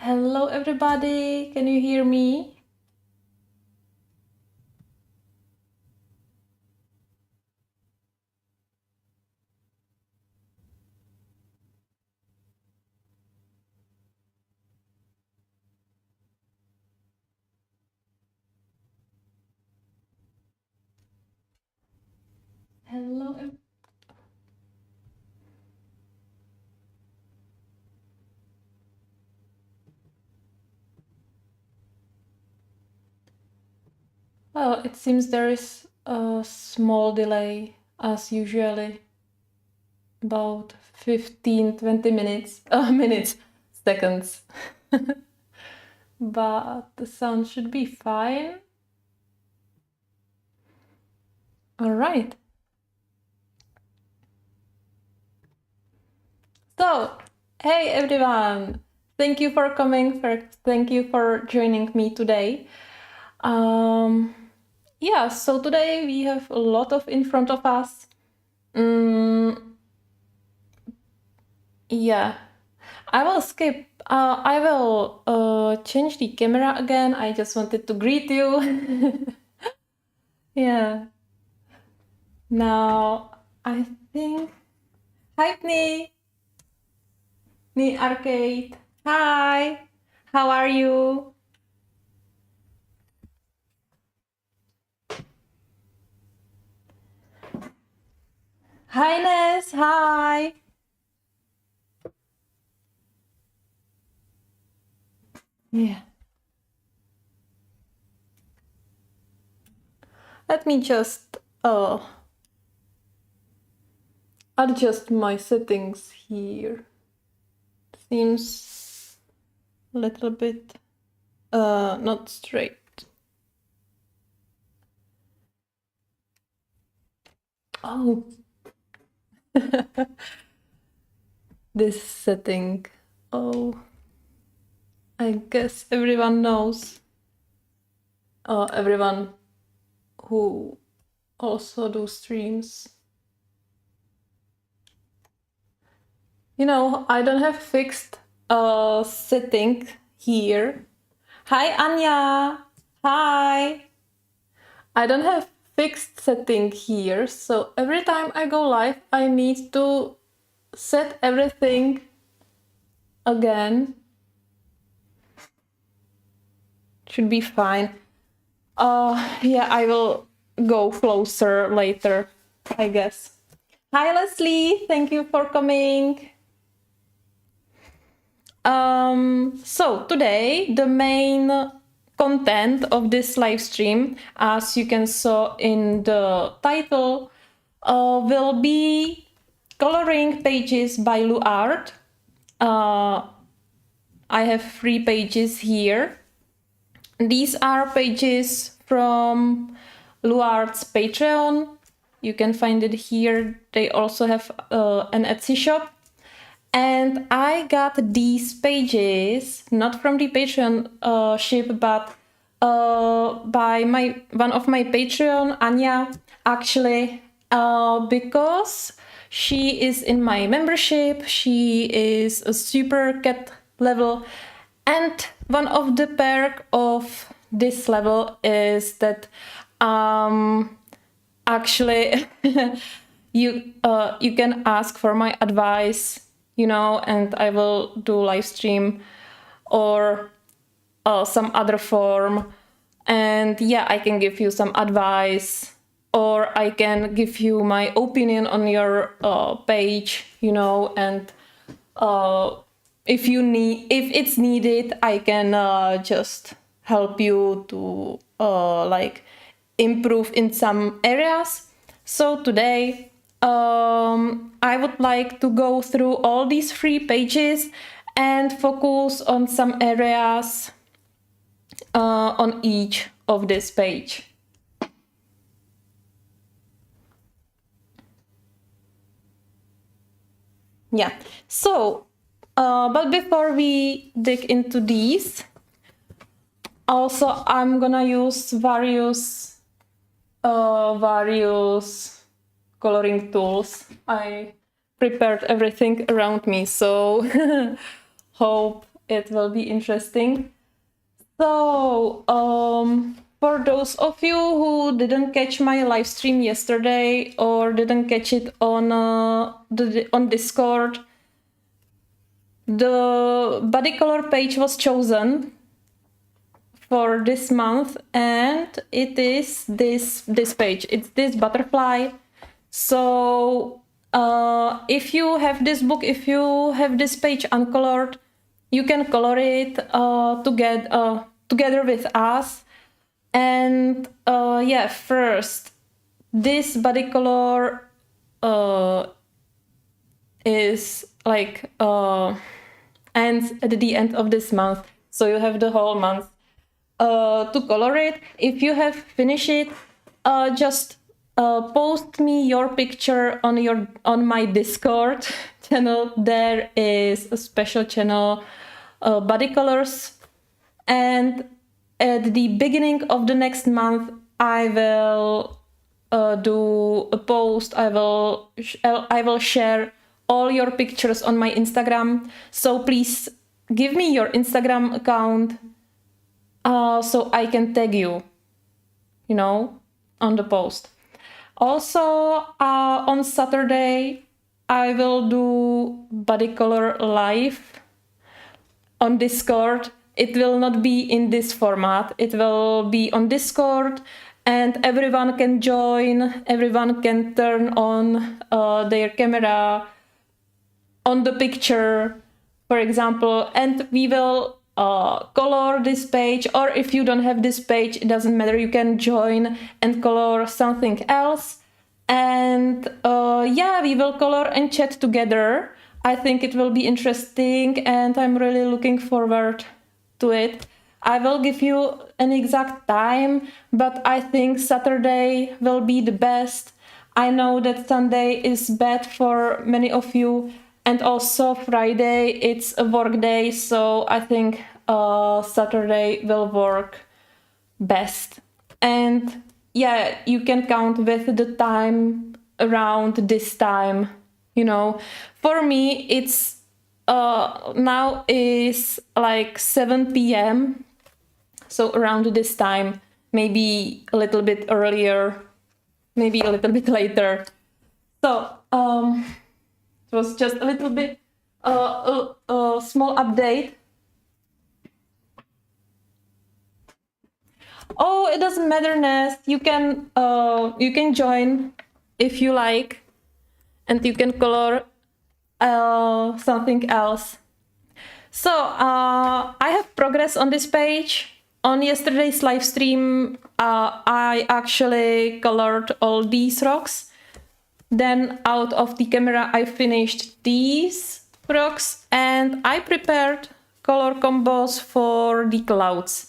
Hello everybody, can you hear me? Hello. Well, it seems there is a small delay as usually, about 15-20 minutes, seconds. But the sound should be fine. All right. So, hey everyone, thank you for coming. Thank you for joining me today. Yeah, so today we have a lot in front of us. Yeah, I will skip. I will change the camera again. I just wanted to greet you. Yeah. Now I think. Hi, Ni Arcade. Hi. How are you? Hi, Ness. Hi. Yeah. Let me just adjust my settings here. Seems a little bit not straight. Oh. This setting. Oh. I guess everyone knows. Everyone who also do streams. You know, I don't have fixed setting here. Hi, Anya. Hi. I don't have fixed setting here, so every time I go live, I need to set everything again. Should be fine. Yeah, I will go closer later, I guess. Hi, Leslie. Thank you for coming. So today the main content of this live stream, as you can saw in the title, will be coloring pages by Luart. I have 3 pages here. These are pages from Luart's Patreon. You can find it here. They also have an Etsy shop. And I got these pages not from the Patreon ship, but by one of my Patreon, Anya, actually, because she is in my membership. She is a super cat level, and one of the perk of this level is that actually you can ask for my advice, you know, and I will do live stream or some other form, and yeah, I can give you some advice, or I can give you my opinion on your page, you know, and if it's needed, I can just help you to like improve in some areas. So today I would like to go through all these 3 pages and focus on some areas on each of this page. Yeah, so but before we dig into these, also I'm gonna use various coloring tools. I prepared everything around me, so hope it will be interesting. So, for those of you who didn't catch my live stream yesterday or didn't catch it on Discord, the body color page was chosen for this month, and it is this page. It's this butterfly. So if you have this book, if you have this page uncolored, you can color it together with us. And yeah, first, this body color is like ends at the end of this month, so you have the whole month to color it. If you have finished it, just post me your picture on my Discord channel. There is a special channel, body colors, and at the beginning of the next month I will do a post. I will share all your pictures on my Instagram, so please give me your Instagram account so I can tag you, on the post. Also, on Saturday, I will do body color live on Discord. It will not be in this format. It will be on Discord, and everyone can join. Everyone can turn on their camera on the picture, for example, and we will color this page. Or if you don't have this page, it doesn't matter, you can join and color something else. And yeah, we will color and chat together. I think it will be interesting, and I'm really looking forward to it. I will give you an exact time, but I think Saturday will be the best. I know that Sunday is bad for many of you, and also Friday, it's a work day, so I think Saturday will work best. And yeah, you can count with the time around this time, For me, it's now is like 7 p.m. So around this time, maybe a little bit earlier, maybe a little bit later. So it was just a little bit a small update. Oh, it doesn't matter, Nest. You can join if you like, and you can color something else. So I have progress on this page. On yesterday's live stream, I actually colored all these rocks. Then out of the camera, I finished these rocks, and I prepared color combos for the clouds.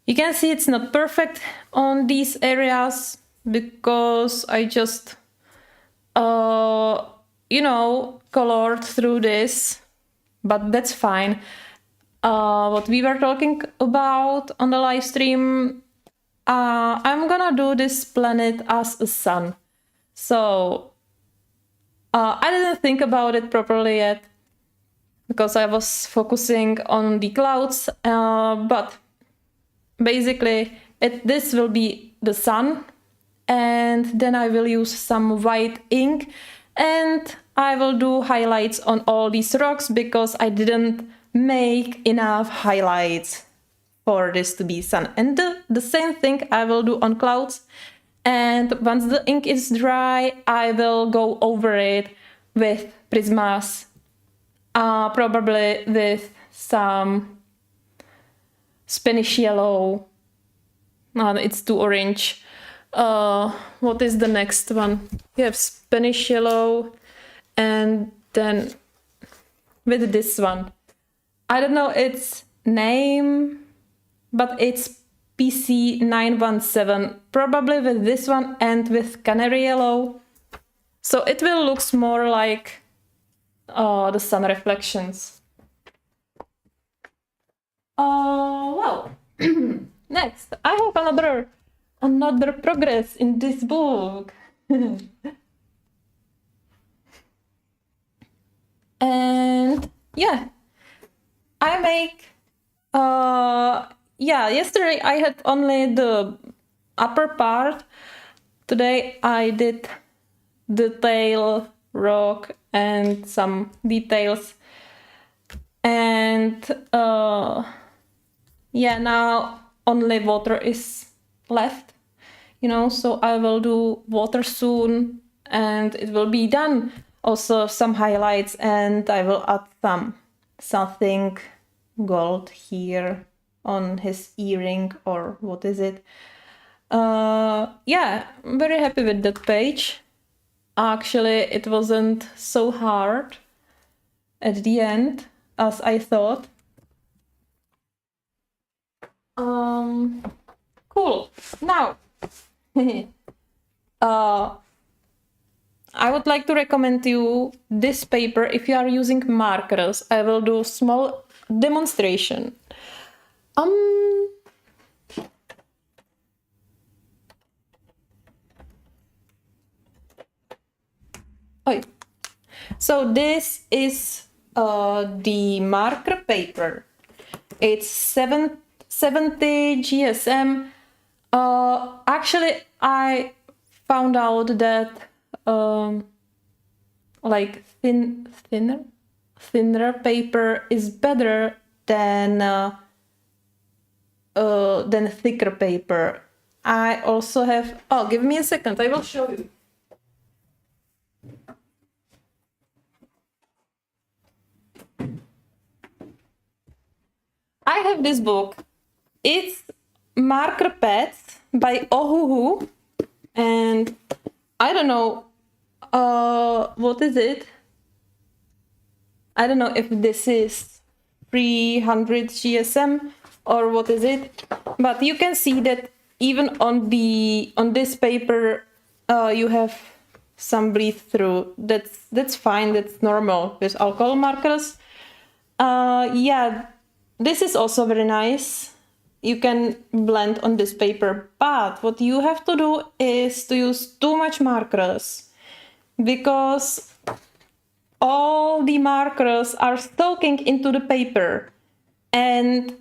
You can see it's not perfect on these areas because I just, colored through this, but that's fine. What we were talking about on the live stream, I'm gonna do this planet as a sun. So I didn't think about it properly yet because I was focusing on the clouds, but basically this will be the sun, and then I will use some white ink and I will do highlights on all these rocks because I didn't make enough highlights for this to be sun. And the same thing I will do on clouds. And once the ink is dry, I will go over it with Prismas, probably with some Spanish yellow. It's too orange. What is the next one? We have Spanish yellow, and then with this one. I don't know its name, but it's PC917, probably with this one and with canary yellow. So it will look more like the sun reflections. Well, next, I have another progress in this book. And yeah, I make, yeah, yesterday I had only the upper part. Today I did the tail, rock, and some details. And yeah, now only water is left, so I will do water soon and it will be done. Also some highlights, and I will add something gold here on his earring, or what is it. Yeah, I'm very happy with that page. Actually, it wasn't so hard at the end as I thought. Cool. Now, I would like to recommend you this paper if you are using markers. I will do small demonstration. So this is the marker paper. It's 70 GSM. Actually, I found out that like thinner paper is better than thicker paper. I also have. Oh, give me a second. I will show you. I have this book. It's Marker Pads by Ohuhu, and I don't know what is it. I don't know if this is 300 GSM or what is it, but you can see that even on this paper you have some bleed through. That's fine. That's normal with alcohol markers. Yeah, this is also very nice. You can blend on this paper, but what you have to do is to use too much markers, because all the markers are soaking into the paper, and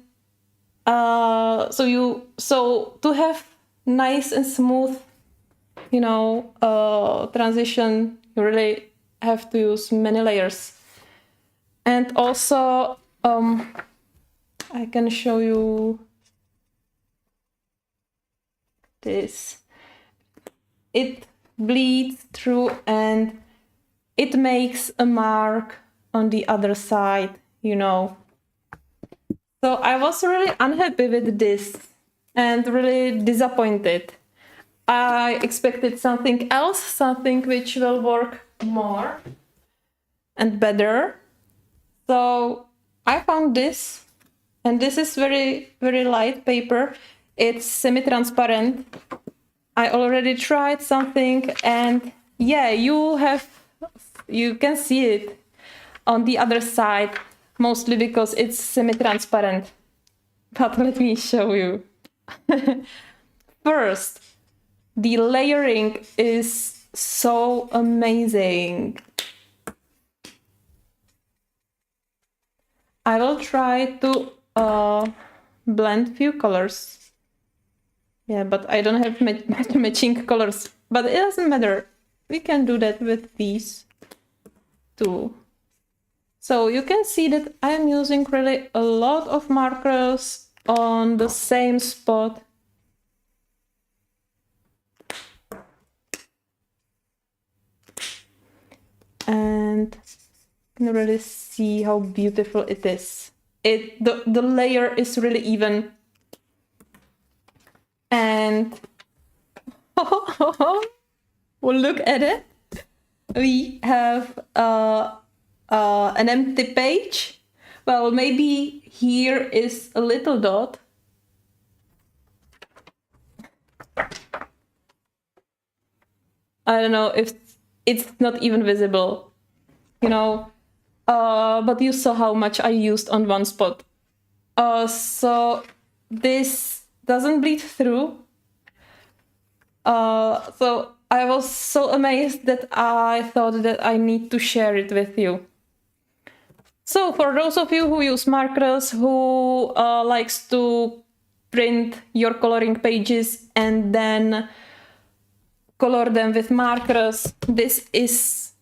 so to have nice and smooth transition, you really have to use many layers. And also I can show you this. It bleeds through and it makes a mark on the other side, So I was really unhappy with this and really disappointed. I expected something else, something which will work more and better. So I found this, and this is very, very light paper. It's semi-transparent. I already tried something, and yeah, you can see it on the other side, mostly because it's semi-transparent. But let me show you. First, the layering is so amazing. I will try to blend few colors. Yeah, but I don't have matching colors. But it doesn't matter. We can do that with these two. So you can see that I am using really a lot of markers on the same spot. And you can really see how beautiful it is. The layer is really even. And well, look at it. We have an empty page. Well, maybe here is a little dot. I don't know if it's not even visible, but you saw how much I used on one spot. So this doesn't bleed through. So I was so amazed that I thought that I need to share it with you. So for those of you who use markers, who likes to print your coloring pages and then color them with markers, this is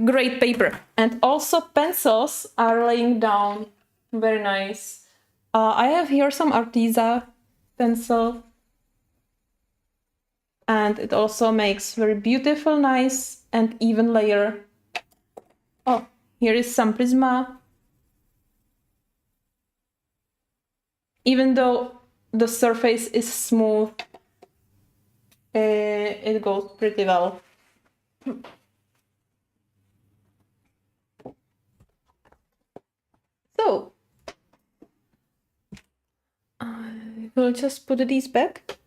great paper. And also pencils are laying down very nice. I have here some Arteza pencil, and it also makes very beautiful, nice and even layer. Oh, here is some Prisma. Even though the surface is smooth, it goes pretty well. So I will just put these back.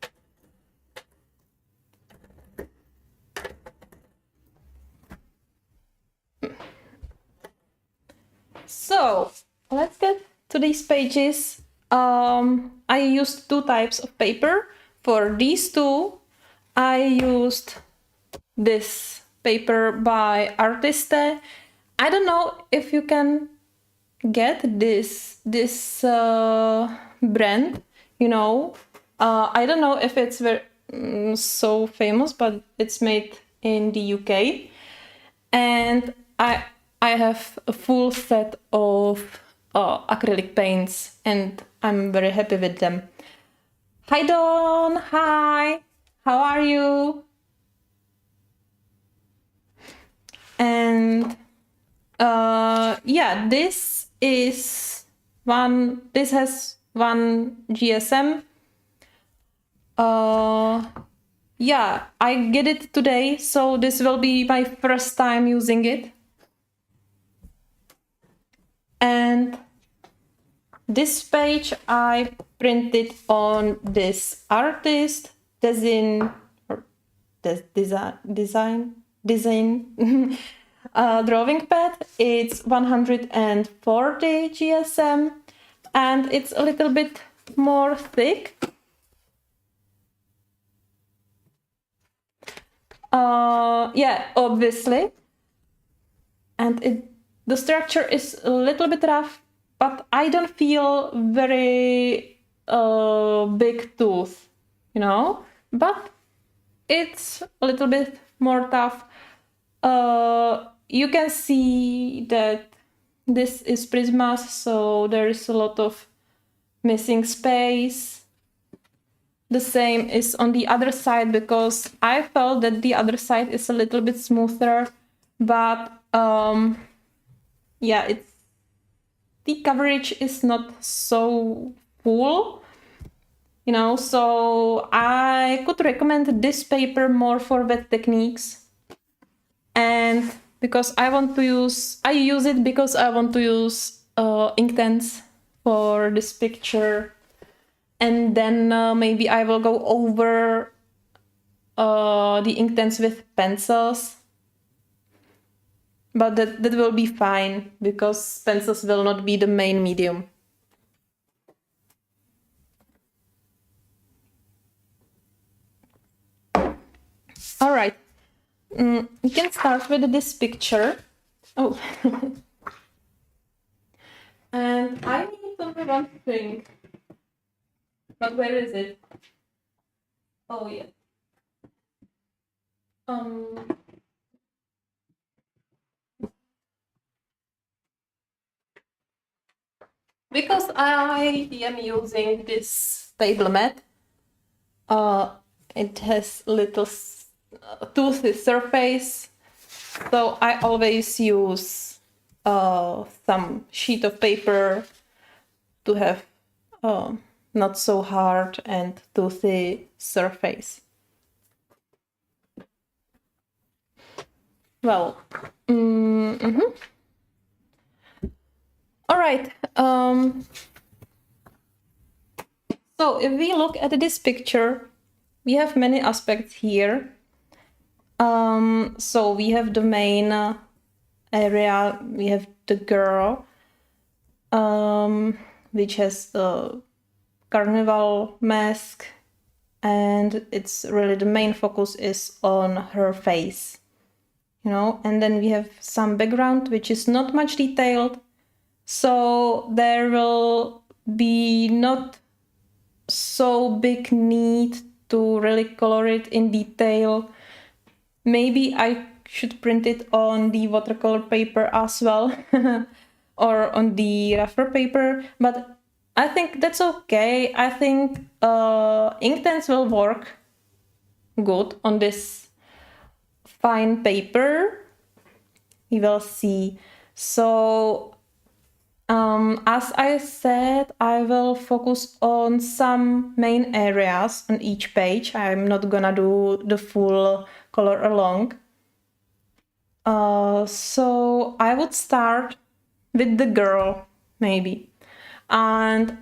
So let's get to these pages. I used two types of paper. For these two, I used this paper by Artiste. I don't know if you can get this brand, you know. I don't know if it's very so famous, but it's made in the UK, and I have a full set of acrylic paints, and I'm very happy with them. Hi Dawn, hi, how are you? And yeah, this has one GSM. Yeah, I get it today, so this will be my first time using it. And this page I printed on this artist design drawing pad. It's 140 GSM, and it's a little bit more thick. Yeah, obviously. And the structure is a little bit rough, but I don't feel very big tooth, you know? But it's a little bit more tough. You can see that this is Prismas, so there is a lot of missing space. The same is on the other side, because I felt that the other side is a little bit smoother, but yeah, the coverage is not so full, you know, so I could recommend this paper more for wet techniques. And because I use it because I want to use Inktense for this picture. And then maybe I will go over the Inktense with pencils. But that will be fine, because pencils will not be the main medium. All right, we can start with this picture. Oh, and I need only one thing. But where is it? Oh yeah. Because I am using this table mat, it has little toothy surface, so I always use some sheet of paper to have not so hard and toothy surface. Well, all right. So if we look at this picture, we have many aspects here. So we have the main area, we have the girl, which has a carnival mask, and it's really the main focus is on her face, you know. And then we have some background which is not much detailed, So there will be not so big need to really color it in detail. Maybe I should print it on the watercolor paper as well or on the rougher paper, but I think that's okay. I think Inktense will work good on this fine paper. We will see. So as I said, I will focus on some main areas on each page. I'm not gonna do the full color along. So I would start with the girl, maybe. And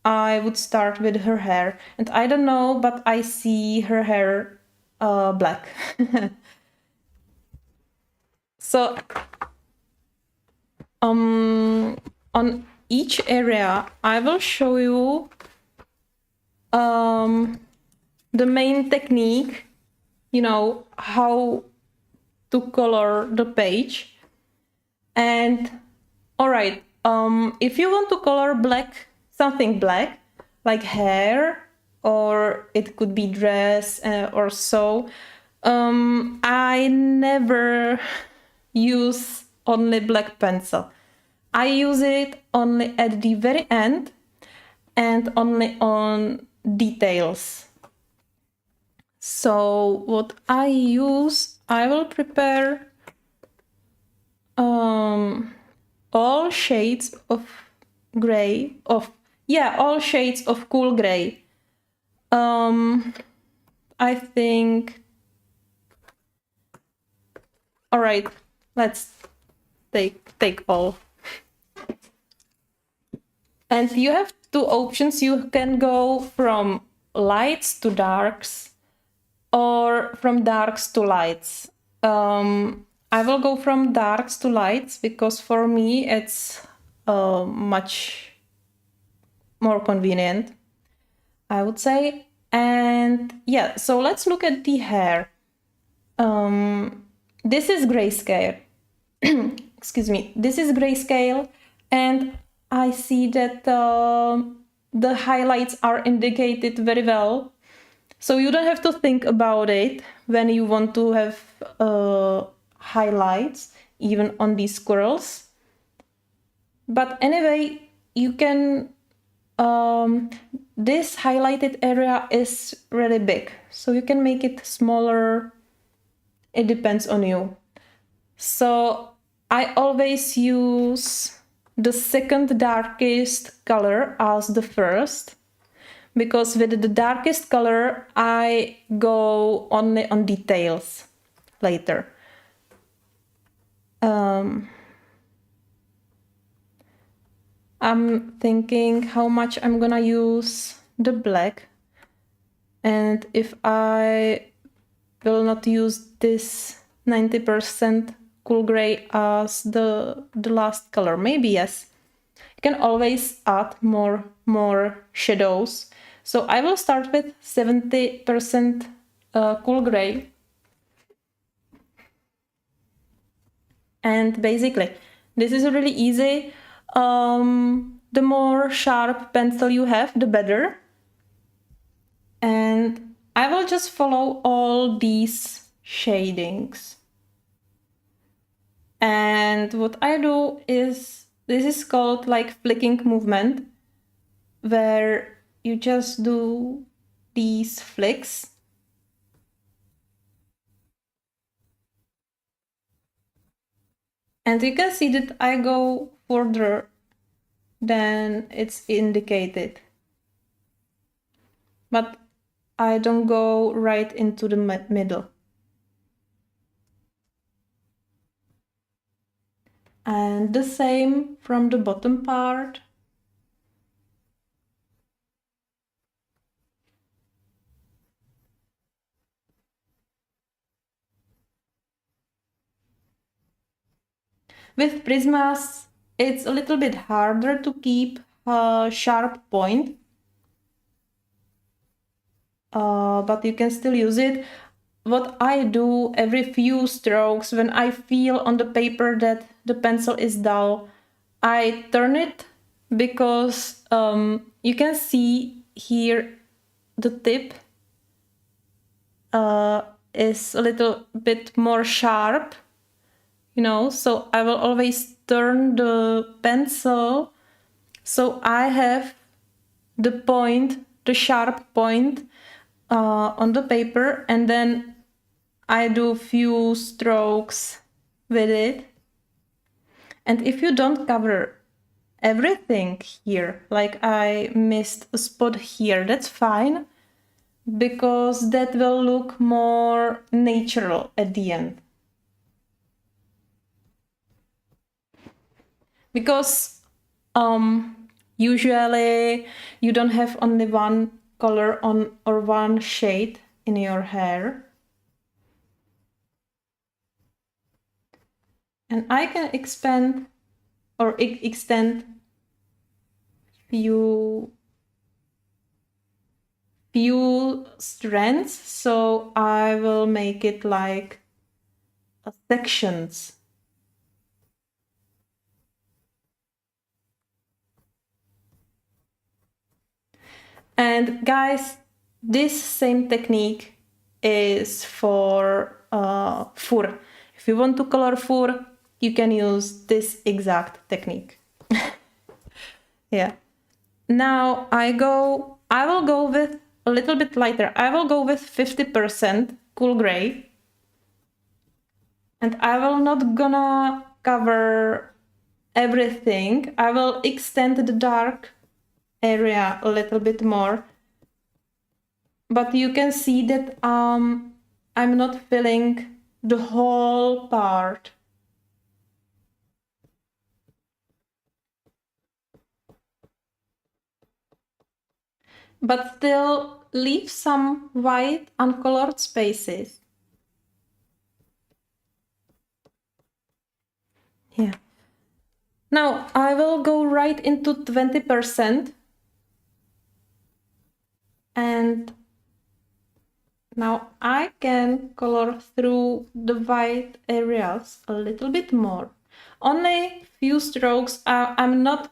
I would start with her hair. And I don't know, but I see her hair black. So on each area, I will show you the main technique, you know, how to color the page. And all right, if you want to color black, something black, like hair, or it could be dress or so, I never use only black pencil. I use it only at the very end and only on details. So what I use, I will prepare all shades of gray, all shades of cool gray. I think, all right, let's take all. And you have two options. You can go from lights to darks or from darks to lights. I will go from darks to lights because for me it's much more convenient, I would say. And yeah, so let's look at the hair. This is grayscale. Excuse me. This is grayscale, and I see that the highlights are indicated very well. So you don't have to think about it when you want to have highlights, even on these squirrels. But anyway, you can, this highlighted area is really big, so you can make it smaller. It depends on you. So I always use the second darkest color as the first, because with the darkest color I go only on details later. I'm thinking how much I'm gonna use the black, and if I will not use this 90% cool gray as the last color, maybe yes. You can always add more shadows. So I will start with 70% cool gray. And basically, this is really easy. The more sharp pencil you have, the better. And I will just follow all these shadings. And what I do is, this is called like flicking movement, where you just do these flicks. And you can see that I go further than it's indicated. But I don't go right into the middle. And the same from the bottom part. With Prismas, it's a little bit harder to keep a sharp point, but you can still use it. What I do every few strokes, when I feel on the paper that the pencil is dull, I turn it because you can see here the tip is a little bit more sharp, you know, so I will always turn the pencil so I have the point, the sharp point on the paper, and then I do few strokes with it. And if you don't cover everything here, like I missed a spot here, that's fine, because that will look more natural at the end. Because usually you don't have only one color on or one shade in your hair. And I can expand or extend few strands, so I will make it like sections. And guys, this same technique is for fur. If you want to color fur, you can use this exact technique. Yeah. Now I will go with a little bit lighter. I will go with 50% cool gray. And I will not gonna cover everything. I will extend the dark area a little bit more. But you can see that I'm not filling the whole part. But still leave some white uncolored spaces. Yeah. Now I will go right into 20%. And now I can color through the white areas a little bit more. Only few strokes. I'm not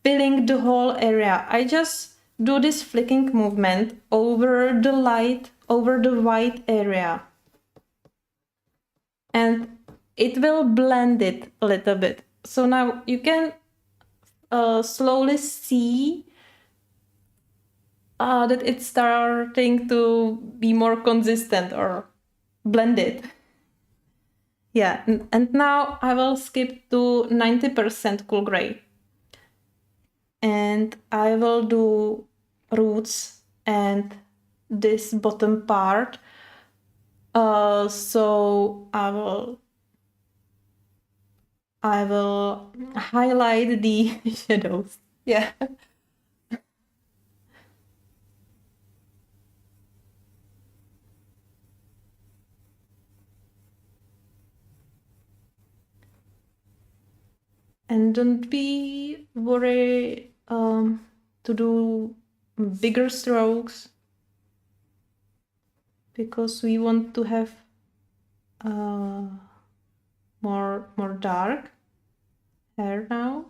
filling the whole area. I just do this flicking movement over the light, over the white area. And it will blend it a little bit. So now you can slowly see that it's starting to be more consistent or blended. Yeah, and now I will skip to 90% cool gray. And I will do roots and this bottom part. So I will highlight the shadows. Yeah. And don't be worried to do bigger strokes, because we want to have more dark hair now.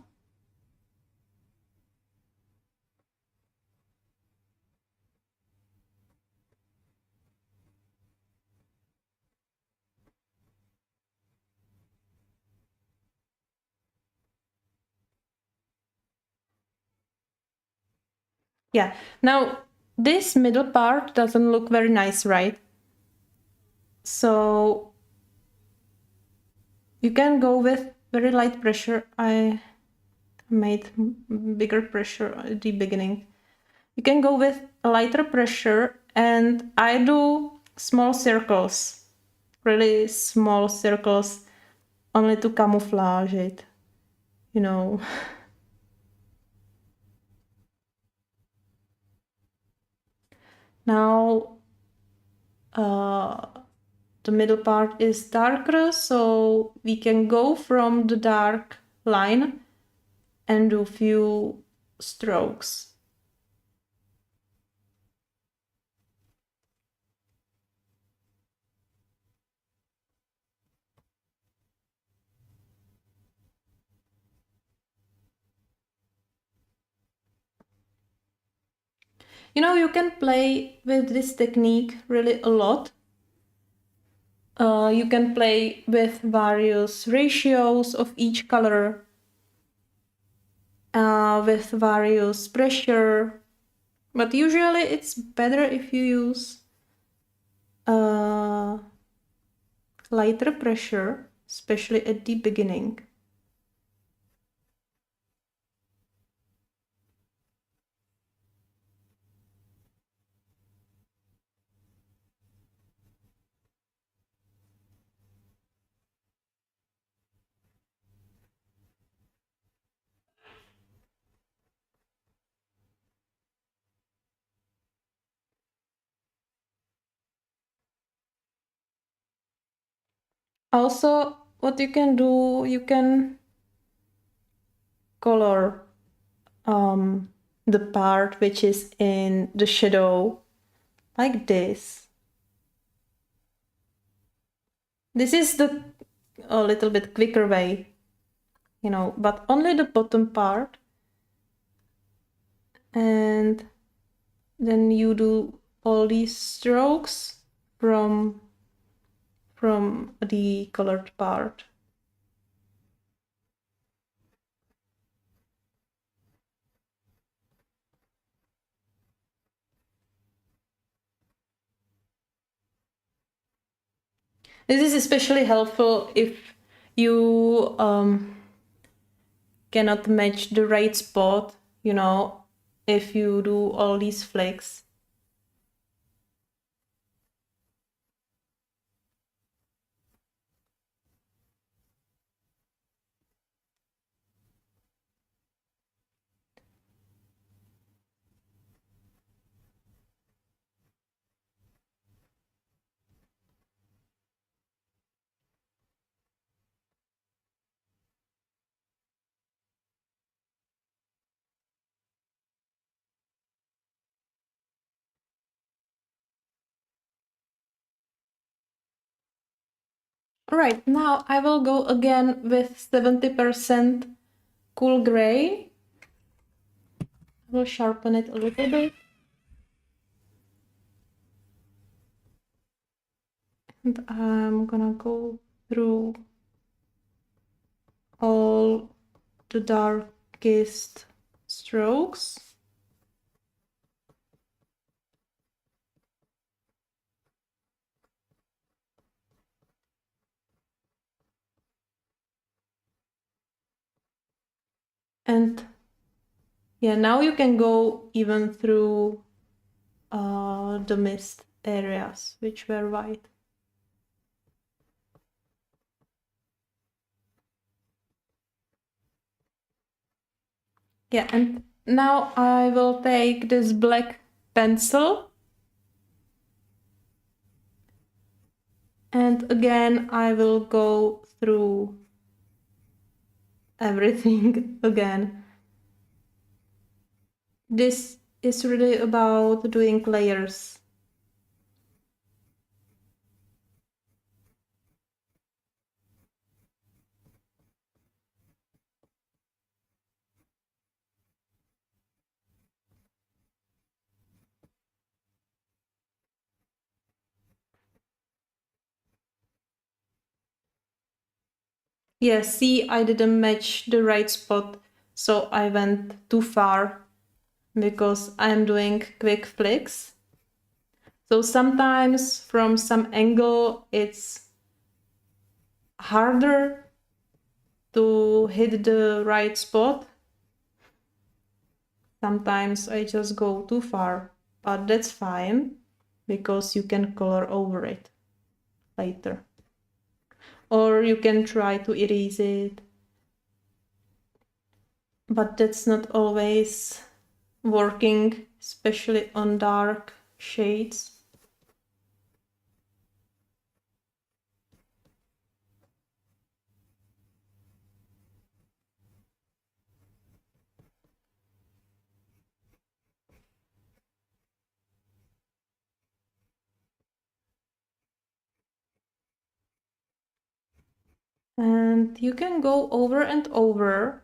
Yeah, now this middle part doesn't look very nice, right? So you can go with very light pressure. I made bigger pressure at the beginning. You can go with lighter pressure, and I do small circles, really small circles, only to camouflage it, you know. Now the middle part is darker, so we can go from the dark line and do few strokes. You know, you can play with this technique really a lot. You can play with various ratios of each color, with various pressure, but usually it's better if you use lighter pressure, especially at the beginning. Also, what you can do, you can color the part which is in the shadow like this. This is the a little bit quicker way, you know, but only the bottom part. And then you do all these strokes from the colored part. This is especially helpful if you cannot match the right spot, you know, if you do all these flicks. All right, now I will go again with 70% cool gray. I will sharpen it a little bit. And I'm gonna go through all the darkest strokes. And yeah, now you can go even through the mist areas which were white. Yeah, and now I will take this black pencil. And again, I will go through everything again. This is really about doing layers. Yeah, see, I didn't match the right spot, so I went too far because I'm doing quick flicks. So sometimes from some angle it's harder to hit the right spot. Sometimes I just go too far, but that's fine because you can color over it later. Or you can try to erase it, but that's not always working, especially on dark shades. And you can go over and over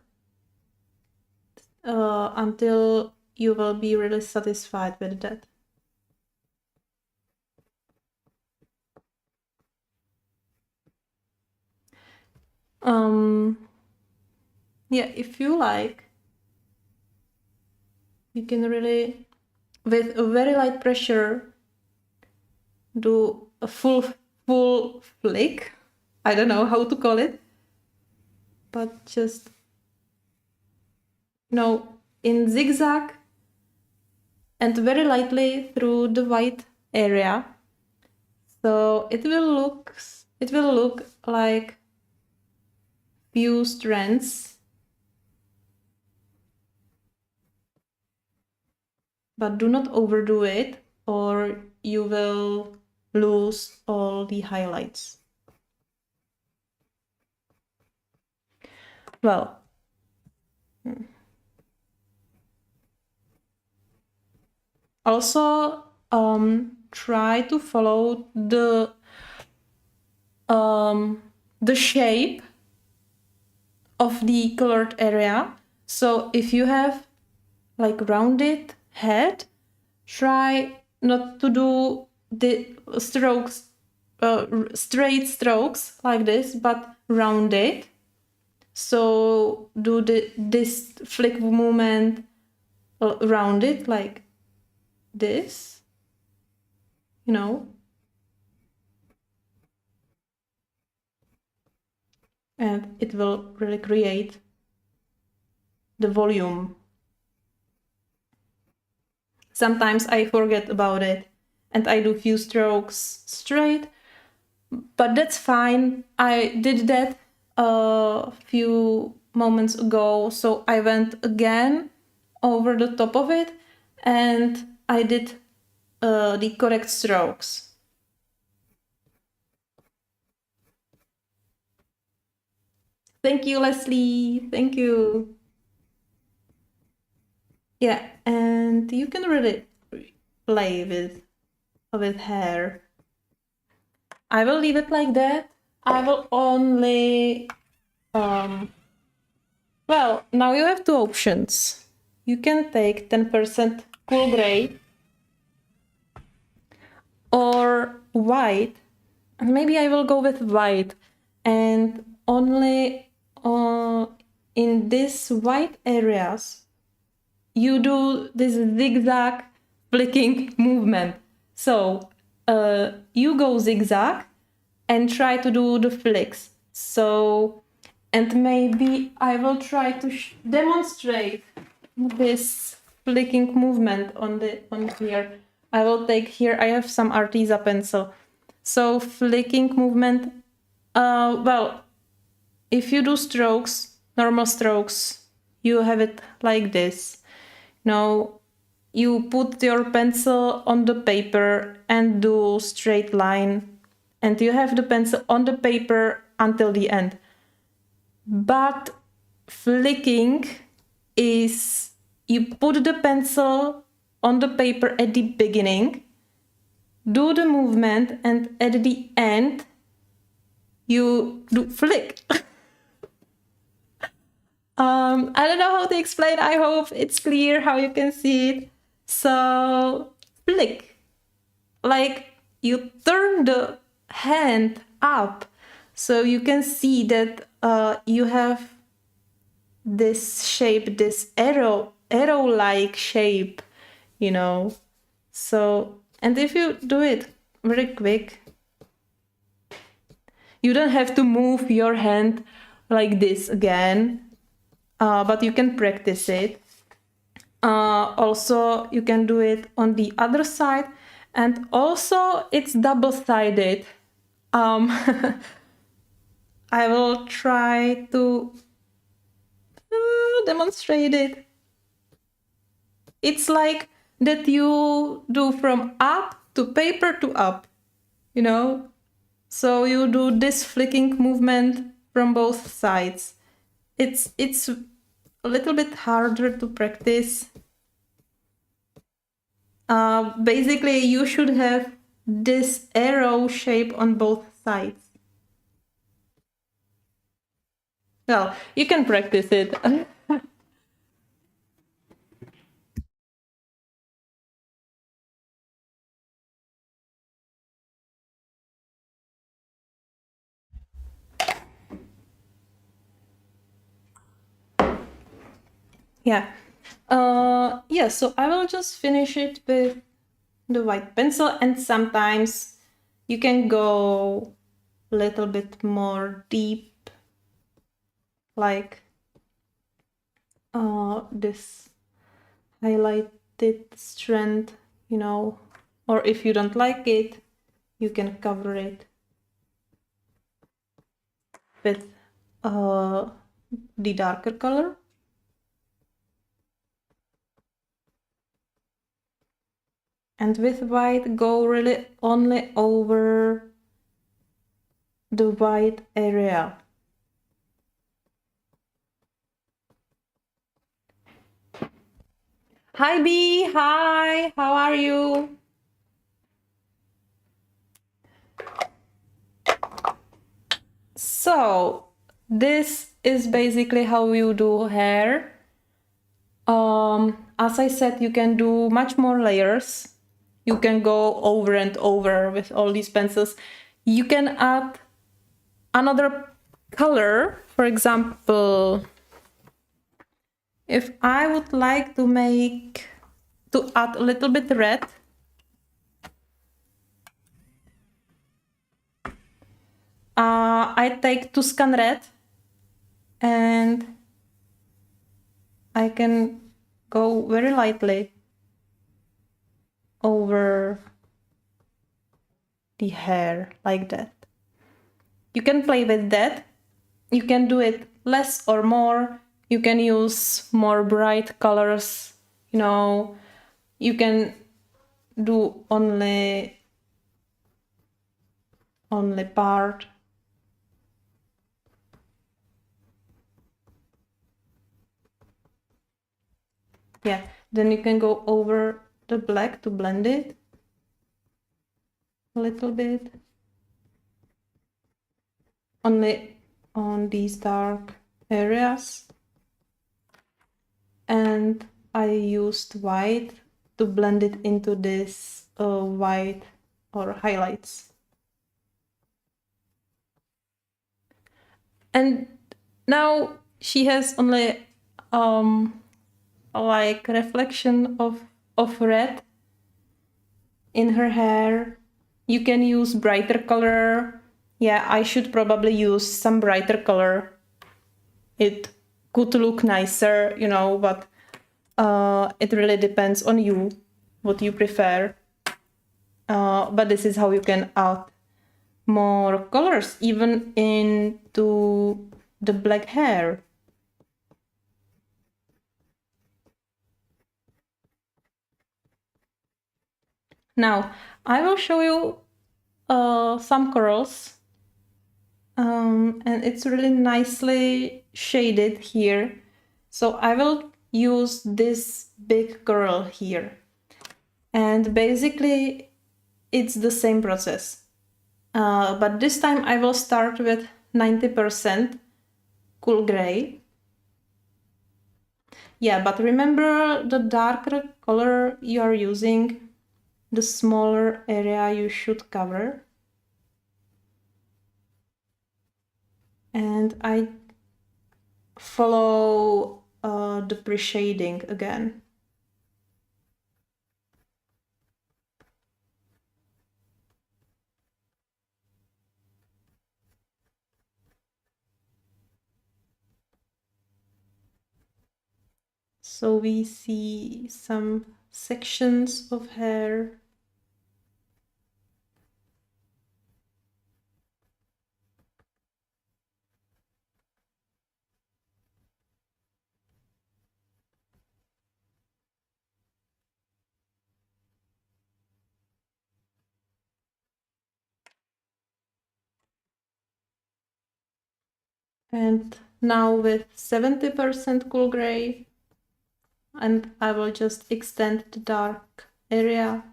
until you will be really satisfied with that. Yeah, if you like, you can really, with a very light pressure, do a full flick. I don't know how to call it, but just, in zigzag and very lightly through the white area. So it will look like few strands, but do not overdo it or you will lose all the highlights. Well, also try to follow the shape of the colored area. So if you have like rounded head, try not to do the strokes, straight strokes like this, but rounded. So do this flick movement rounded like this, and it will really create the volume. Sometimes I forget about it and I do few strokes straight, but that's fine. I did that a few moments ago, so I went again over the top of it and I did the correct strokes. Thank you, Leslie. Thank you. Yeah, and you can really play with hair. I will leave it like that. I will only well, now you have two options. You can take 10% cool gray or white. And maybe I will go with white and only in these white areas you do this zigzag flicking movement. So you go zigzag and try to do the flicks. So, and maybe I will try to demonstrate this flicking movement on here. I will take here, I have some Arteza pencil. So flicking movement, well, if you do strokes, normal strokes, you have it like this. Now you put your pencil on the paper and do straight line, and you have the pencil on the paper until the end. But flicking is you put the pencil on the paper at the beginning, do the movement, and at the end you do flick. I don't know how to explain. I hope it's clear how you can see it. So flick, like you turn the hand up so you can see that you have this shape, this arrow-like shape, So, and if you do it very quick, you don't have to move your hand like this again, but you can practice it. Also, you can do it on the other side, and also it's double-sided. I will try to demonstrate it. It's like that you do from up to paper to up, So you do this flicking movement from both sides. It's a little bit harder to practice. Basically, you should have this arrow shape on both sides. Well, you can practice it. Yeah. Yeah, so I will just finish it with the white pencil, and sometimes you can go a little bit more deep, like this highlighted strand, you know, or if you don't like it, you can cover it with the darker color. And with white, go really only over the white area. Hi B, hi, how are you? So this is basically how you do hair. As I said, you can do much more layers. You can go over and over with all these pencils. You can add another color. For example, if I would like to add a little bit red, I take Tuscan red and I can go very lightly over the hair like that. You can play with that. You can do it less or more. You can use more bright colors. You know, you can do only part. Yeah, then you can go over the black to blend it a little bit. Only on these dark areas. And I used white to blend it into this white or highlights. And now she has only like reflection of red in her hair. You can use brighter color. Yeah, I should probably use some brighter color. It could look nicer, you know, but it really depends on you, what you prefer. But this is how you can add more colors even into the black hair. Now, I will show you some curls. And it's really nicely shaded here. So I will use this big curl here. And basically, it's the same process. But this time I will start with 90% cool gray. Yeah, but remember the darker color you are using, the smaller area you should cover. And I follow the pre-shading again. So we see some sections of hair. And now with 70% cool gray, and I will just extend the dark area.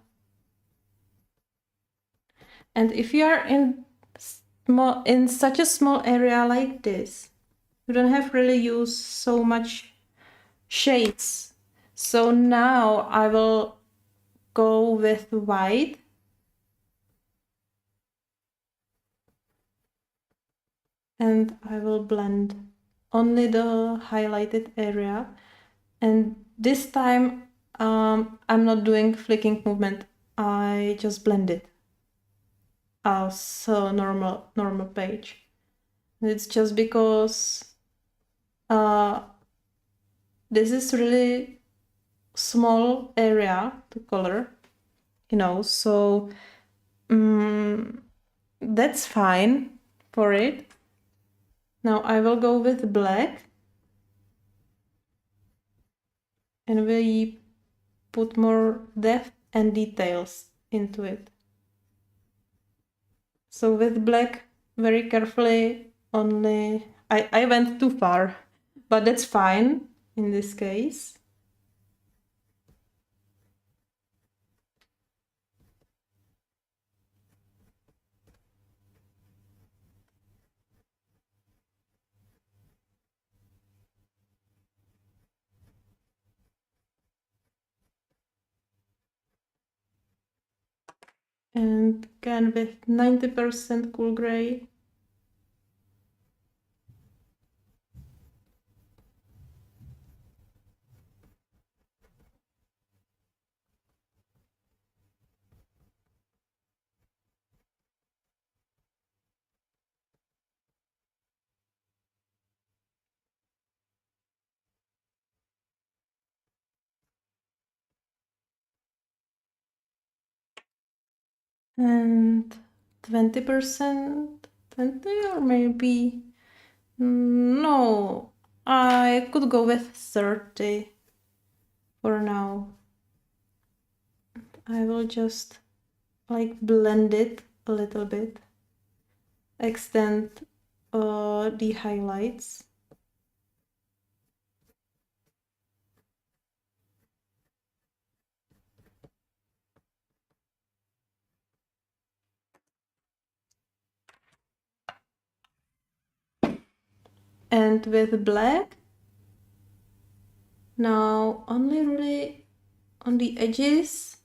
And if you are in such a small area like this, you don't have really use so much shades. So now I will go with white. And I will blend only the highlighted area. And this time I'm not doing flicking movement. I just blend it as a normal page. It's just because this is really small area to color, you know, so that's fine for it. Now I will go with black and we put more depth and details into it. So with black, very carefully, only I went too far, but that's fine in this case. And again with 90% cool gray. And 20%, 20 or maybe, no, I could go with 30 for now. I will just like blend it a little bit, extend the highlights. And with black, now only really on the edges.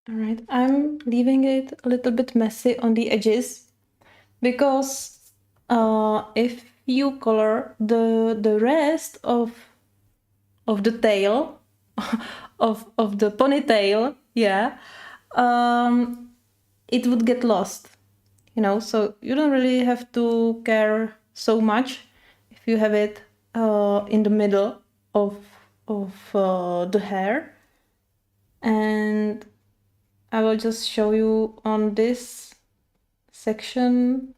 All right, I'm leaving it a little bit messy on the edges because if you color the rest of the tail of the ponytail, yeah, it would get lost, you know. So you don't really have to care so much if you have it in the middle of the hair. And I will just show you on this section.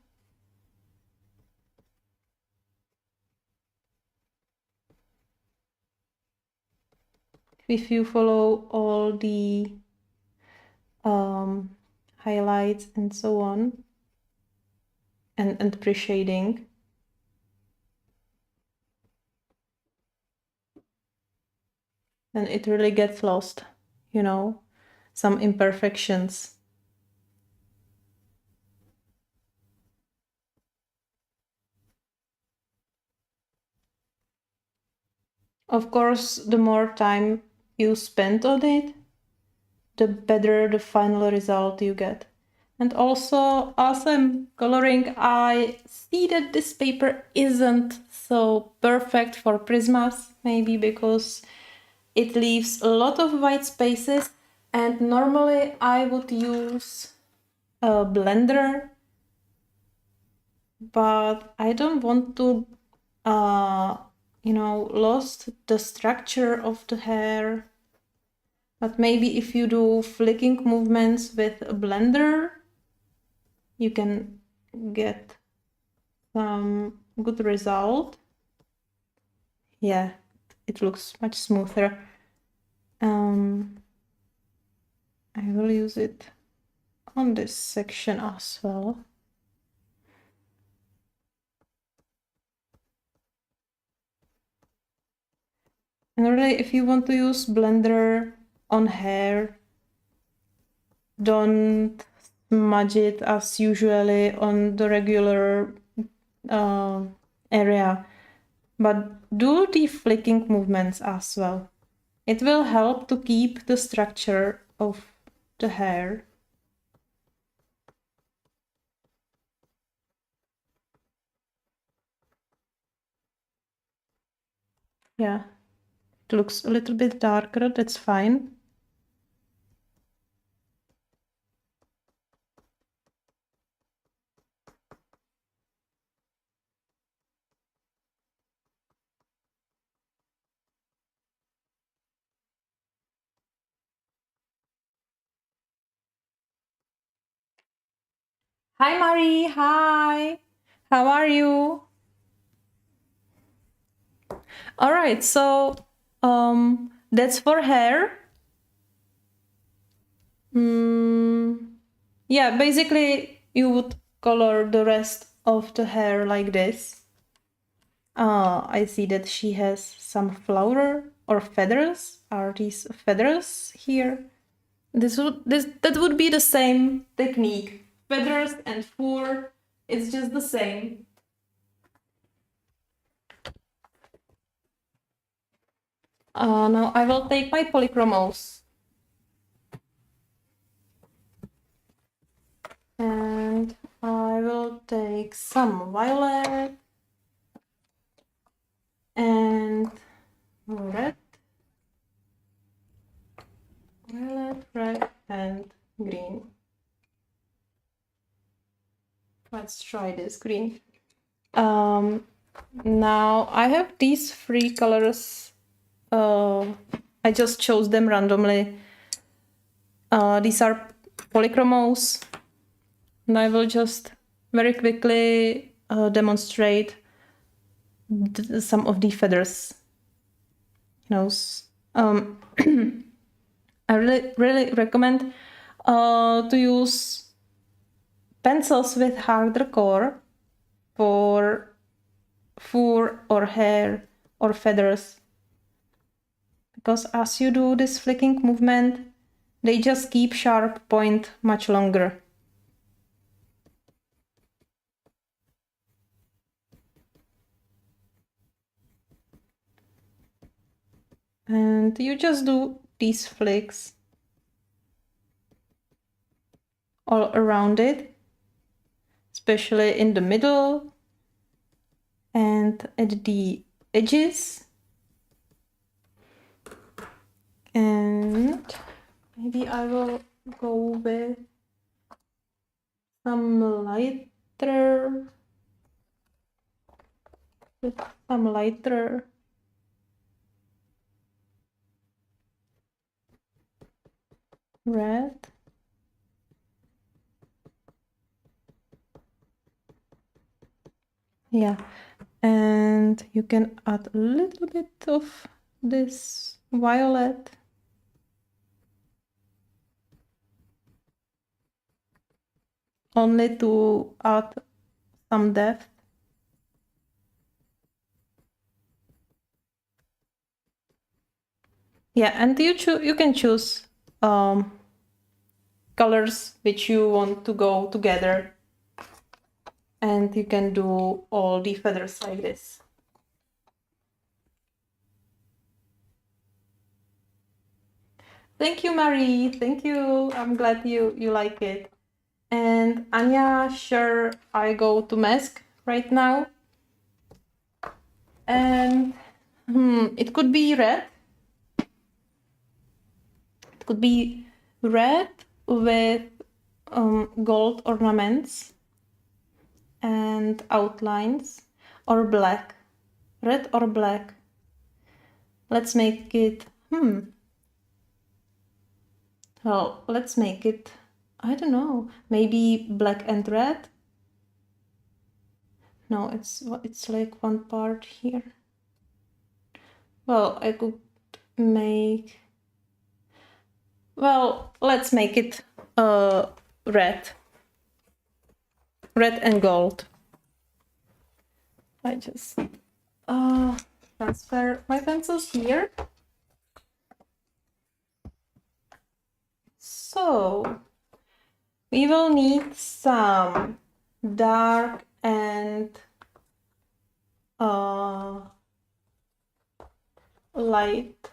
If you follow all the highlights and so on, and pre-shading, then it really gets lost, you know, some imperfections. Of course, the more time you spend on it, the better the final result you get. And also, as I'm coloring, I see that this paper isn't so perfect for Prismas, maybe because it leaves a lot of white spaces, and normally I would use a blender, but I don't want to lost the structure of the hair. But maybe if you do flicking movements with a blender, you can get some good result. Yeah, it looks much smoother. I will use it on this section as well. And really, if you want to use blender on hair, don't smudge it as usually on the regular area, but do the flicking movements as well. It will help to keep the structure of the hair. Yeah, it looks a little bit darker, that's fine. Hi, Marie. Hi. How are you? All right, so that's for hair. Yeah, basically you would color the rest of the hair like this. I see that she has some flower or feathers. Are these feathers here? That would be the same technique. Feathers and fur, it's just the same. Now I will take my polychromos. And I will take some violet and red. Violet, red, and green. Let's try this green. Now I have these three colors. I just chose them randomly. These are polychromos, and I will just very quickly demonstrate some of the feathers. I really recommend to use pencils with harder core for fur or hair or feathers, because as you do this flicking movement, they just keep sharp point much longer. And you just do these flicks all around it, especially in the middle and at the edges. And maybe I will go with some lighter red. Yeah, and you can add a little bit of this violet. Only to add some depth. Yeah, and you can choose colors which you want to go together, and you can do all the feathers like this. Thank you, Marie. Thank you. I'm glad you like it. And Anya, sure, I go to mask right now. And it could be red. It could be red with gold ornaments and outlines, or black. Red or black. Let's make it, well, let's make it, I don't know, maybe black and red? No, it's like one part here. Well, I could make, well, let's make it red. Red and gold. I just transfer my pencils here. So we will need some dark and light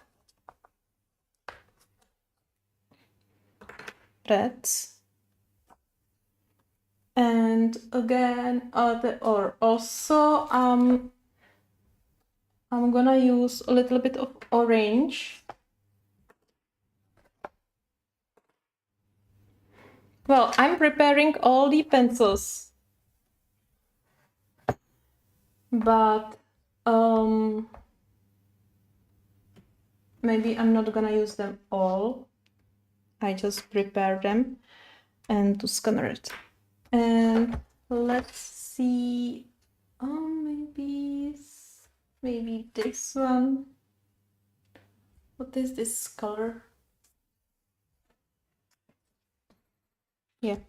reds. And again, also I'm gonna use a little bit of orange. Well, I'm preparing all the pencils, but maybe I'm not gonna use them all. I just prepare them and to scanner it. And let's see, maybe this one. What is this color? Yeah,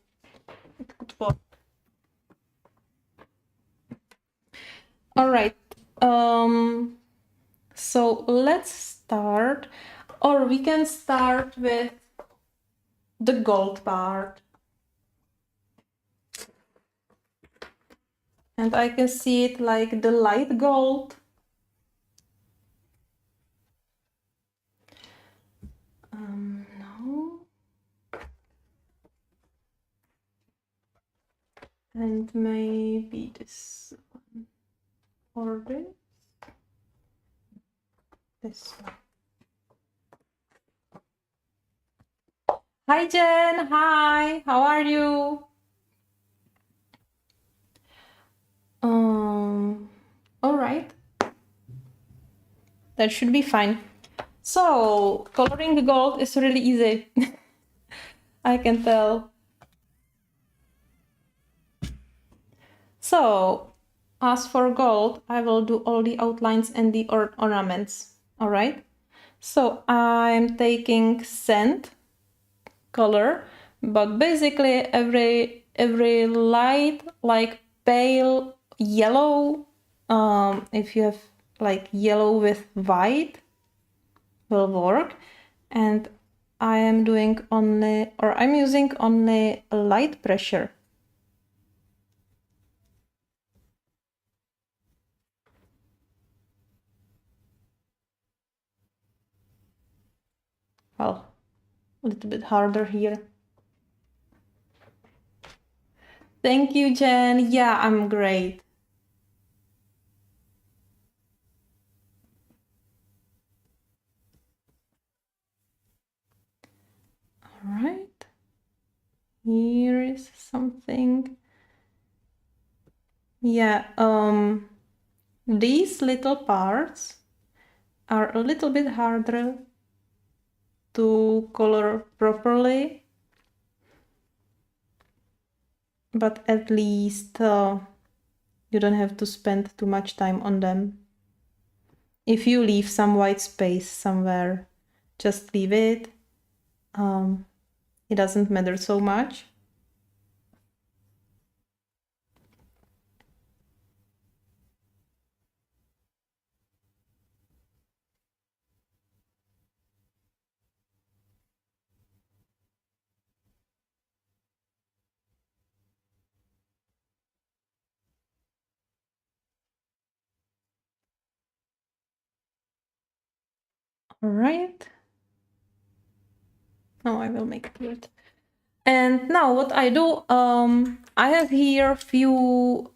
it could work. All right, so let's start, or we can start with the gold part. And I can see it like the light gold. No. And maybe this one, or this one. Hi Jen, hi, how are you? All right, that should be fine. So coloring the gold is really easy. I can tell. So as for gold, I will do all the outlines and the ornaments. All right. So I'm taking sand color, but basically every light, like pale yellow, if you have like yellow with white, will work. And I am doing only, or I'm using only light pressure. Well, a little bit harder here. Thank you, Jen. Yeah, I'm great. All right. Here is something. Yeah, these little parts are a little bit harder to color properly, but at least you don't have to spend too much time on them. If you leave some white space somewhere, just leave it. It doesn't matter so much. All right. Now I will make it weird. And now what I do, I have here a few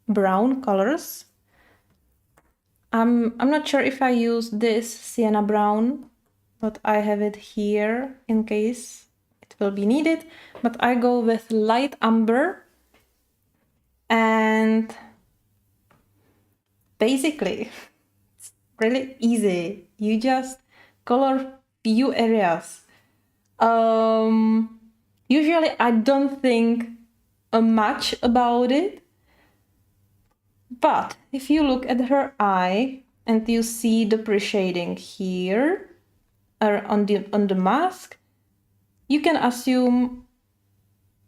brown colors. I'm not sure if I use this sienna brown but I have it here in case it will be needed. But I go with light umber, and basically it's really easy. You just color few areas. Usually I don't think much about it, but if you look at her eye and you see the pre-shading here or on the mask, you can assume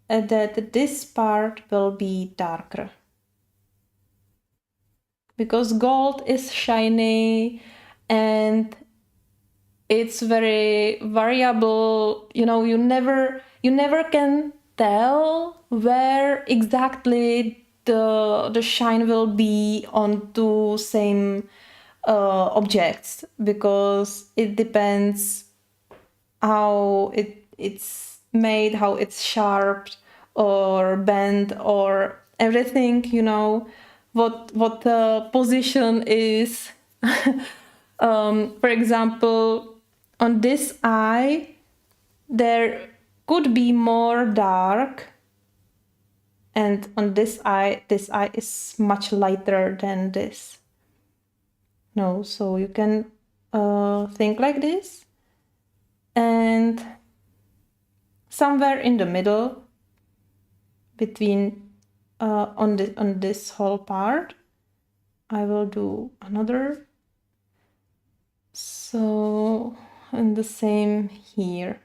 that this part will be darker. Because gold is shiny and it's very variable. You know, you never can tell where exactly the shine will be on two same objects, because it depends how it's made, how it's sharp or bent or everything, you know, what the position is. For example, on this eye, there could be more dark, and on this eye is much lighter than this. No, so you can think like this, and somewhere in the middle between on this whole part, I will do another. So, and the same here.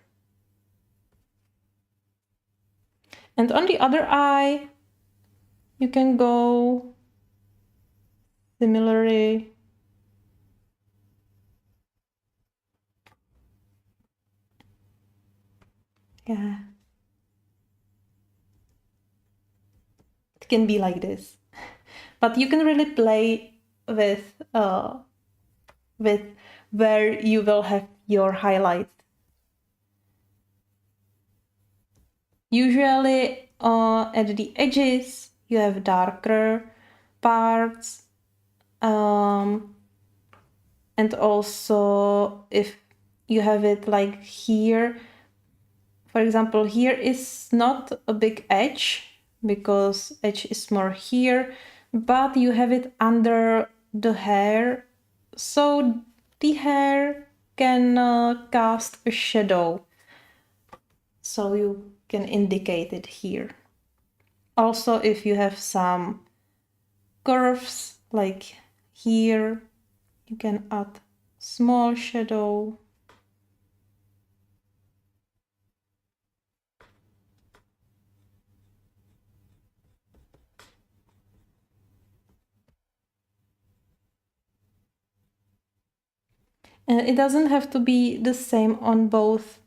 And on the other eye, you can go similarly. Yeah. It can be like this. But you can really play with where you will have your highlights. Usually at the edges you have darker parts, and also if you have it like here, for example, here is not a big edge because edge is more here, but you have it under the hair, so the hair can cast a shadow, so you can indicate it here. Also, if you have some curves like here, you can add small shadow. And it doesn't have to be the same on both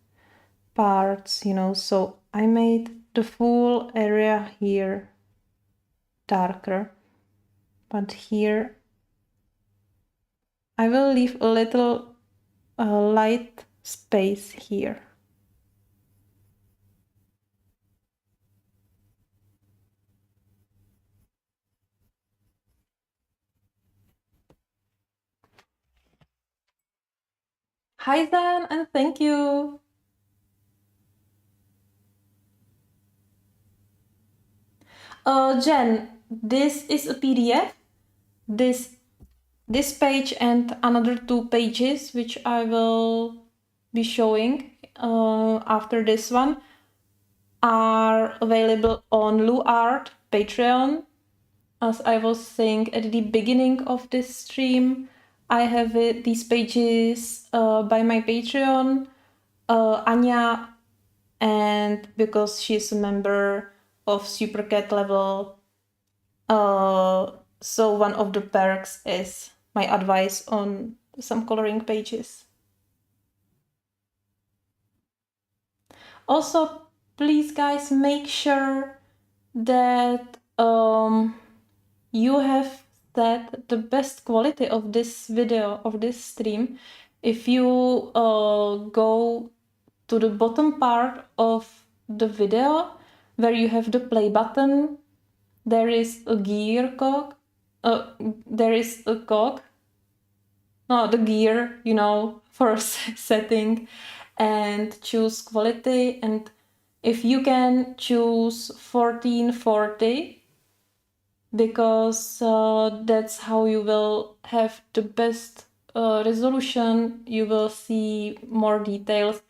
parts, you know, so I made the full area here darker, but here I will leave a little light space here. Hi Zan, and thank you. Jen, this is a PDF. This page and another two pages, which I will be showing after this one, are available on LuArt Patreon. As I was saying at the beginning of this stream, I have these pages by my Patreon, Anya, and because she's a member of Supercat level, so one of the perks is my advice on some coloring pages. Also, please guys, make sure that you have set the best quality of this video, of this stream. If you go to the bottom part of the video where you have the play button, there is a gear cog. There is a cog. no, the gear, you know, for setting, and choose quality. And if you can choose 1440, because that's how you will have the best resolution, you will see more details.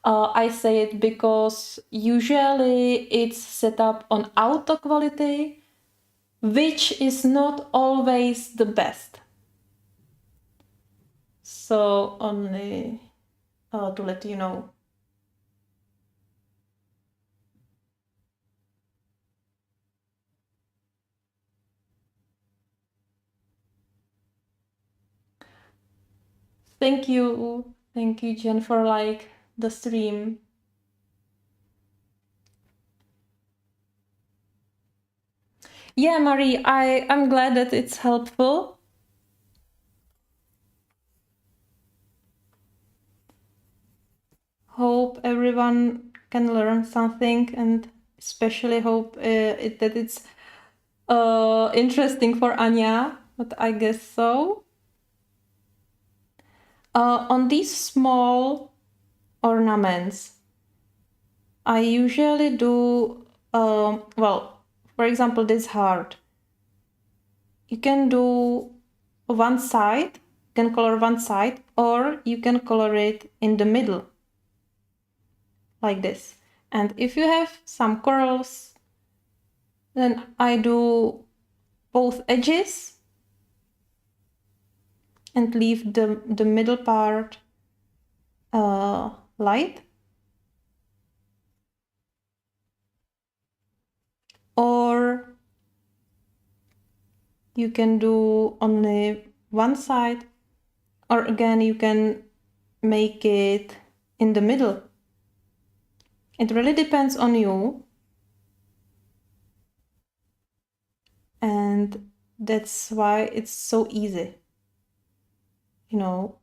I say it because usually it's set up on auto quality, which is not always the best. So only to let you know. Thank you, Jen, for like the stream. Yeah, Marie, I'm glad that it's helpful. Hope everyone can learn something, and especially hope that it's interesting for Anya, but I guess so. On these small ornaments, I usually do, well, for example, this heart. You can do one side, you can color one side, or you can color it in the middle, like this. And if you have some corals, then I do both edges and leave the middle part light. Or you can do only one side, or again you can make it in the middle. It really depends on you, and that's why it's so easy, you know.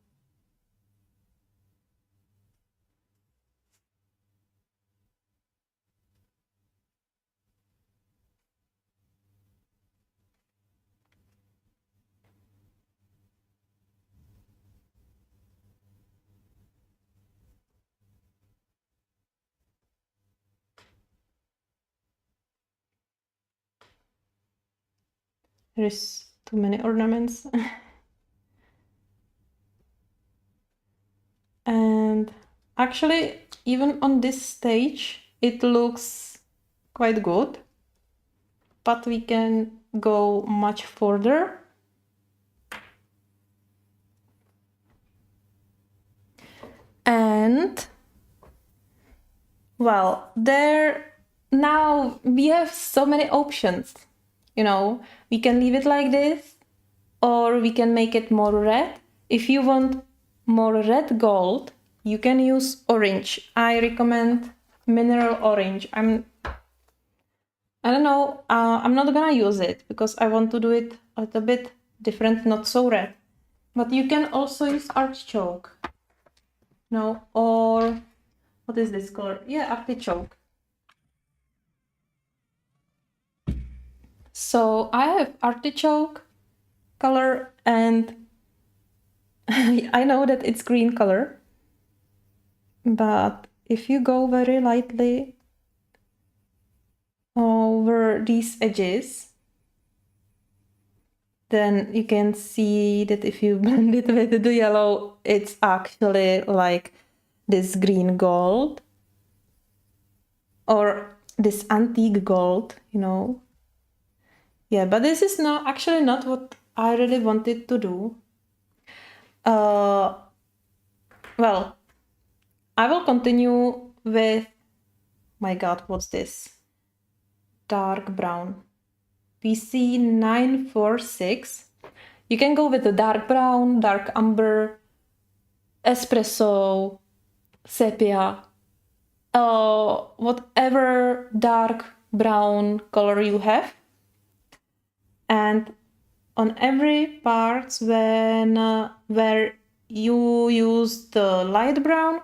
There's too many ornaments. And actually, even on this stage, it looks quite good, but we can go much further. And well, now we have so many options. You know, we can leave it like this, or we can make it more red. If you want more red gold, you can use orange. I recommend mineral orange. I don't know, I'm not gonna use it because I want to do it a little bit different, not so red. But you can also use artichoke. No, or what is this color? Yeah, artichoke. So I have artichoke color, and I know that it's green color, but if you go very lightly over these edges, then you can see that if you blend it with the yellow, it's actually like this green gold or this antique gold, you know. Yeah, but this is actually not what I really wanted to do. Well, I will continue with, my god, what's this? Dark brown. PC946. You can go with the dark brown, dark umber, espresso, sepia, whatever dark brown color you have. And on every part where you use the light brown,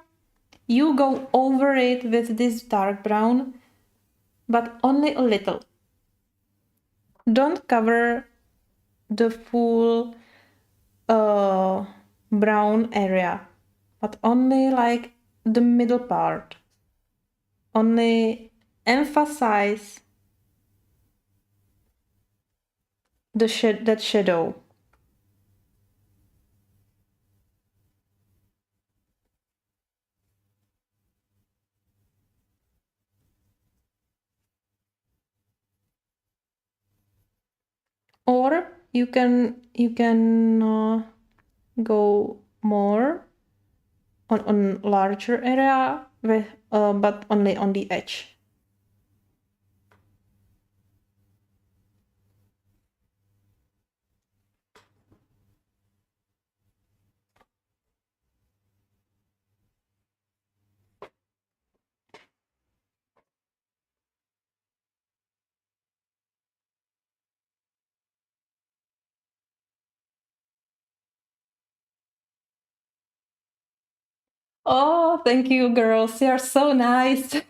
you go over it with this dark brown, but only a little. Don't cover the full brown area, but only like the middle part. Only emphasize that shadow. Or you can go more on larger area with but only on the edge. Oh, thank you, girls. You're so nice.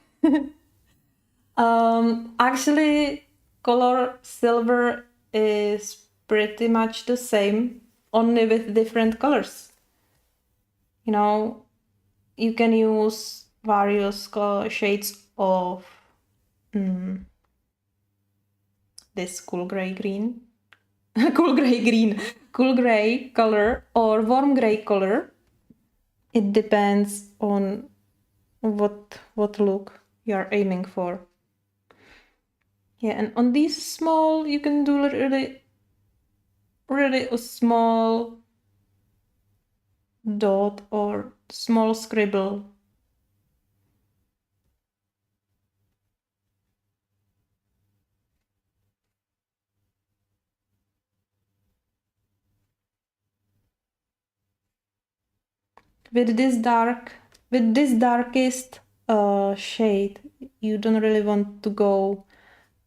Actually, color silver is pretty much the same, only with different colors. You know, you can use various shades of this cool gray green, cool gray color or warm gray color. It depends on what look you're aiming for. Yeah, and on these small, you can do really a small dot or small scribble. With this darkest shade, you don't really want to go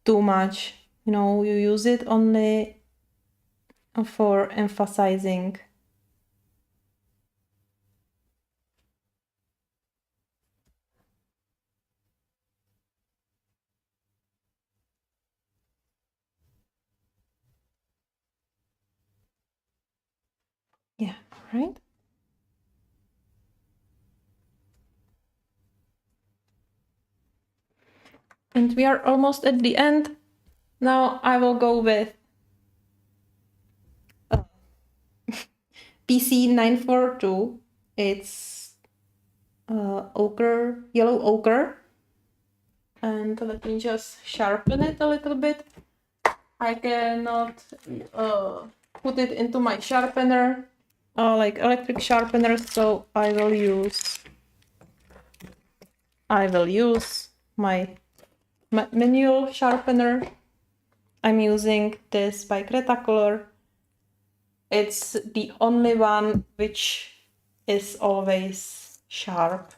too much. You know, you use it only for emphasizing. Yeah, right. And we are almost at the end. Now I will go with PC942. It's ochre, yellow ochre. And let me just sharpen it a little bit. I cannot put it into my sharpener, like electric sharpener, so I will use my manual sharpener. I'm using this by Cretacolor. It's the only one which is always sharp.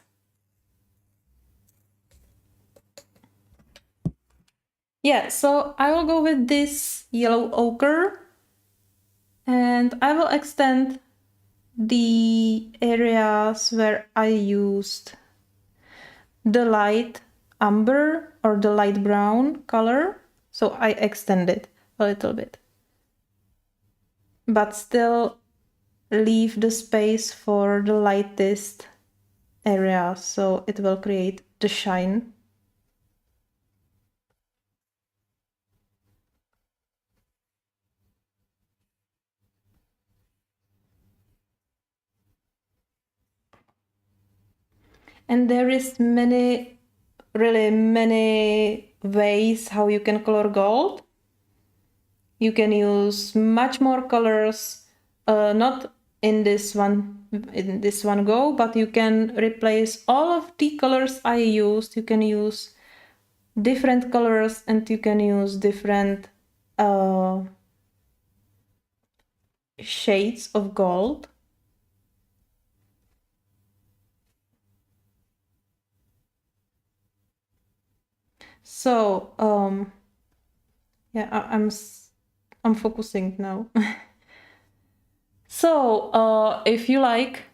Yeah, so I will go with this yellow ochre and I will extend the areas where I used the light amber or the light brown color. So I extend it a little bit, but still leave the space for the lightest area so it will create the shine. And there is really many ways how you can color gold. You can use much more colors, not in this one go, but you can replace all of the colors I used. You can use different colors and you can use different shades of gold. So yeah, I'm focusing now. So if you like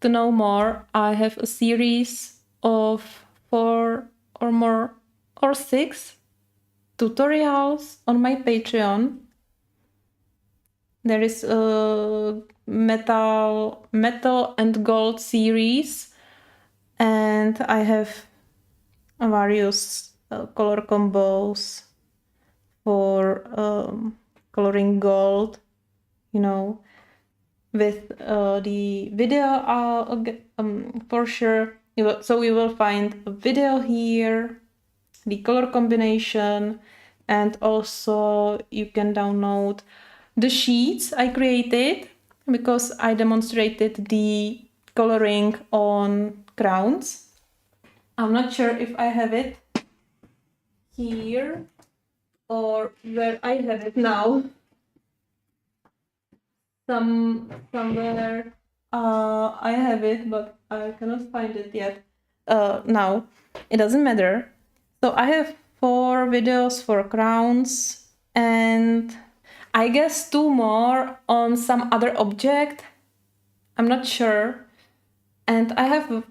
to know more, I have a series of 4 or more or 6 tutorials on my Patreon. There is a metal and gold series, and I have various color combos for coloring gold, you know, with the video for sure. So you will find a video here, the color combination, and also you can download the sheets I created because I demonstrated the coloring on crowns. I'm not sure if I have it here or where I have it now. Somewhere I have it, but I cannot find it yet. Now it doesn't matter. So I have 4 videos for crowns and I guess 2 more on some other object. I'm not sure. And I have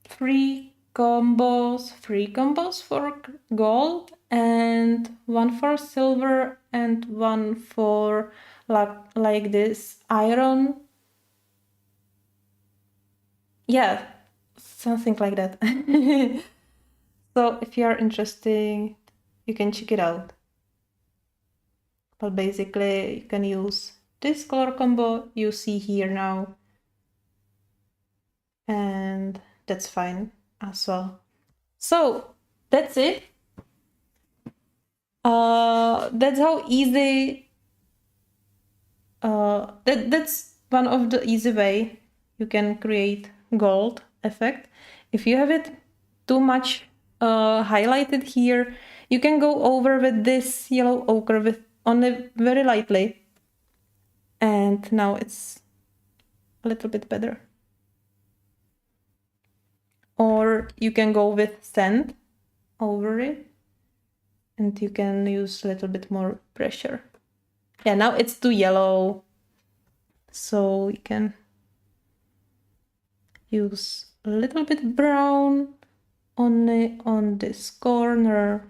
3 combos for gold and 1 for silver and 1 for like this iron. Yeah, something like that. So if you are interested, you can check it out. But basically you can use this color combo you see here now, and that's fine as well. So that's it. That's how easy. That's one of the easy way you can create gold effect. If you have it too much highlighted here, you can go over with this yellow ochre with only very lightly, and now it's a little bit better. Or you can go with sand over it, and you can use a little bit more pressure. Yeah, now it's too yellow, so you can use a little bit brown only on this corner.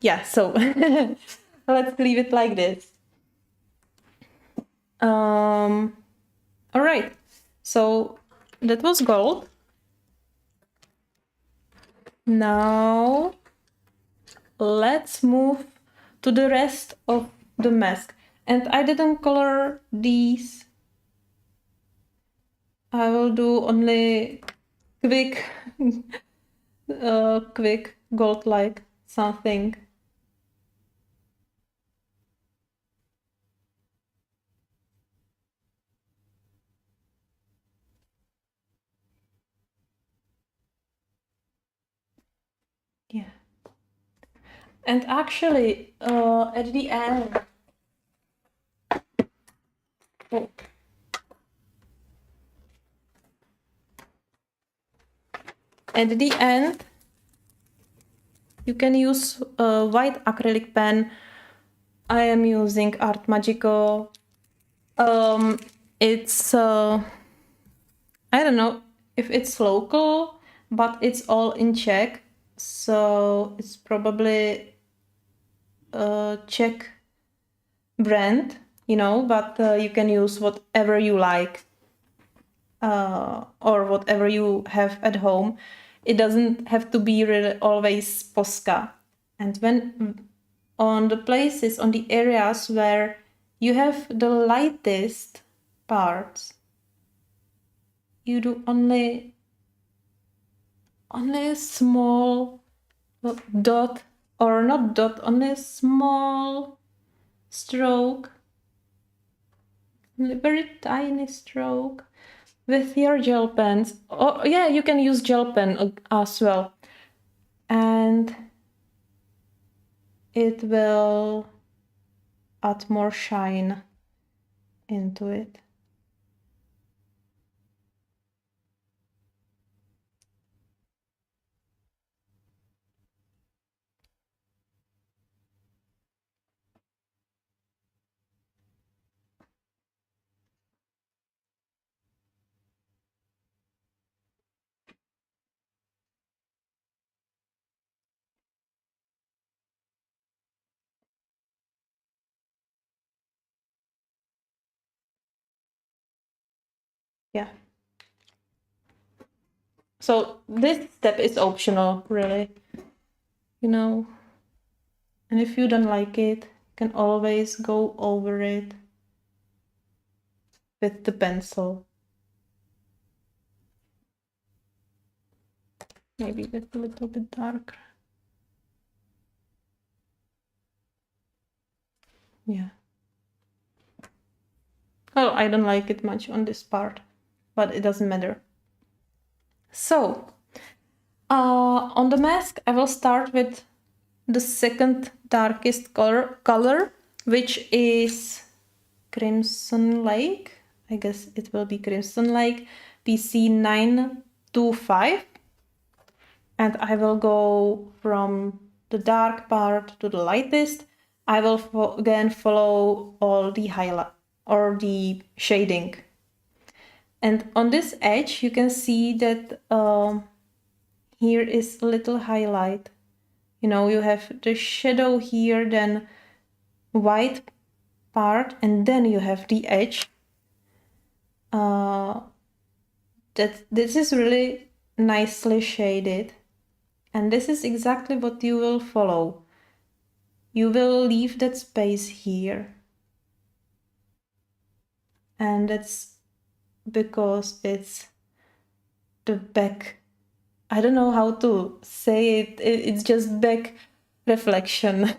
Yeah, so let's leave it like this. All right, so that was gold. Now let's move to the rest of the mask. And I didn't color these. I will do only quick quick gold like something. Yeah. And actually, at the end, oh, at the end, you can use a white acrylic pen. I am using Art Magico. It's I don't know if it's local, but it's all in Czech, so it's probably a Czech brand, you know, but you can use whatever you like or whatever you have at home. It doesn't have to be really always Posca. And when on the places, on the areas where you have the lightest parts, you do only a small dot, or not dot, only a small stroke, a very tiny stroke with your gel pens. Oh yeah, you can use gel pen as well, and it will add more shine into it. yeah. So this step is optional, really, you know. And if you don't like it, you can always go over it with the pencil. Maybe with a little bit darker. Yeah. Oh, I don't like it much on this part, but it doesn't matter. So, on the mask, I will start with the second darkest color, which is Crimson Lake. I guess it will be Crimson Lake PC925. And I will go from the dark part to the lightest. I will again follow all the highlight or the shading. And on this edge, you can see that here is a little highlight. You know, you have the shadow here, then white part, and then you have the edge. That this is really nicely shaded. And this is exactly what you will follow. You will leave that space here. And that's because it's the back. I don't know how to say it. It's just back reflection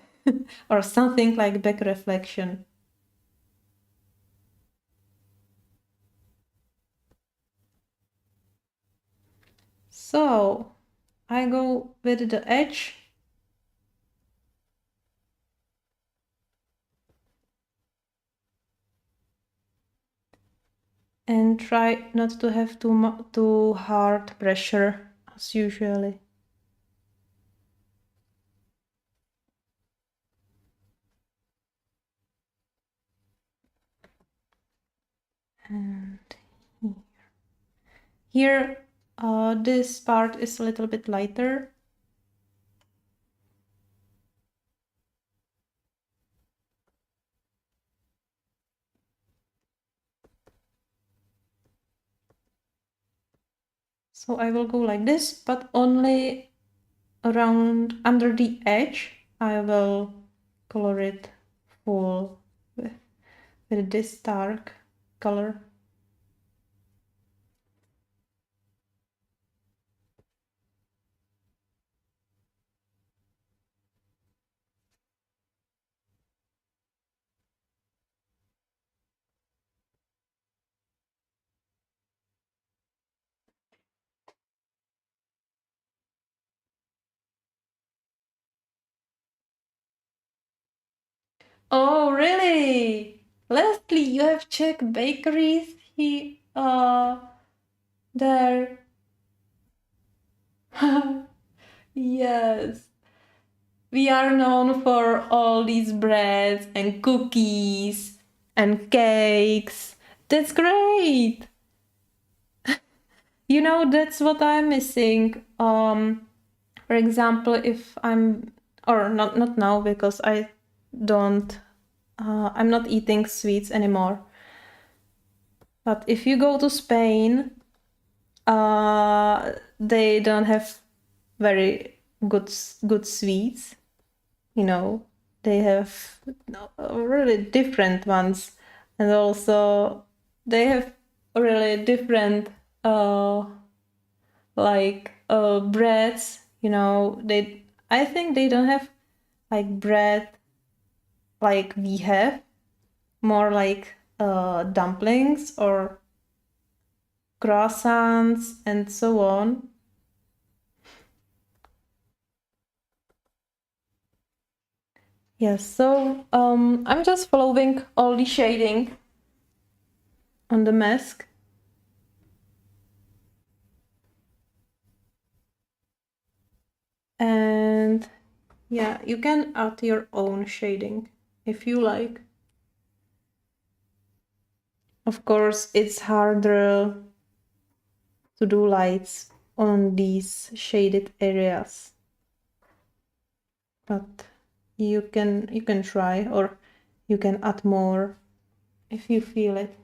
or something like back reflection. So I go with the edge. And try not to have too hard pressure as usually. And here, this part is a little bit lighter. So I will go like this, but only around under the edge. I will color it full with this dark color. Oh, really? Leslie, you have checked bakeries there. Yes. We are known for all these breads and cookies and cakes. That's great. You know, that's what I'm missing. For example, if I'm, or not now because I don't, I'm not eating sweets anymore. But if you go to Spain, they don't have very good sweets. You know, they have really different ones, and also they have really different breads. You know, I think they don't have like bread like we have, more like dumplings or croissants and so on. Yes, so I'm just following all the shading on the mask. And yeah, you can add your own shading if you like. Of course, it's harder to do lights on these shaded areas. But you can try, or you can add more if you feel it.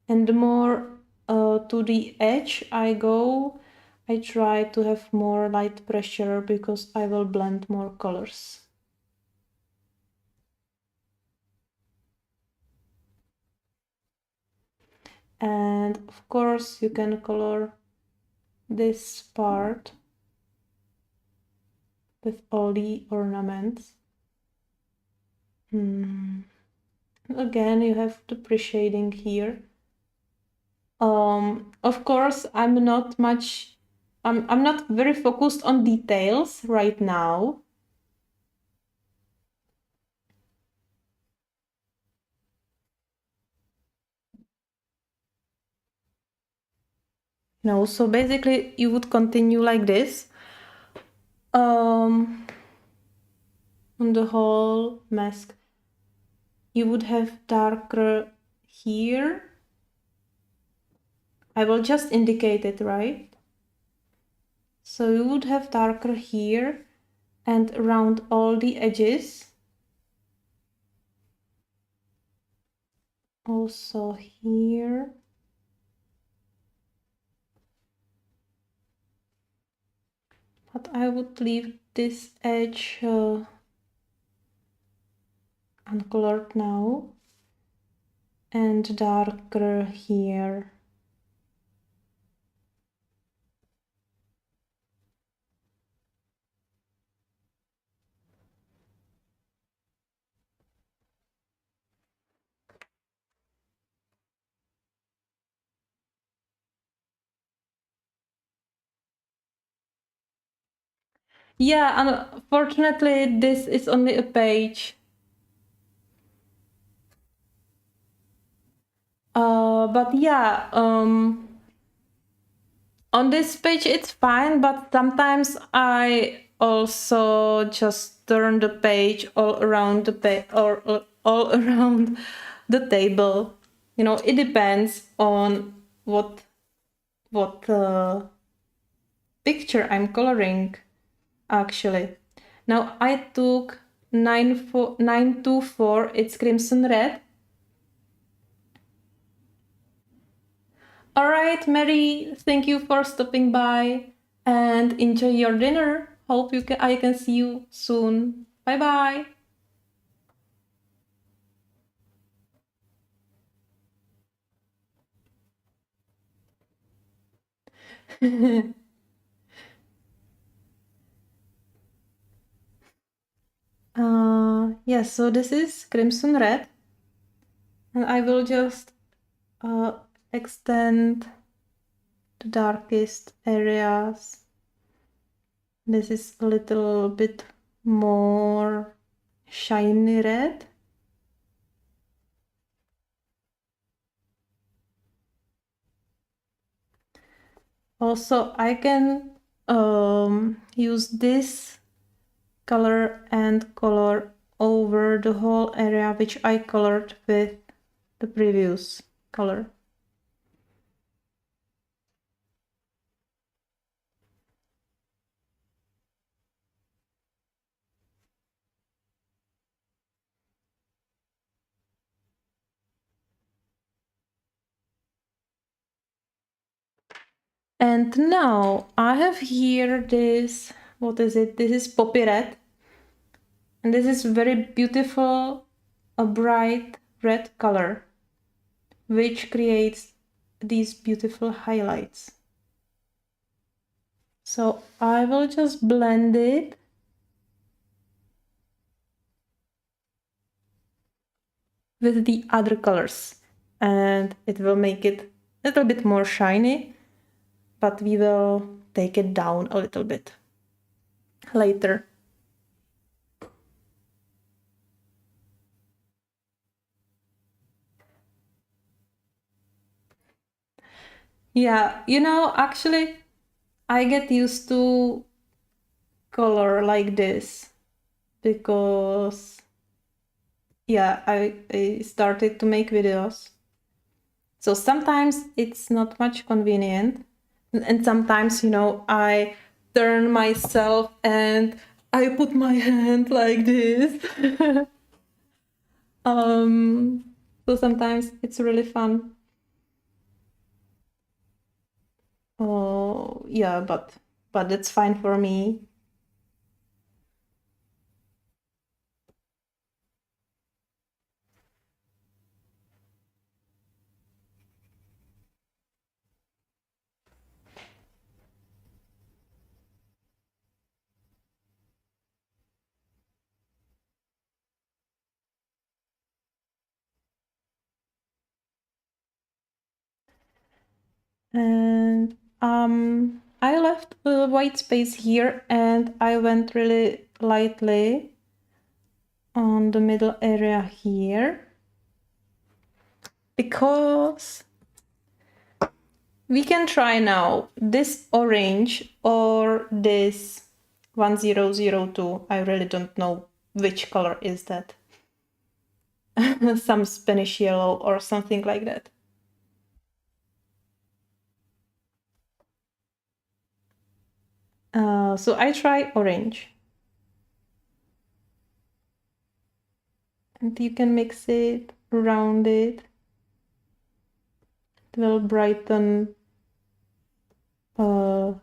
And the more to the edge I go, I try to have more light pressure because I will blend more colors. And of course you can color this part with all the ornaments. Again, you have the pre-shading here. Of course, I'm not very focused on details right now. No, so basically you would continue like this on the whole mask. You would have darker here. I will just indicate it, right? So you would have darker here and around all the edges. Also here. But I would leave this edge uncolored now and darker here. Yeah, unfortunately this is only a page. But yeah, on this page it's fine, but sometimes I also just turn the page all around the all around the table. You know, it depends on what picture I'm coloring actually. Now I took 924, it's Crimson Red. All right, Mary, thank you for stopping by and enjoy your dinner. Hope I can see you soon. Bye bye. Yes, so this is Crimson Red. And I will just extend the darkest areas. This is a little bit more shiny red. Also, I can use this color and color over the whole area which I colored with the previous color. And now I have here this, what is it? This is Poppy Red. And this is very beautiful, a bright red color, which creates these beautiful highlights. So I will just blend it. With the other colors, and it will make it a little bit more shiny, but we will take it down a little bit later. Yeah, you know, actually, I get used to color like this because, yeah, I started to make videos. So sometimes it's not much convenient, and sometimes, you know, I turn myself and I put my hand like this. So sometimes it's really fun. Oh, yeah, but that's fine for me. And I left a white space here and I went really lightly on the middle area here because we can try now this orange or this 1002. I really don't know which color is that. Some Spanish yellow or something like that. So I try orange. And you can mix it, round it. It will brighten the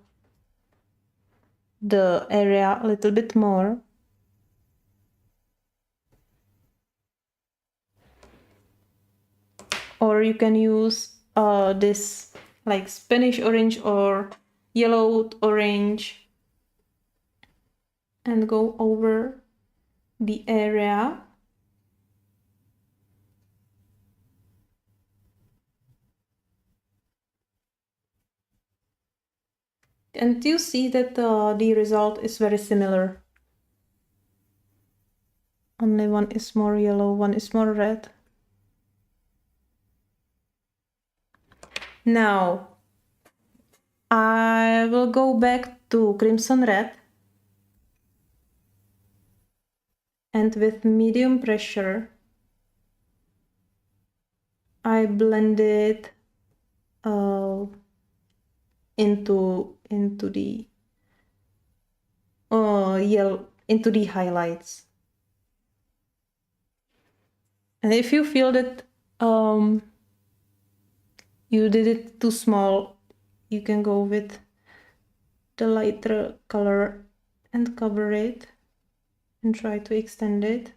area a little bit more. Or you can use this like Spanish orange or yellowed orange and go over the area. And you see that the result is very similar. Only one is more yellow, one is more red. Now, I will go back to Crimson Red. And with medium pressure, I blend it into the yellow, into the highlights. And if you feel that you did it too small, you can go with the lighter color and cover it and try to extend it.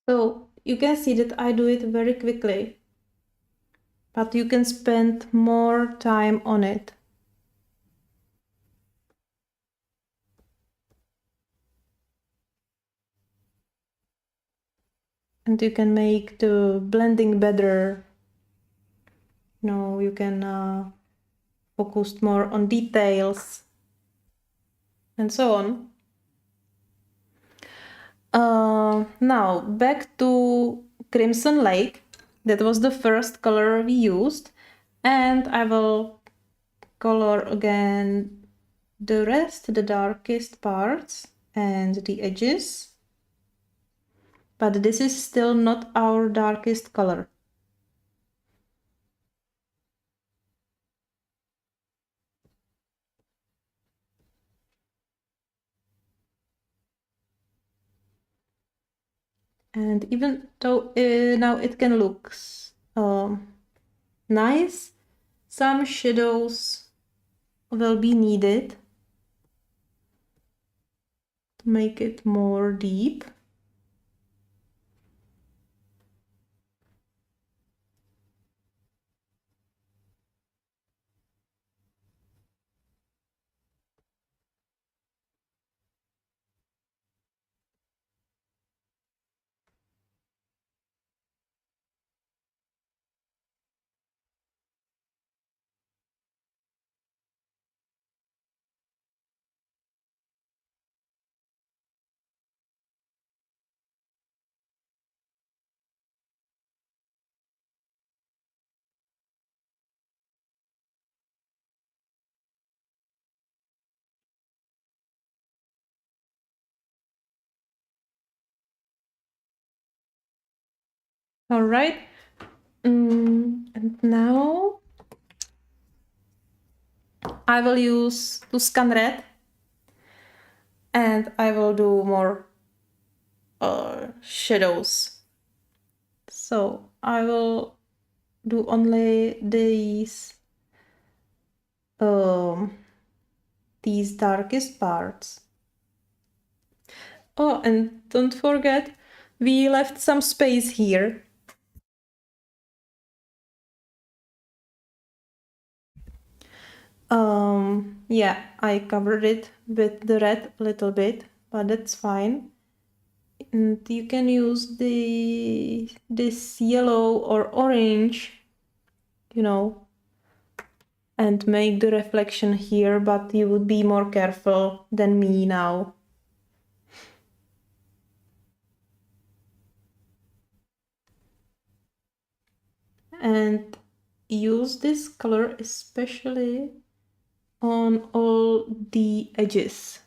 So you can see that I do it very quickly, but you can spend more time on it. And you can make the blending better. You know, you can focus more on details and so on. Now back to Crimson Lake. That was the first color we used, and I will color again the rest, the darkest parts and the edges. But this is still not our darkest color. And even though now it can look nice, some shadows will be needed to make it more deep. All right. And now I will use Tuscan Red, and I will do more shadows. So I will do only these darkest parts. Oh, and don't forget, we left some space here. Yeah, I covered it with the red a little bit, but that's fine. And you can use this yellow or orange, you know, and make the reflection here, but you would be more careful than me now. And use this color especially on all the edges.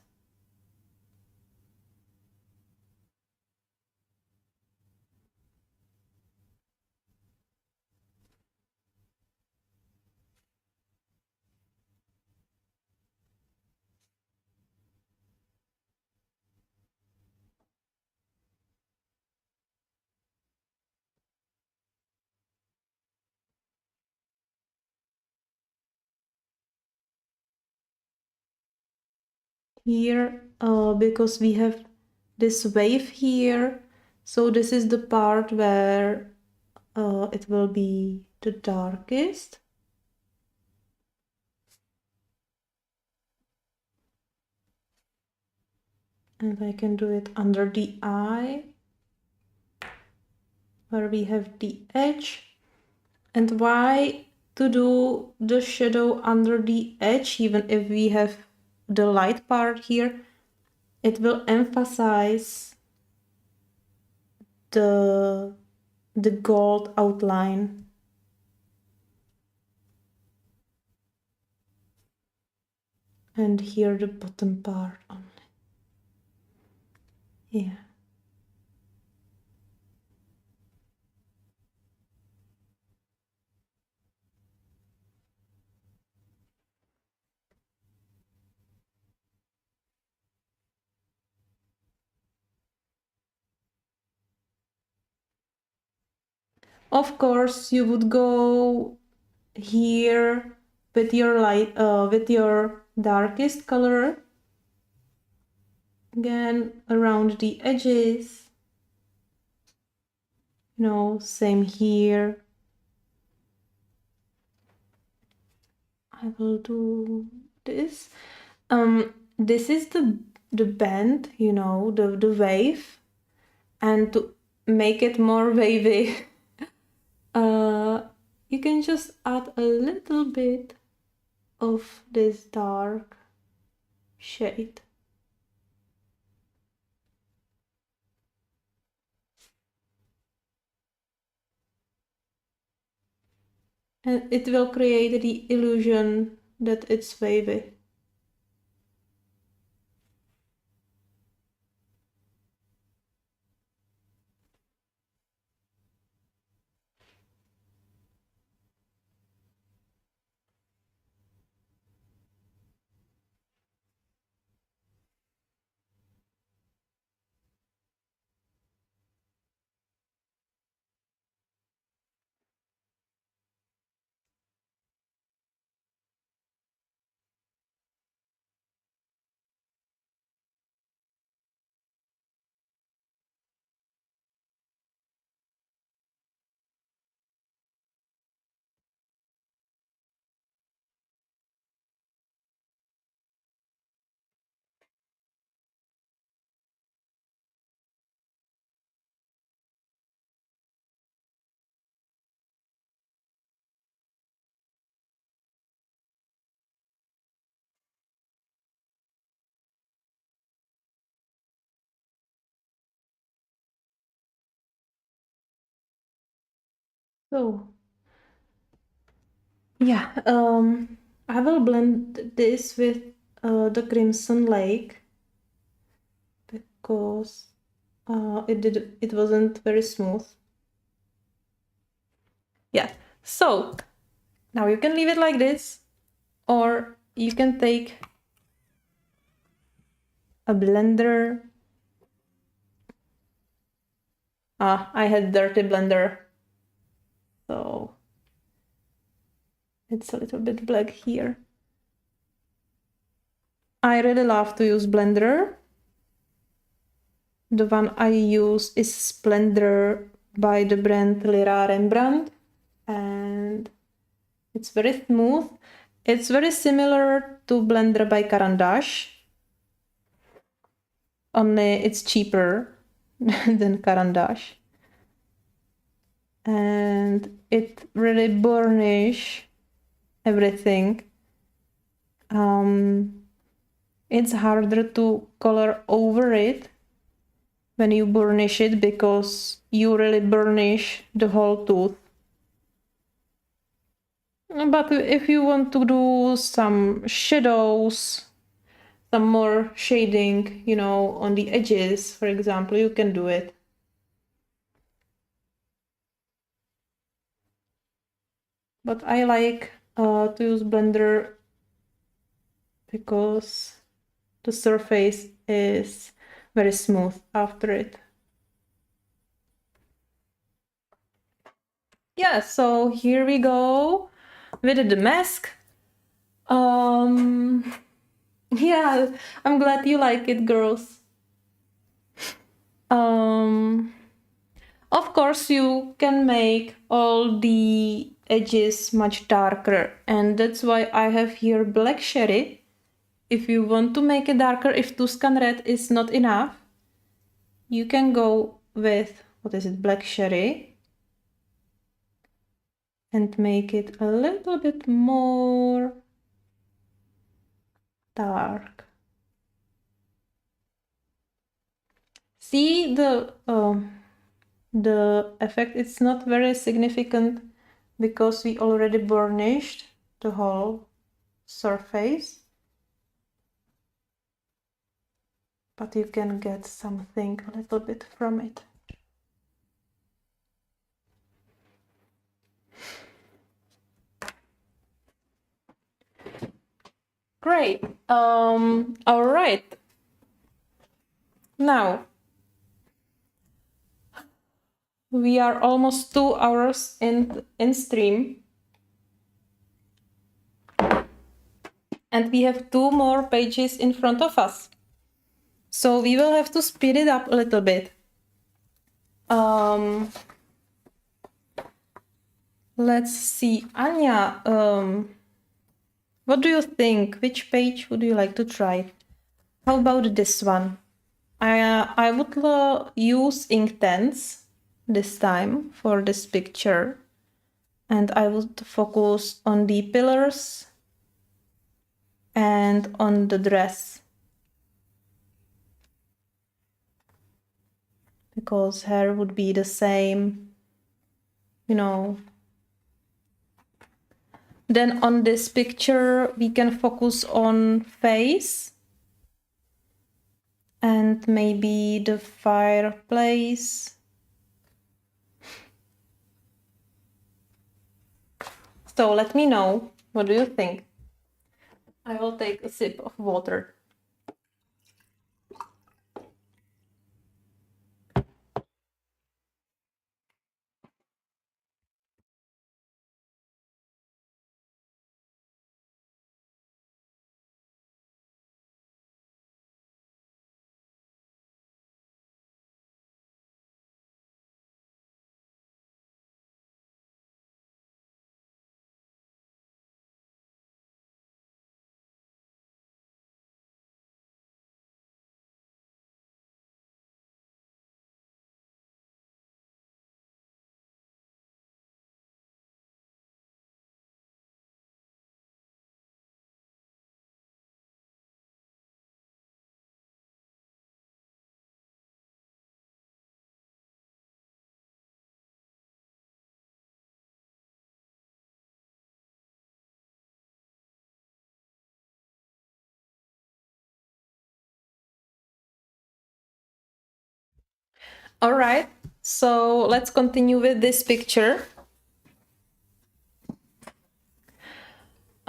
Here, because we have this wave here, so this is the part where it will be the darkest. And I can do it under the eye, where we have the edge. And why to do the shadow under the edge, even if we have the light part here? It will emphasize the gold outline. And here the bottom part only. Yeah. Of course, you would go here with your light, with your darkest color. Again, around the edges. You know, same here. I will do this. This is the bend, you know, the wave, and to make it more wavy, you can just add a little bit of this dark shade. And it will create the illusion that it's wavy. So yeah, I will blend this with the Crimson Lake because it wasn't very smooth. Yeah, so now you can leave it like this, or you can take a blender. I had dirty blender, so it's a little bit black here. I really love to use blender. The one I use is Splendor by the brand Lira Rembrandt, and it's very smooth. It's very similar to Blender by Caran d'Ache, only it's cheaper than Caran d'Ache. And it really burnish everything. It's harder to color over it when you burnish it because you really burnish the whole tooth. But if you want to do some shadows, some more shading, you know, on the edges, for example, you can do it. But I like to use Blender because the surface is very smooth after it. Yeah, so here we go with the mask. Yeah, I'm glad you like it, girls. Of course, you can make all the edges much darker, and that's why I have here black cherry. If you want to make it darker, if Tuscan red is not enough, you can go with, what is it, black cherry, and make it a little bit more dark. See the effect, it's not very significant because we already burnished the whole surface. But you can get something a little bit from it. Great. All right. Now, we are almost 2 hours in stream. And we have 2 more pages in front of us. So we will have to speed it up a little bit. Let's see. Anya, what do you think? Which page would you like to try? How about this one? I would use Inktense this time for this picture. And I would focus on the pillars and on the dress. Because hair would be the same, you know. Then on this picture, we can focus on face and maybe the fireplace. So let me know, what do you think? I will take a sip of water. All right, so let's continue with this picture.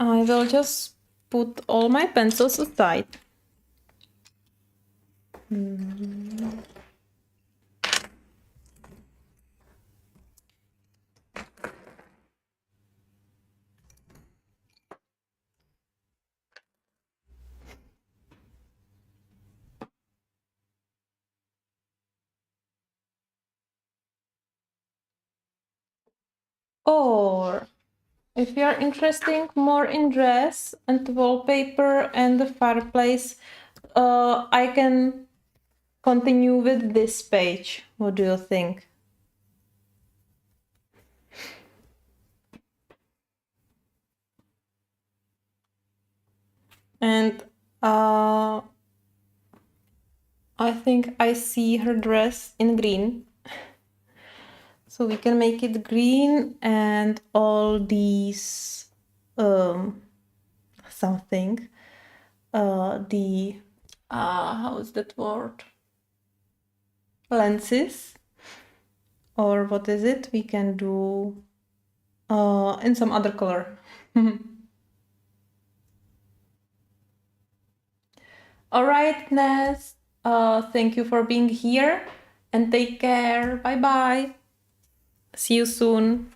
I will just put all my pencils aside. Or if you are interested more in dress and wallpaper and the fireplace, I can continue with this page. What do you think? And I think I see her dress in green. So we can make it green and all these something. How is that word? Lenses. Or what is it? We can do in some other color. All right, Ness. Thank you for being here and take care. Bye bye. See you soon.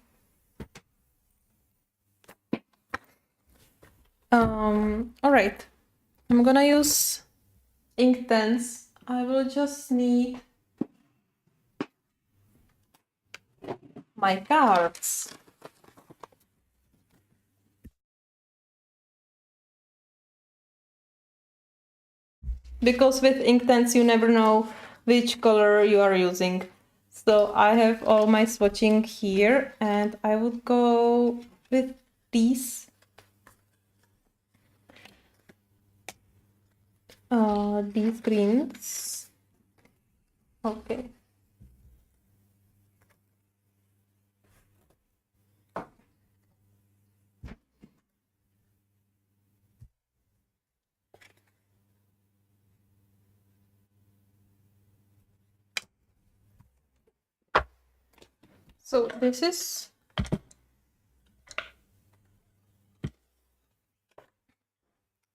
All right. I'm gonna use Inktense. I will just need my cards. Because with Inktense you never know which color you are using. So I have all my swatching here and I would go with these. These greens. Okay. So this is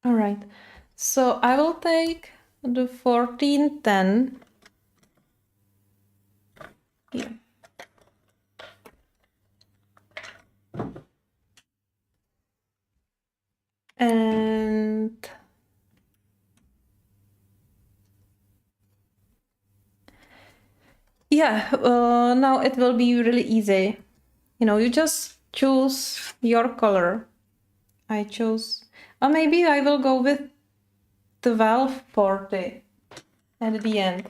all right. So I will take the 1410 here. And yeah, now it will be really easy. You know, you just choose your color. I chose, or maybe I will go with 1240 at the end.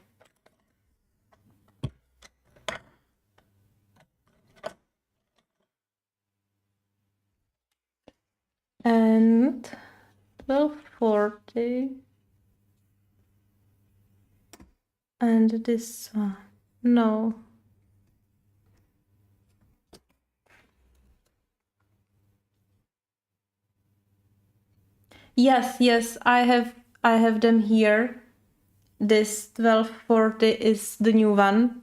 And 1240. And this one, no. Yes, I have them here. This 1240 is the new one.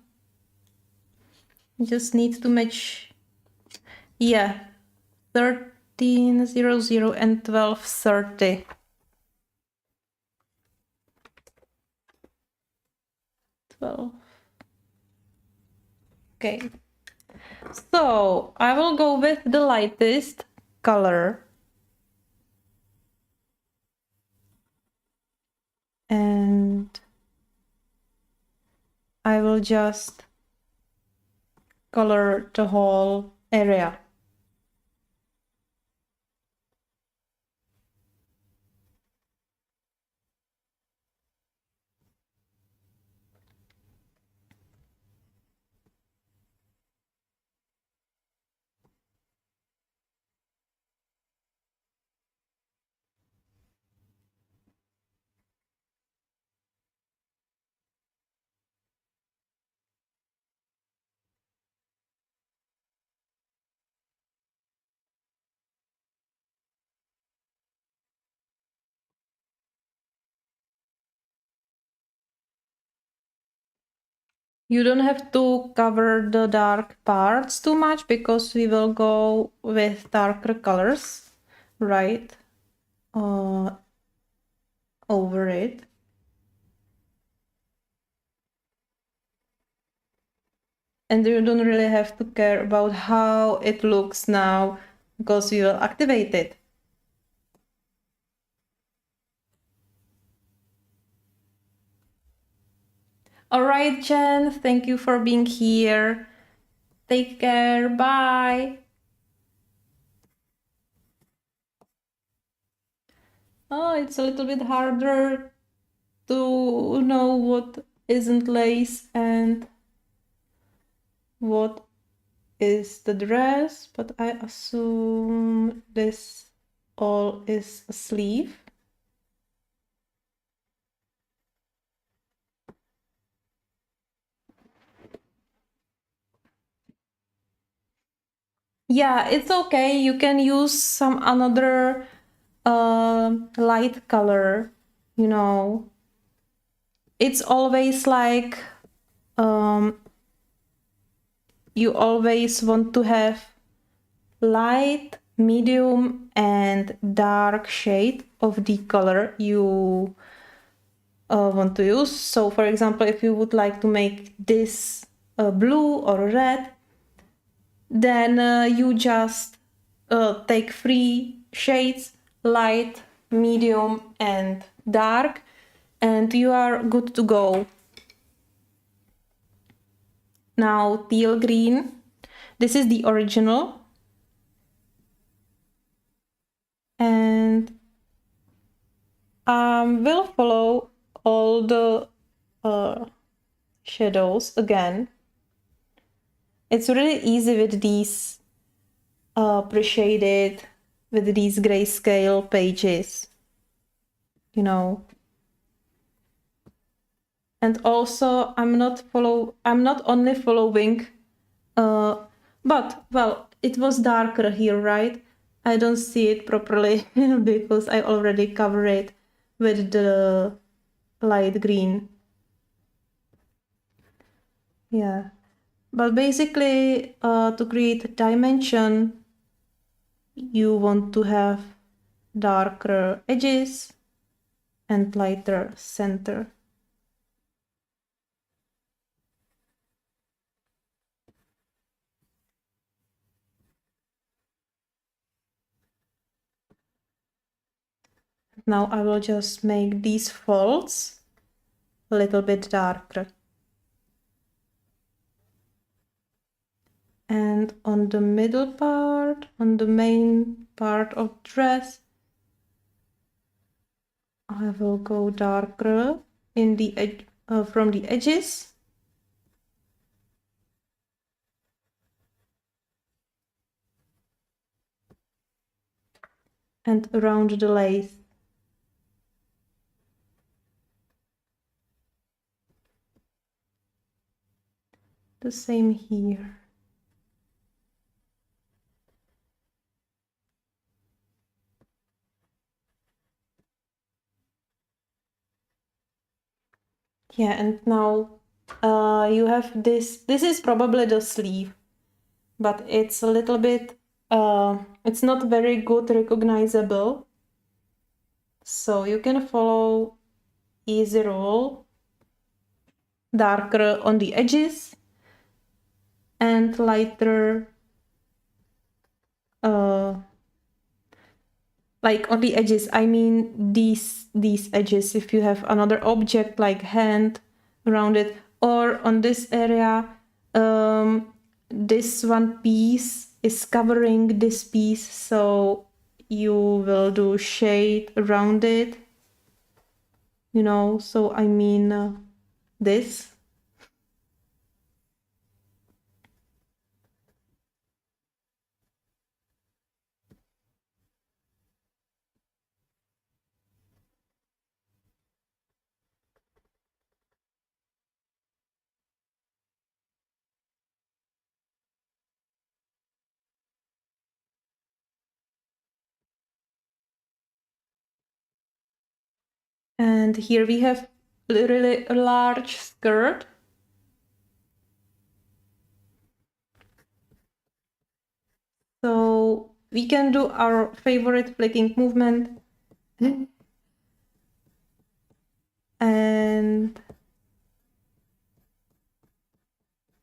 Just need to match. Yeah, 1300 and 1230. 12. Okay. So I will go with the lightest color. And I will just color the whole area. You don't have to cover the dark parts too much because we will go with darker colors. right over it. And you don't really have to care about how it looks now because you will activate it. All right, Jen, thank you for being here. Take care. Bye. Oh, it's a little bit harder to know what isn't lace and what is the dress, but I assume this all is a sleeve. Yeah, it's okay. You can use some another light color, you know. It's always like you always want to have light, medium, and dark shade of the color you want to use. So, for example, if you would like to make this blue or red, then you just take 3 shades, light, medium, and dark, and you are good to go. Now, teal green. This is the original. And we'll follow all the shadows again. It's really easy with these pre-shaded, with these grayscale pages, you know. And also I'm not only following but well, it was darker here, right? I don't see it properly because I already covered it with the light green. Yeah, but basically to create dimension you want to have darker edges and lighter center. Now I will just make these folds a little bit darker. And on the middle part, on the main part of dress, I will go darker in the edge, from the edges. And around the lace. The same here. Yeah, and now you have this. This is probably the sleeve, but it's a little bit, it's not very good recognizable. So you can follow easy roll, darker on the edges and lighter like on the edges. I mean these edges. If you have another object like hand around it, or on this area, this one piece is covering this piece, so you will do shade around it, you know. So I mean this. And here we have really a large skirt. So we can do our favorite flicking movement. And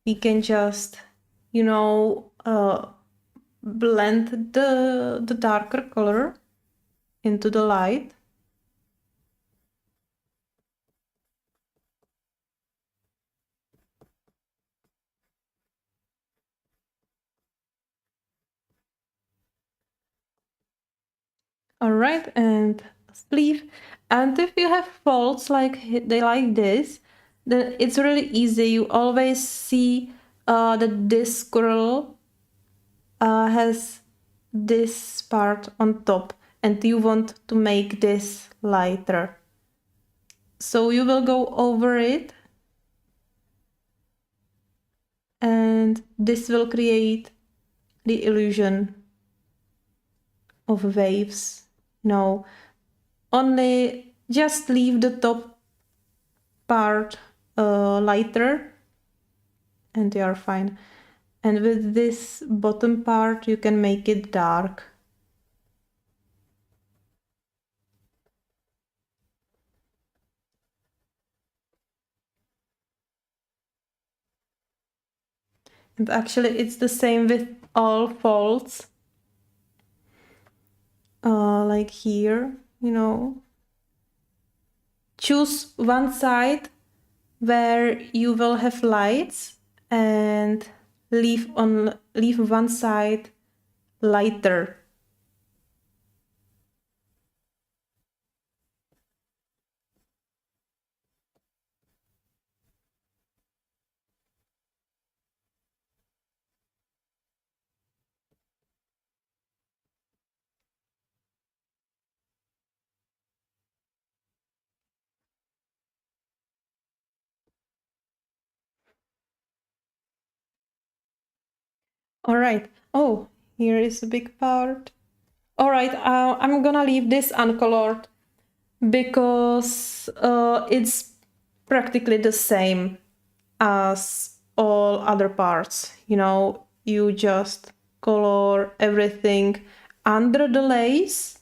we can just, you know, blend the darker color into the light. All right, and sleeve. And if you have folds like this, then it's really easy. You always see that this squirrel has this part on top, and you want to make this lighter. So you will go over it, and this will create the illusion of waves. No, only just leave the top part lighter and you are fine. And with this bottom part you can make it dark. And actually it's the same with all folds. Like here, you know. Choose one side where you will have lights and leave one side lighter. All right. Oh, here is a big part. All right, I'm gonna leave this uncolored because it's practically the same as all other parts. You know, you just color everything under the lace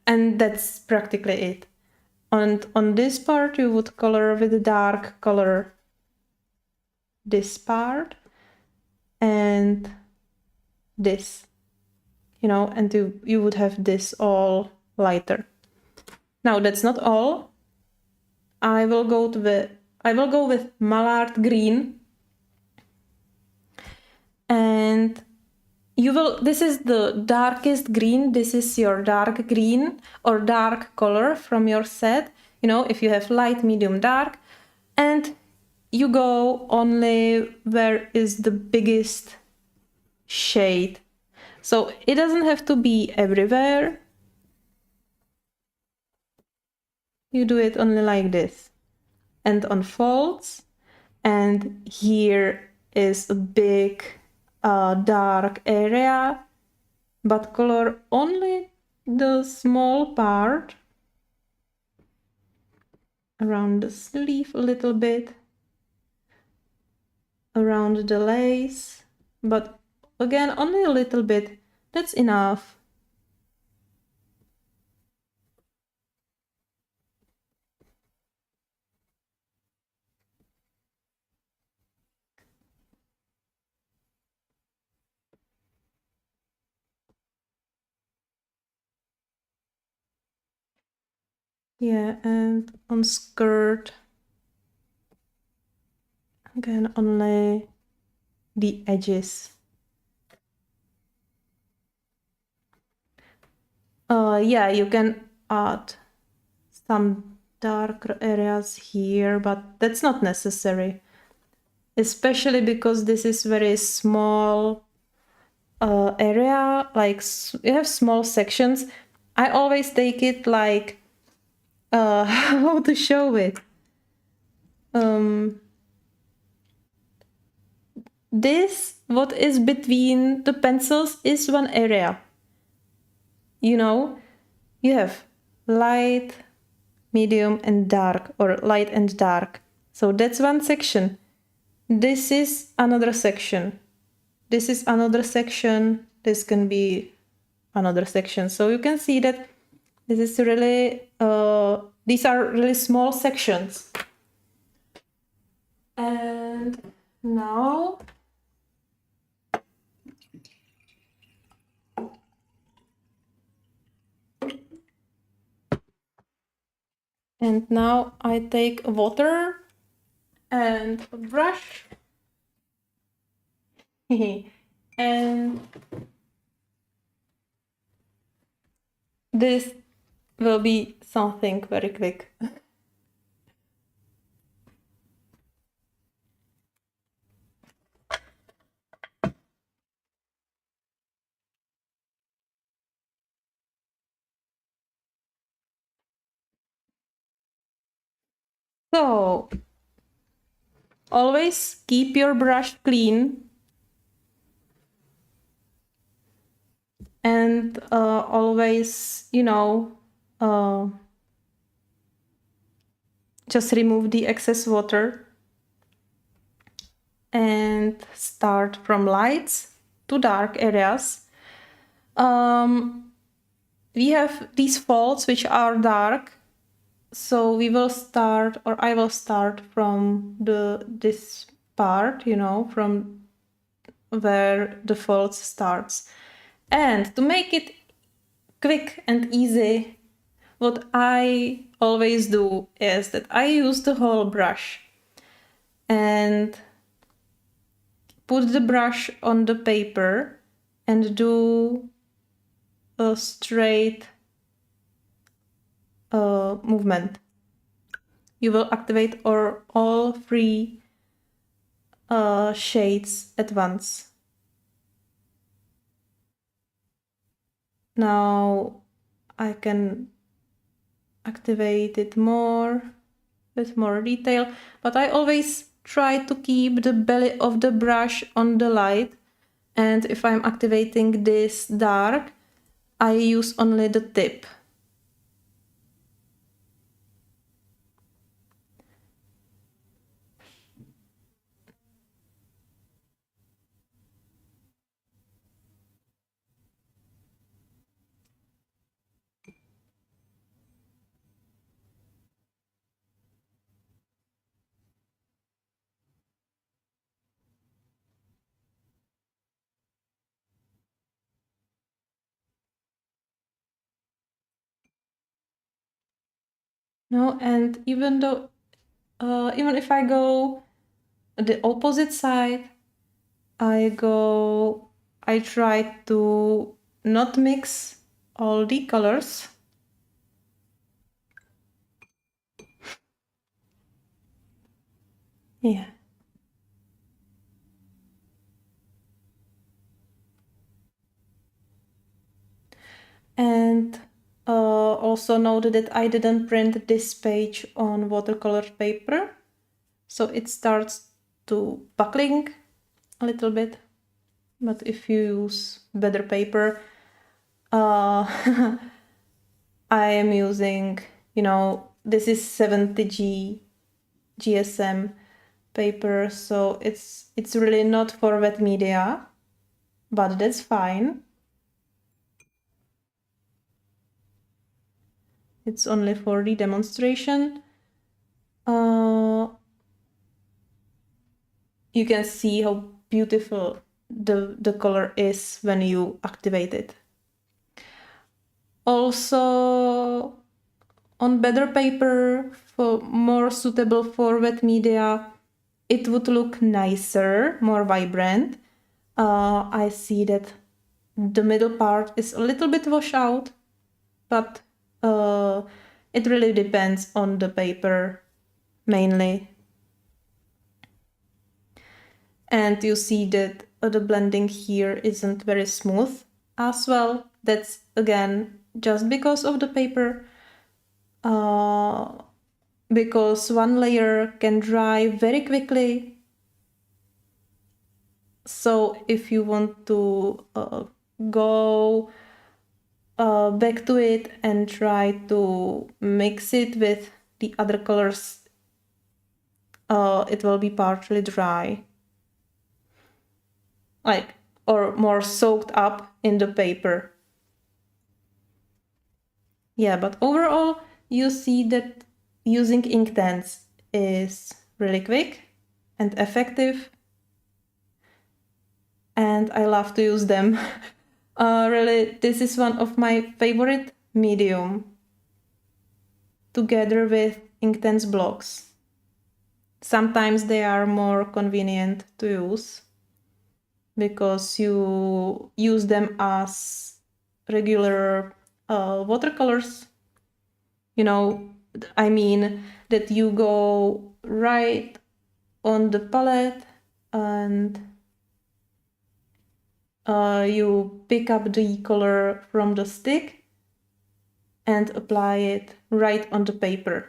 and that's practically it. And on this part you would color with a dark color this part and this, you know, and you would have this all lighter. Now that's not all. I will go with Mallard green, and this is the darkest green. This is your dark green or dark color from your set, you know, if you have light, medium, dark, and you go only where is the biggest shade. So it doesn't have to be everywhere. You do it only like this. And on folds, and here is a big dark area, but color only the small part around the sleeve a little bit, around the lace, but again only a little bit. That's enough. Yeah, and on skirt, again only the edges. Yeah, you can add some darker areas here, but that's not necessary, especially because this is very small area, like you have small sections. I always take it like how to show it. This, what is between the pencils, is one area. You know, you have light, medium, and dark, or light and dark. So that's one section. This is another section. This is another section. this can be another section. So you can see that this is really, these are really small sections. And now I take water and a brush and this will be something very quick. So always keep your brush clean and always, just remove the excess water and start from lights to dark areas. We have these folds which are dark, so we will start, or I will start from this part, from where the folds starts. And to make it quick and easy, what I always do is that I use the whole brush and put the brush on the paper and do a straight movement. You will activate all three shades at once. Now I can activate it more with more detail, but I always try to keep the belly of the brush on the light, and if I'm activating this dark, I use only the tip. No, and even if I go the opposite side, I try to not mix all the colors. Yeah. And also note that I didn't print this page on watercolor paper, so it starts to buckling a little bit. But if you use better paper, I am using, this is 70G GSM paper, so it's really not for wet media, but that's fine. It's only for the demonstration. You can see how beautiful the color is when you activate it. Also, on better paper, for more suitable for wet media, it would look nicer, more vibrant. I see that the middle part is a little bit washed out, but it really depends on the paper mainly. And you see that the blending here isn't very smooth as well. That's again just because of the paper, because one layer can dry very quickly. So if you want to go back to it and try to mix it with the other colors, it will be partially dry. Like or more soaked up in the paper. Yeah, but overall, you see that using Inktense is really quick and effective, and I love to use them. Really, this is one of my favorite medium, together with Inktense blocks. Sometimes they are more convenient to use because you use them as regular watercolors. You know, I mean that you go right on the palette and you pick up the color from the stick and apply it right on the paper.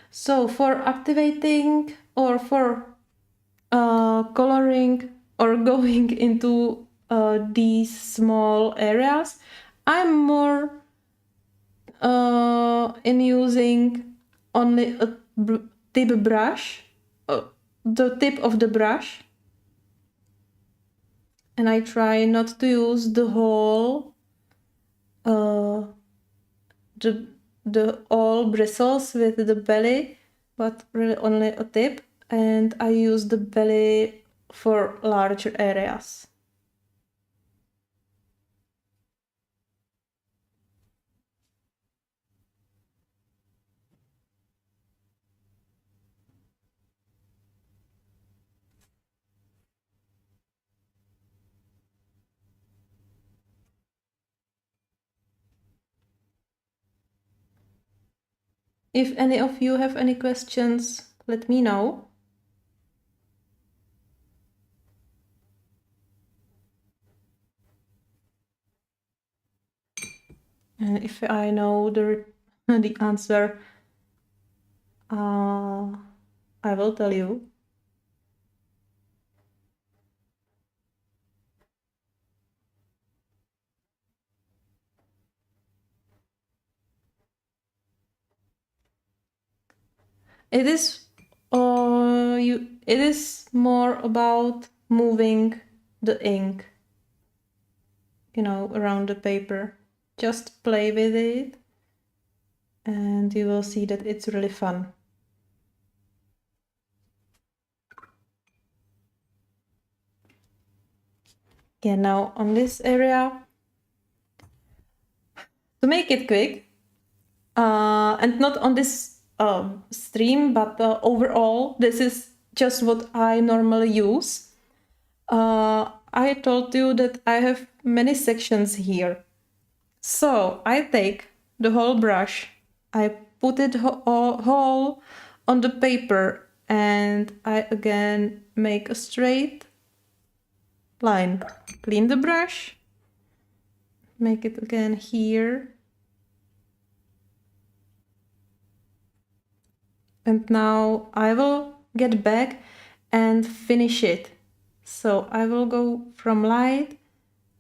So for activating or for coloring or going into these small areas, I'm more in using only a tip brush, the tip of the brush, and I try not to use the whole the all bristles with the belly, but really only a tip, and I use the belly for larger areas. If any of you have any questions, let me know. And if I know the answer, I will tell you. It is it is more about moving the ink, around the paper. Just play with it and you will see that it's really fun. Yeah, now on this area, to make it quick, and not on this stream, but overall, this is just what I normally use. I told you that I have many sections here. So I take the whole brush, I put it whole on the paper, and I again make a straight line. Clean the brush, make it again here. And now I will get back and finish it. So I will go from light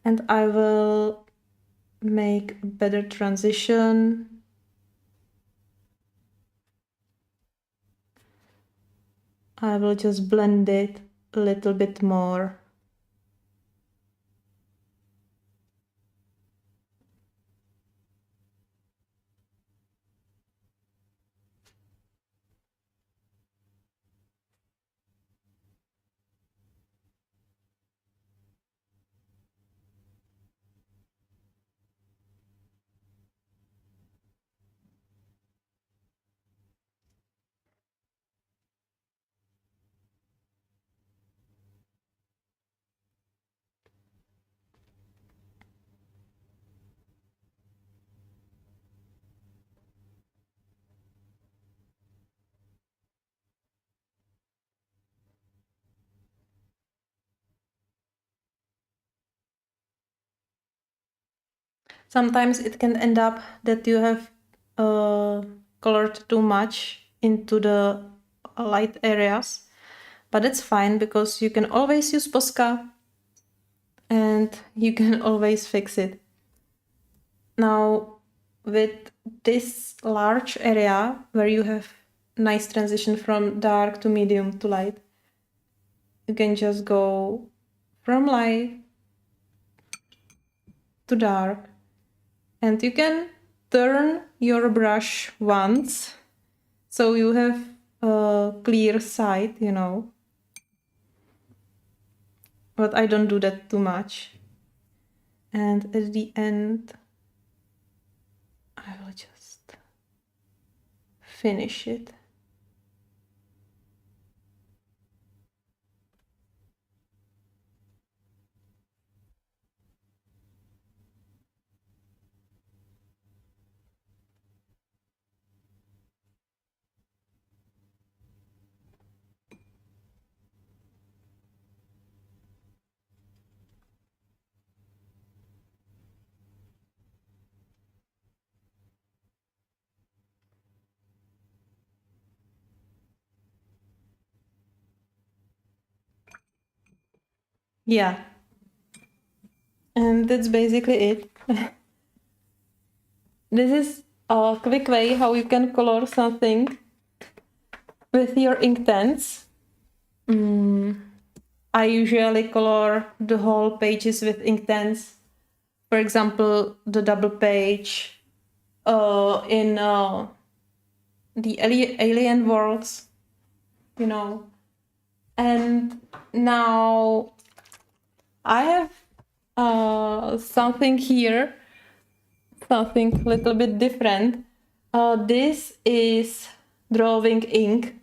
and I will make a better transition. I will just blend it a little bit more. Sometimes it can end up that you have colored too much into the light areas, but it's fine because you can always use Posca and you can always fix it. Now, with this large area where you have nice transition from dark to medium to light, you can just go from light to dark, and you can turn your brush once so you have a clear side, you know, but I don't do that too much. And at the end I will just finish it. Yeah, and that's basically it. This is a quick way how you can color something with your Inktense. I usually color the whole pages with Inktense. For example, the double page in the alien worlds, you know. And now I have something here, something a little bit different. This is drawing ink.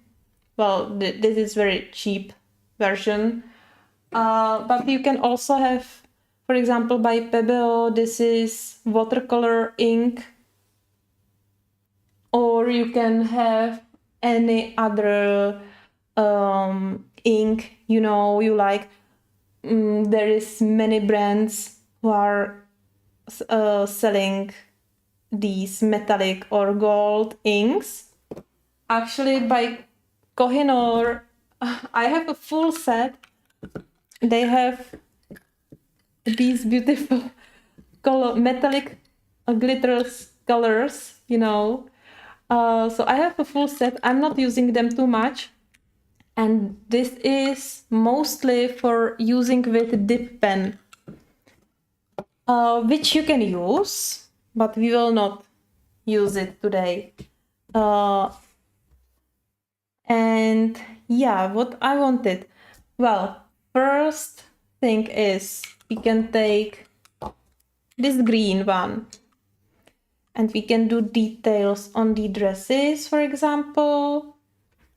Well, this is very cheap version. But you can also have, for example, by Pebeo, this is watercolor ink. Or you can have any other ink, you know, you like. There is many brands who are selling these metallic or gold inks. Actually, by Kohinoor, I have a full set. They have these beautiful metallic glitters colors, you know. So I have a full set. I'm not using them too much. And this is mostly for using with dip pen, which you can use, but we will not use it today. And yeah, what I wanted. Well, first thing is we can take this green one and we can do details on the dresses, for example.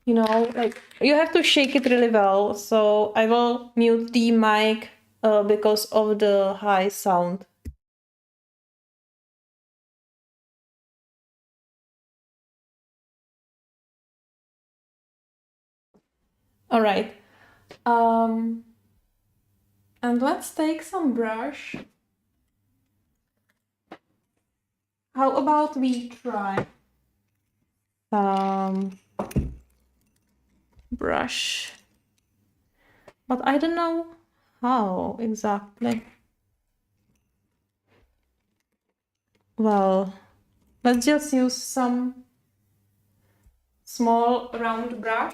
You know, like you have to shake it really well. So I will mute the mic because of the high sound. All right. And let's take some brush. How about we try some brush? But I don't know how exactly. Well, let's just use some small round brush.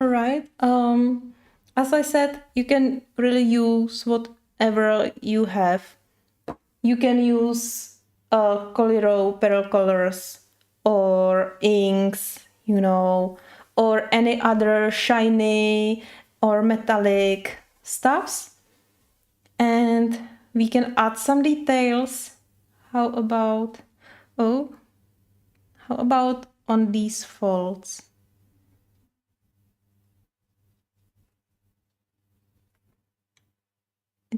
All right. As I said, you can really use whatever you have. You can use Coliro Pearl colors or inks, you know, or any other shiny or metallic stuffs. And we can add some details. How about on these folds?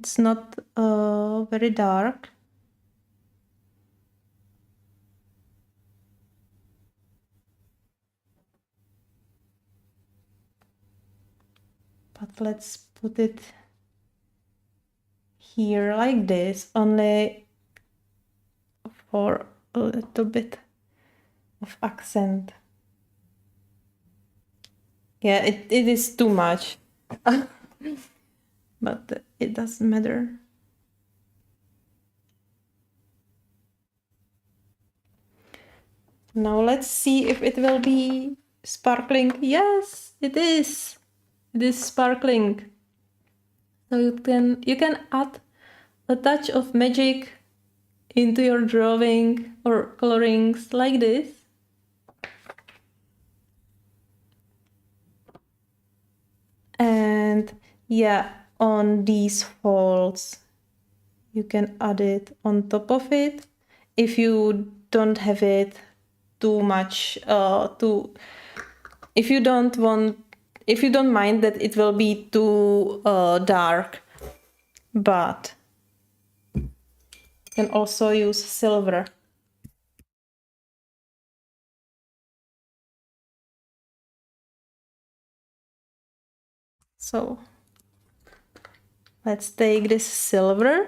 It's not very dark. But let's put it here like this, only for a little bit of accent. Yeah, it is too much. But it doesn't matter. Now let's see if it will be sparkling. Yes, it is. It is sparkling. So you can add a touch of magic into your drawing or colorings like this. And yeah, on these folds, you can add it on top of it. If you don't have it too much, if you don't mind that it will be too dark, but you can also use silver. So let's take this silver.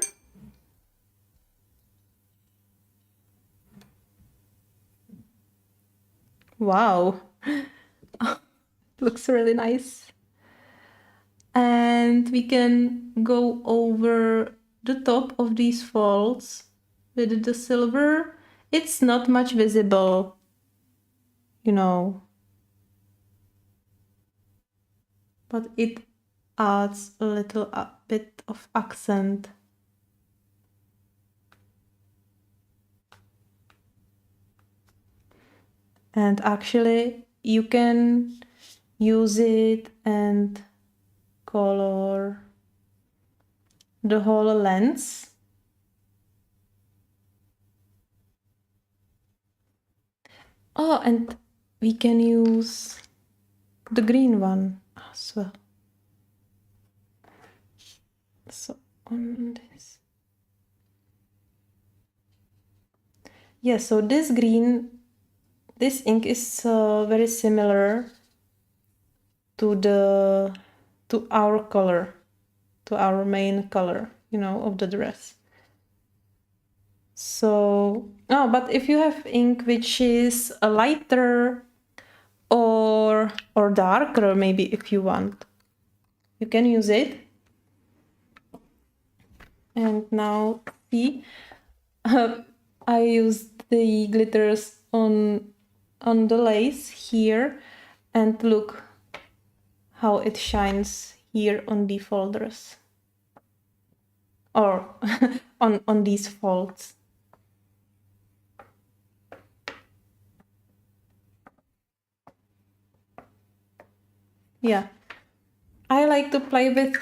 Wow, looks really nice. And we can go over the top of these folds with the silver. It's not much visible, you know, but it adds a little bit of accent. And actually you can use it and color the whole lens. Oh, and we can use the green one as well. So on this. Yeah, so this ink is very similar to our color, to our main color, you know, of the dress. So, but if you have ink which is a lighter or darker, maybe if you want, you can use it. And now see, I used the glitters on the lace here, and look how it shines here on the folders, or on these folds. Yeah, I like to play with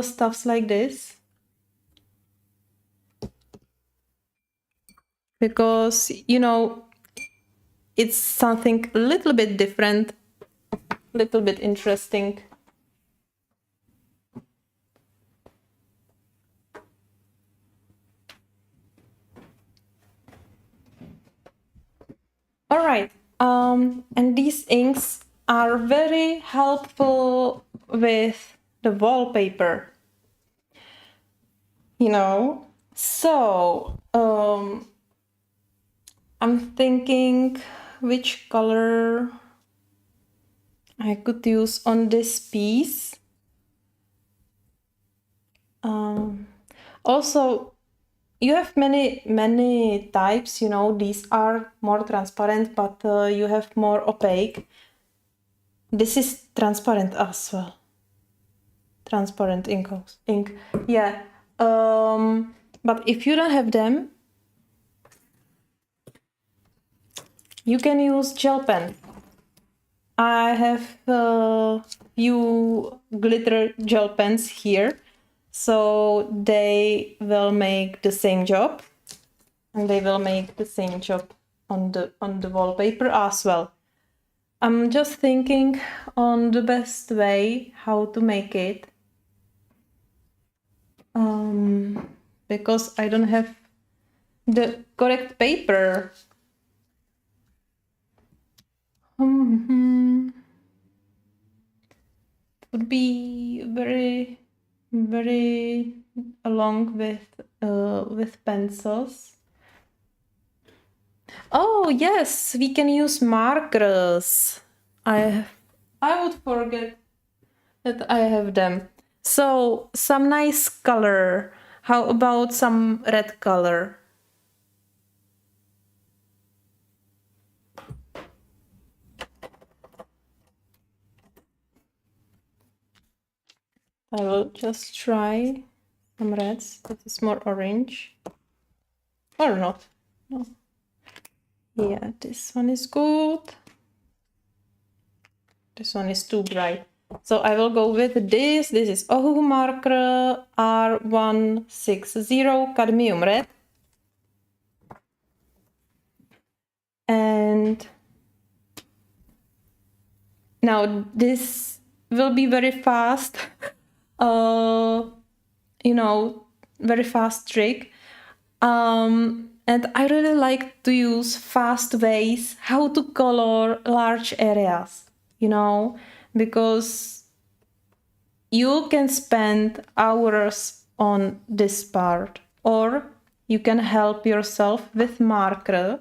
stuffs like this because, you know, it's something a little bit different, a little bit interesting. All right, and these inks are very helpful with the wallpaper, you know. So I'm thinking which color I could use on this piece. Also, you have many types, you know. These are more transparent, but you have more opaque. This is transparent as well. Transparent ink. Yeah. But if you don't have them, you can use gel pen. I have a few glitter gel pens here, so they will make the same job, and they will make the same job on the wallpaper as well. I'm just thinking on the best way how to make it. because I don't have the correct paper. Would be very, very along with pencils. Oh yes, we can use markers. I would forget that I have them. So some nice color. How about some red color? I will just try some reds. That is more orange. Or not. No. Yeah, this one is good. This one is too bright. So I will go with this. This is Ohu marker R160 cadmium red. And now this will be very fast, very fast trick. And I really like to use fast ways how to color large areas, because you can spend hours on this part, or you can help yourself with marker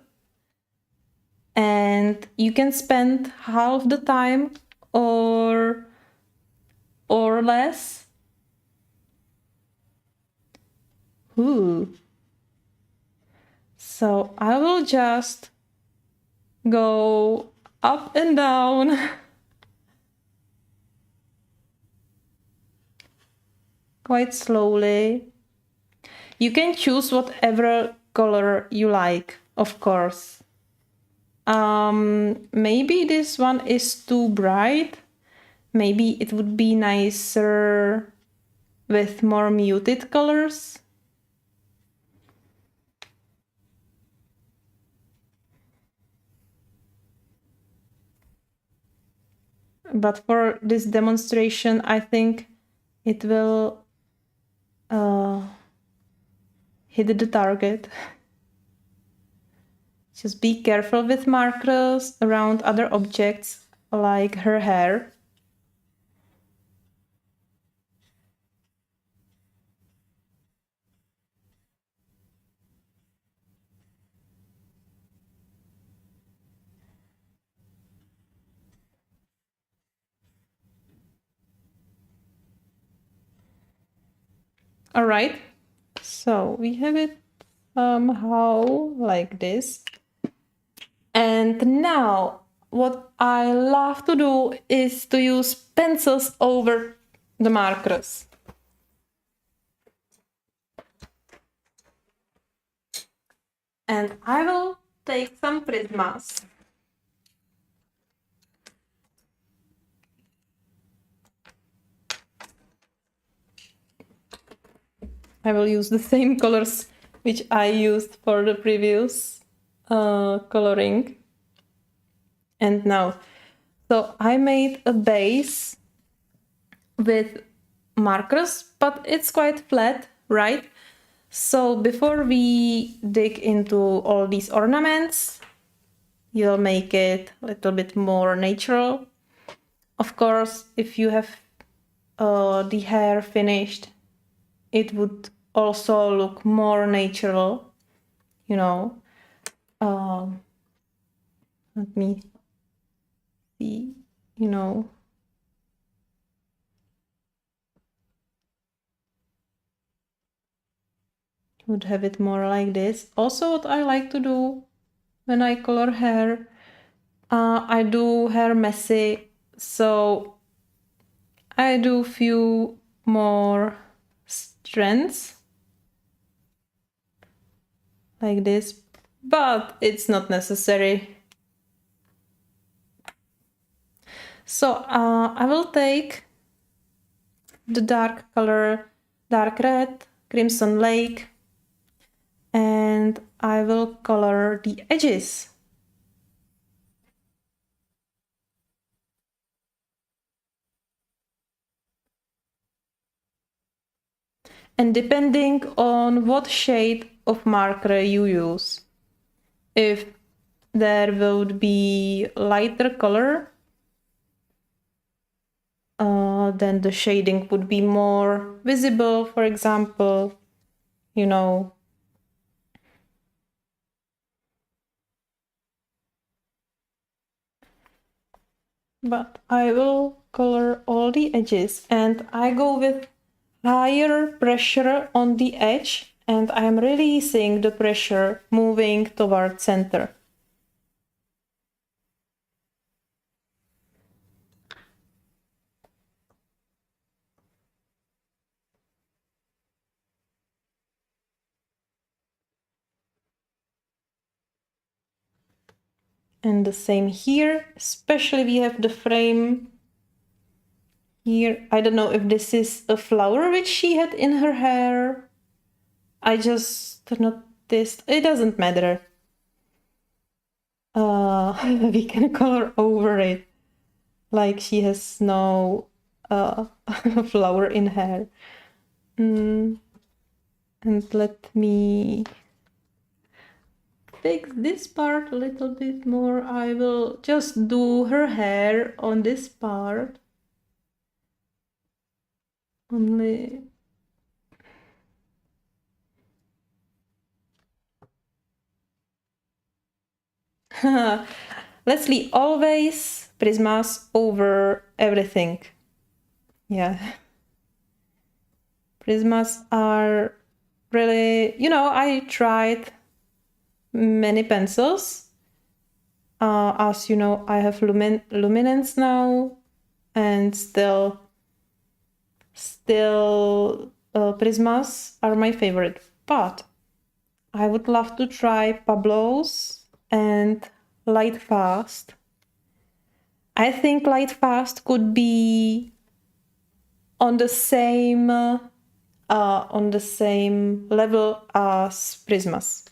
and you can spend half the time or less. Ooh. So I will just go up and down. Quite slowly. You can choose whatever color you like, of course. Maybe this one is too bright. Maybe it would be nicer with more muted colors. But for this demonstration, I think it will hit the target. Just be careful with markers around other objects like her hair. All right, so we have it somehow like this. And now what I love to do is to use pencils over the markers. And I will take some Prismas. I will use the same colors which I used for the previous coloring. And now, so I made a base with markers, but it's quite flat, right? So before we dig into all these ornaments, you'll make it a little bit more natural. Of course, if you have the hair finished, it would also look more natural, let me see, would have it more like this. Also, what I like to do when I color hair, I do hair messy, so I do few more strands like this, but it's not necessary. So I will take the dark color, dark red, Crimson Lake, and I will color the edges. And depending on what shade of marker you use, if there would be lighter color, then the shading would be more visible, for example, you know. But I will color all the edges, and I go with higher pressure on the edge, and I'm releasing the pressure moving toward center. And the same here, especially we have the frame here. I don't know if this is a flower which she had in her hair. I just noticed. It doesn't matter. We can color over it. Like she has no flower in hair. And let me fix this part a little bit more. I will just do her hair on this part. Only Leslie, always Prismas over everything. Yeah. Prismas are really, I tried many pencils. As you know, I have Luminance now, and still Prismas are my favorite. But I would love to try Pablo's and Lightfast. I think Lightfast could be on the same level as Prismas,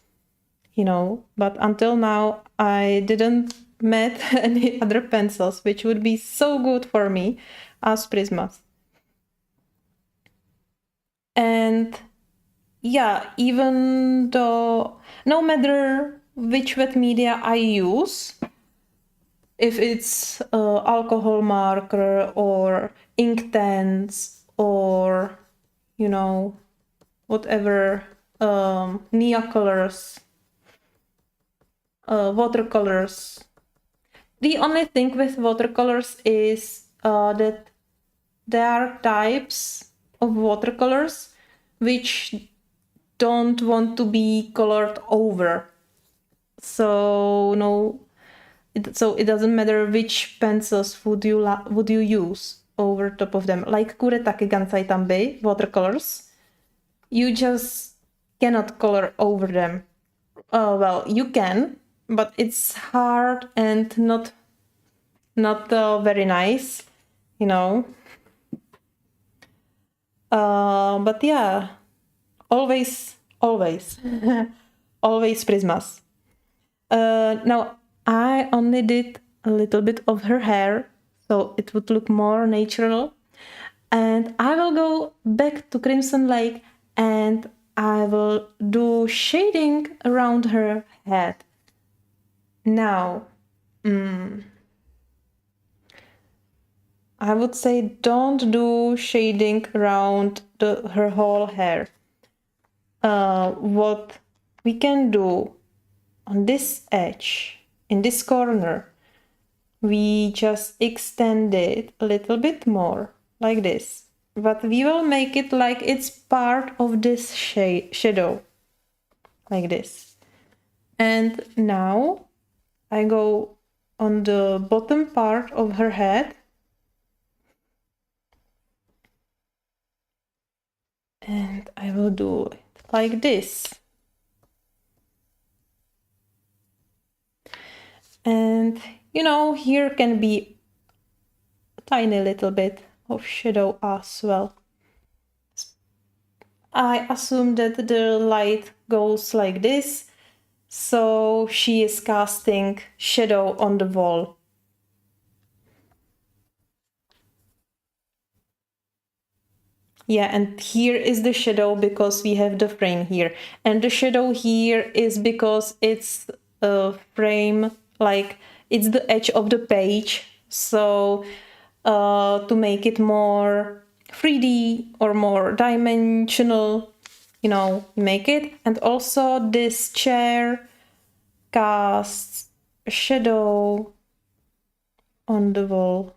but until now I didn't met any other pencils which would be so good for me as Prismas. And yeah, even though no matter which wet media I use, if it's alcohol marker or Inktense or whatever Neocolors, watercolors. The only thing with watercolors is that there are types of watercolors which don't want to be colored over. So it doesn't matter which pencils would you use over top of them. Like Kuretake Gansai Tambei watercolors, you just cannot color over them. Well, you can, but it's hard and not very nice, But yeah, always always Prismas. Now I only did a little bit of her hair, so it would look more natural. And I will go back to Crimson Lake and I will do shading around her head. Now, I would say don't do shading around her whole hair. What we can do on this edge, in this corner, we just extend it a little bit more, like this. But we will make it like it's part of this shadow, like this. And now I go on the bottom part of her head. And I will do it like this. And here can be a tiny little bit of shadow as well. I assume that the light goes like this, so she is casting shadow on the wall. Yeah, and here is the shadow because we have the frame here. And the shadow here is because it's a frame, like it's the edge of the page. So to make it more 3D or more dimensional, you know, make it. And also this chair casts a shadow on the wall.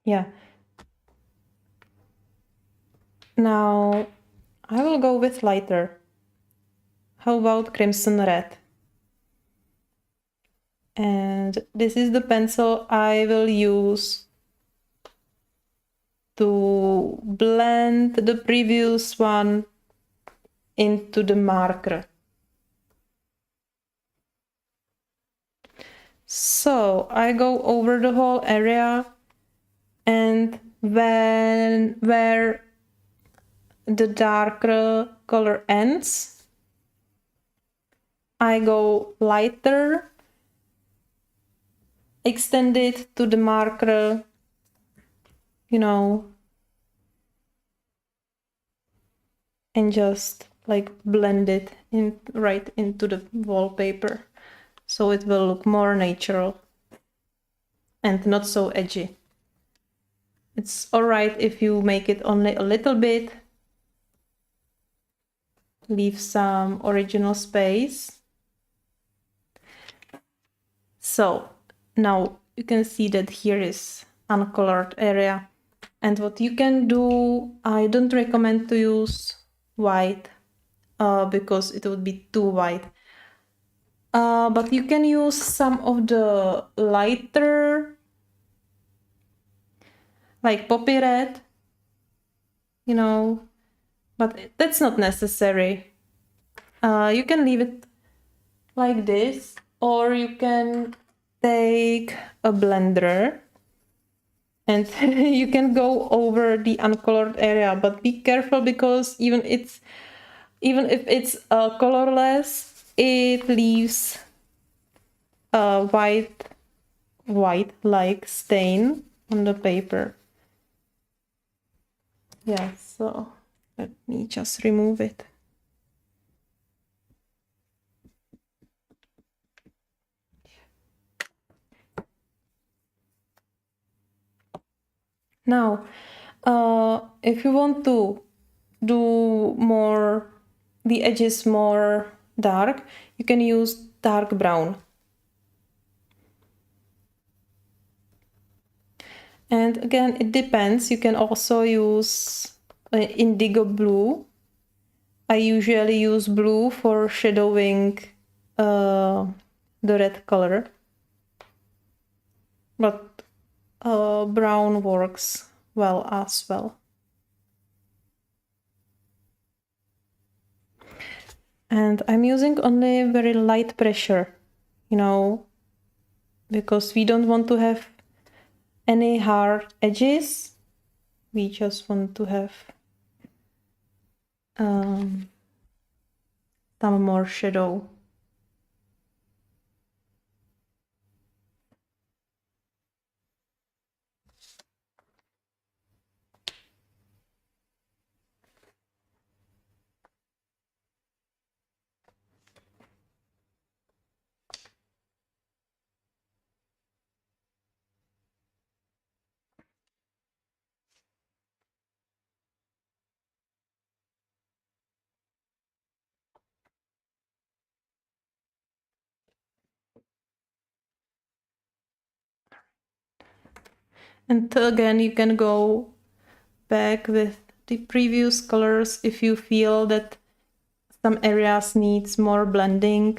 Yeah. Now I will go with lighter. How about crimson red? And this is the pencil I will use to blend the previous one into the marker. So I go over the whole area, and where the darker color ends, I go lighter, extend it to the marker, you know, and just like blend it in right into the wallpaper, so it will look more natural and not so edgy. It's all right if you make it only a little bit, leave some original space. So now you can see that here is uncolored area. And what you can do, I don't recommend to use white because it would be too white. But you can use some of the lighter, like poppy red, you know, but that's not necessary. You can leave it like this, or you can take a blender and you can go over the uncolored area, but be careful because even if it's colorless, it leaves a white like stain on the paper. Yeah, so let me just remove it. Now, if you want to do more, the edges more dark, you can use dark brown. And again, it depends. You can also use indigo blue. I usually use blue for shadowing the red color, but brown works well as well. And I'm using only very light pressure, you know, because we don't want to have any hard edges. We just want to have some more shadow. And again, you can go back with the previous colors if you feel that some areas needs more blending.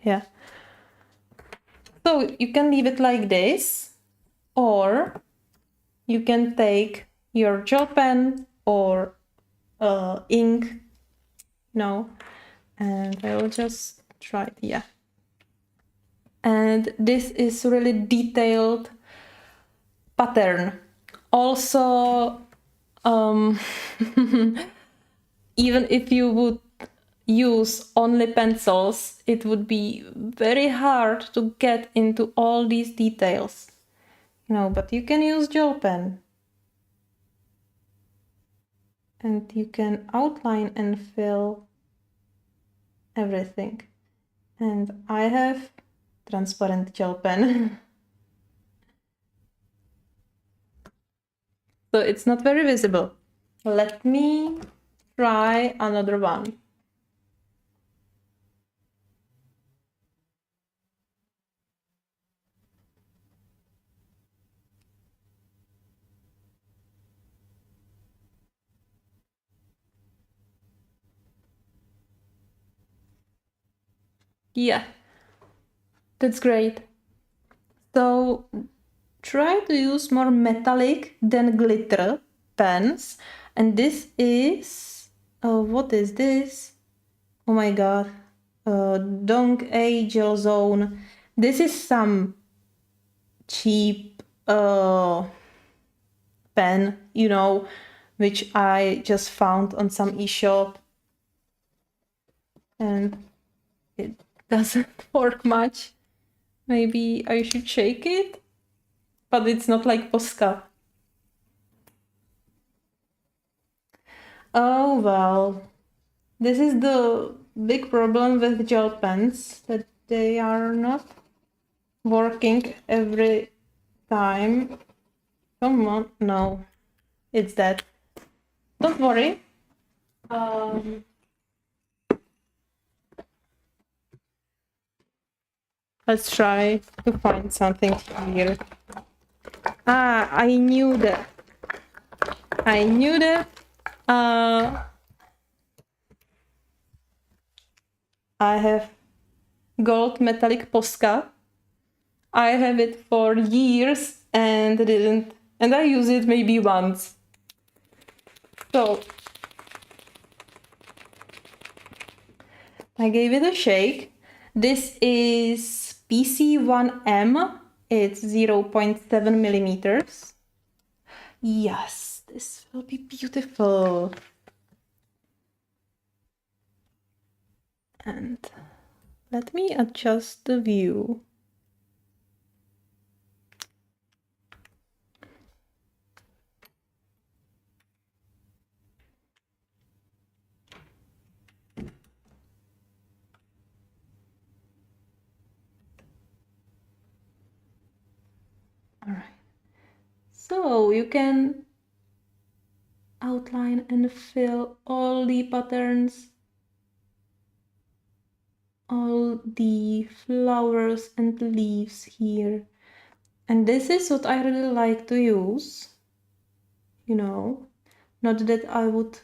Yeah. So you can leave it like this, or you can take your gel pen or ink, and I will just try it, yeah. And this is really detailed pattern. Also, even if you would use only pencils, it would be very hard to get into all these details. But you can use gel pen. And you can outline and fill everything. And I have transparent gel pen. So it's not very visible. Let me try another one. Yeah, that's great. So try to use more metallic than glitter pens. And this is, what is this? Oh my god. Dong A Gel Zone. This is some cheap pen, which I just found on some eShop. And it doesn't work much. Maybe I should shake it, but it's not like Posca. Oh well, this is the big problem with gel pens, that they are not working every time. Come on, no, it's that. Don't worry. Let's try to find something here. I knew that. I knew that. I have gold metallic Posca. I have it for years and I use it maybe once. So I gave it a shake. This is PC1M. It's 0.7 millimeters. Yes, this will be beautiful. And let me adjust the view. All right. So you can outline and fill all the patterns, all the flowers and leaves here. And this is what I really like to use. Not that I would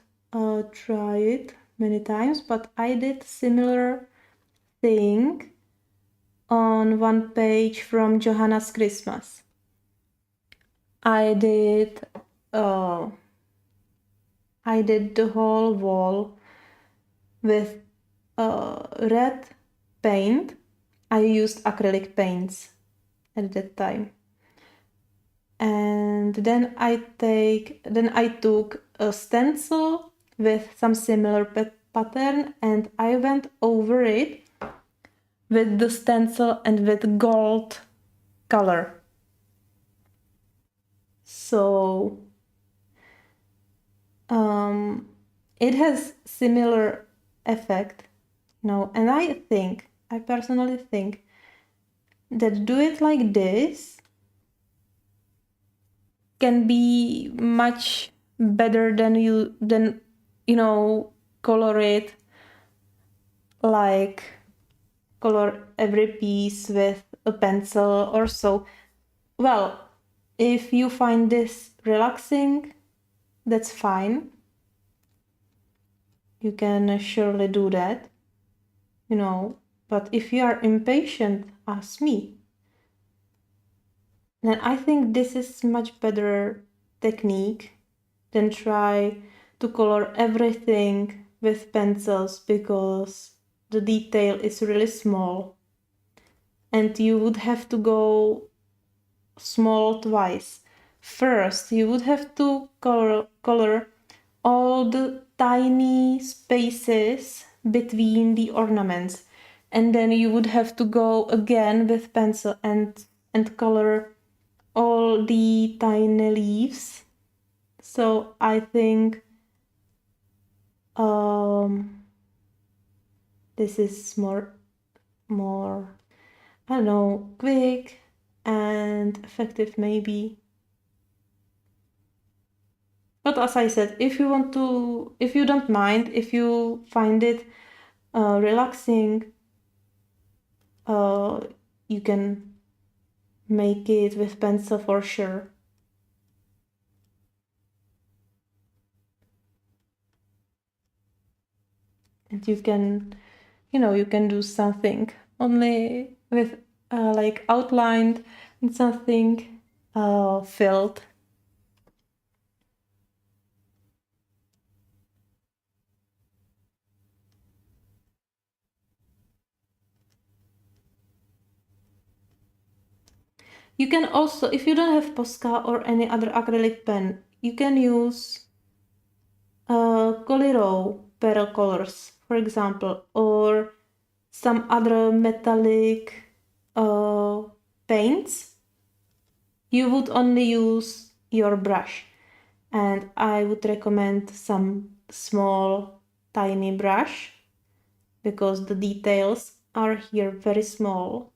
try it many times, but I did similar thing on one page from Johanna's Christmas. I did the whole wall with red paint. I used acrylic paints at that time. And then I took a stencil with some similar pattern and I went over it with the stencil and with gold color. So it has similar effect, and I personally think that do it like this can be much better than color it, like color every piece with a pencil or so. Well, if you find this relaxing, that's fine. You can surely do that, but if you are impatient as me, then I think this is much better technique than try to color everything with pencils, because the detail is really small and you would have to go small twice. first you would have to color all the tiny spaces between the ornaments, and then you would have to go again with pencil and color all the tiny leaves. So I think this is more I don't know, quick and effective maybe. But as I said, if you don't mind, if you find it relaxing, you can make it with pencil for sure. And you can, you can do something only with like outlined and something filled. You can also, if you don't have Posca or any other acrylic pen, you can use Coliro Pearl Colors, for example, or some other metallic paints. You would only use your brush, and I would recommend some small, tiny brush because the details are here very small.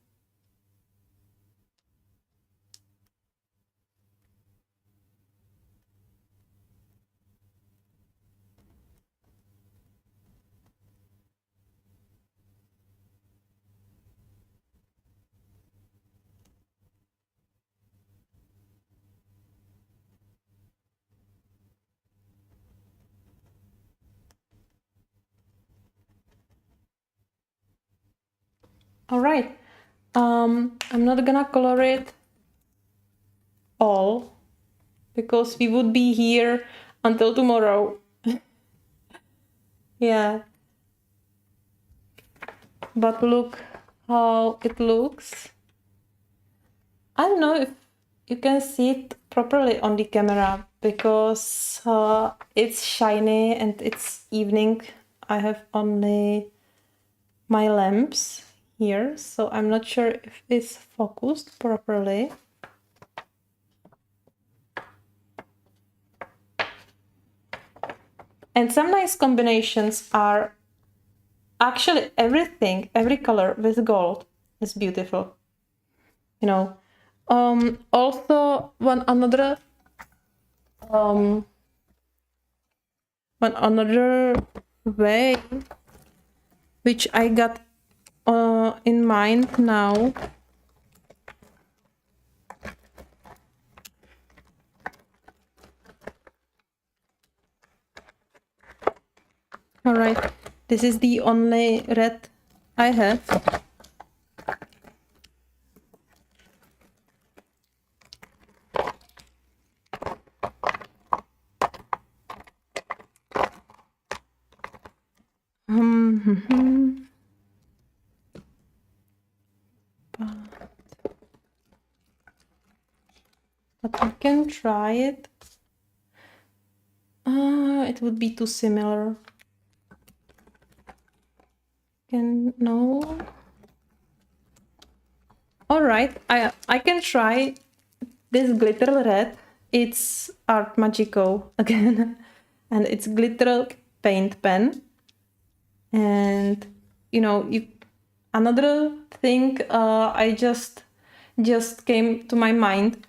All right, I'm not gonna color it all because we would be here until tomorrow. Yeah, but look how it looks. I don't know if you can see it properly on the camera because it's shiny and it's evening. I have only my lamps here, so I'm not sure if it's focused properly. And some nice combinations are actually everything, every color with gold is beautiful. Also one another way which I got in mind now. All right, this is the only red I have. But I can try it. It would be too similar. No. All right, I can try this glitter red. It's Art Magico again, and it's glitter paint pen. And another thing I just came to my mind.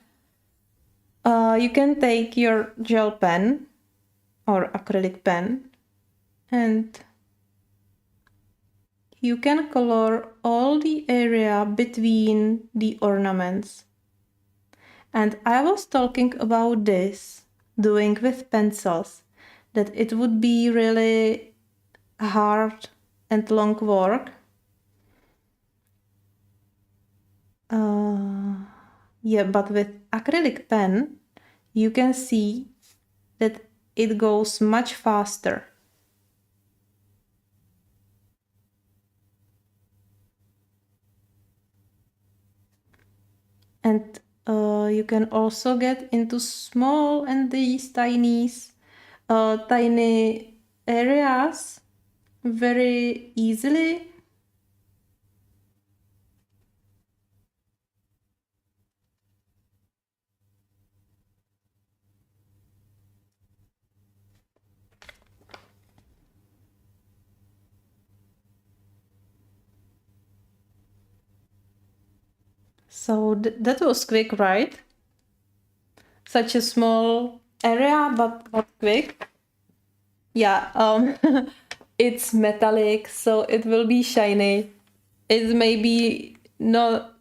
You can take your gel pen or acrylic pen and you can color all the area between the ornaments. And I was talking about this, doing with pencils, that it would be really hard and long work. Yeah, but with acrylic pen, you can see that it goes much faster. And You can also get into small and these tiny areas very easily. So that was quick, right? Such a small area, but quick. Yeah, it's metallic, so it will be shiny. It maybe not.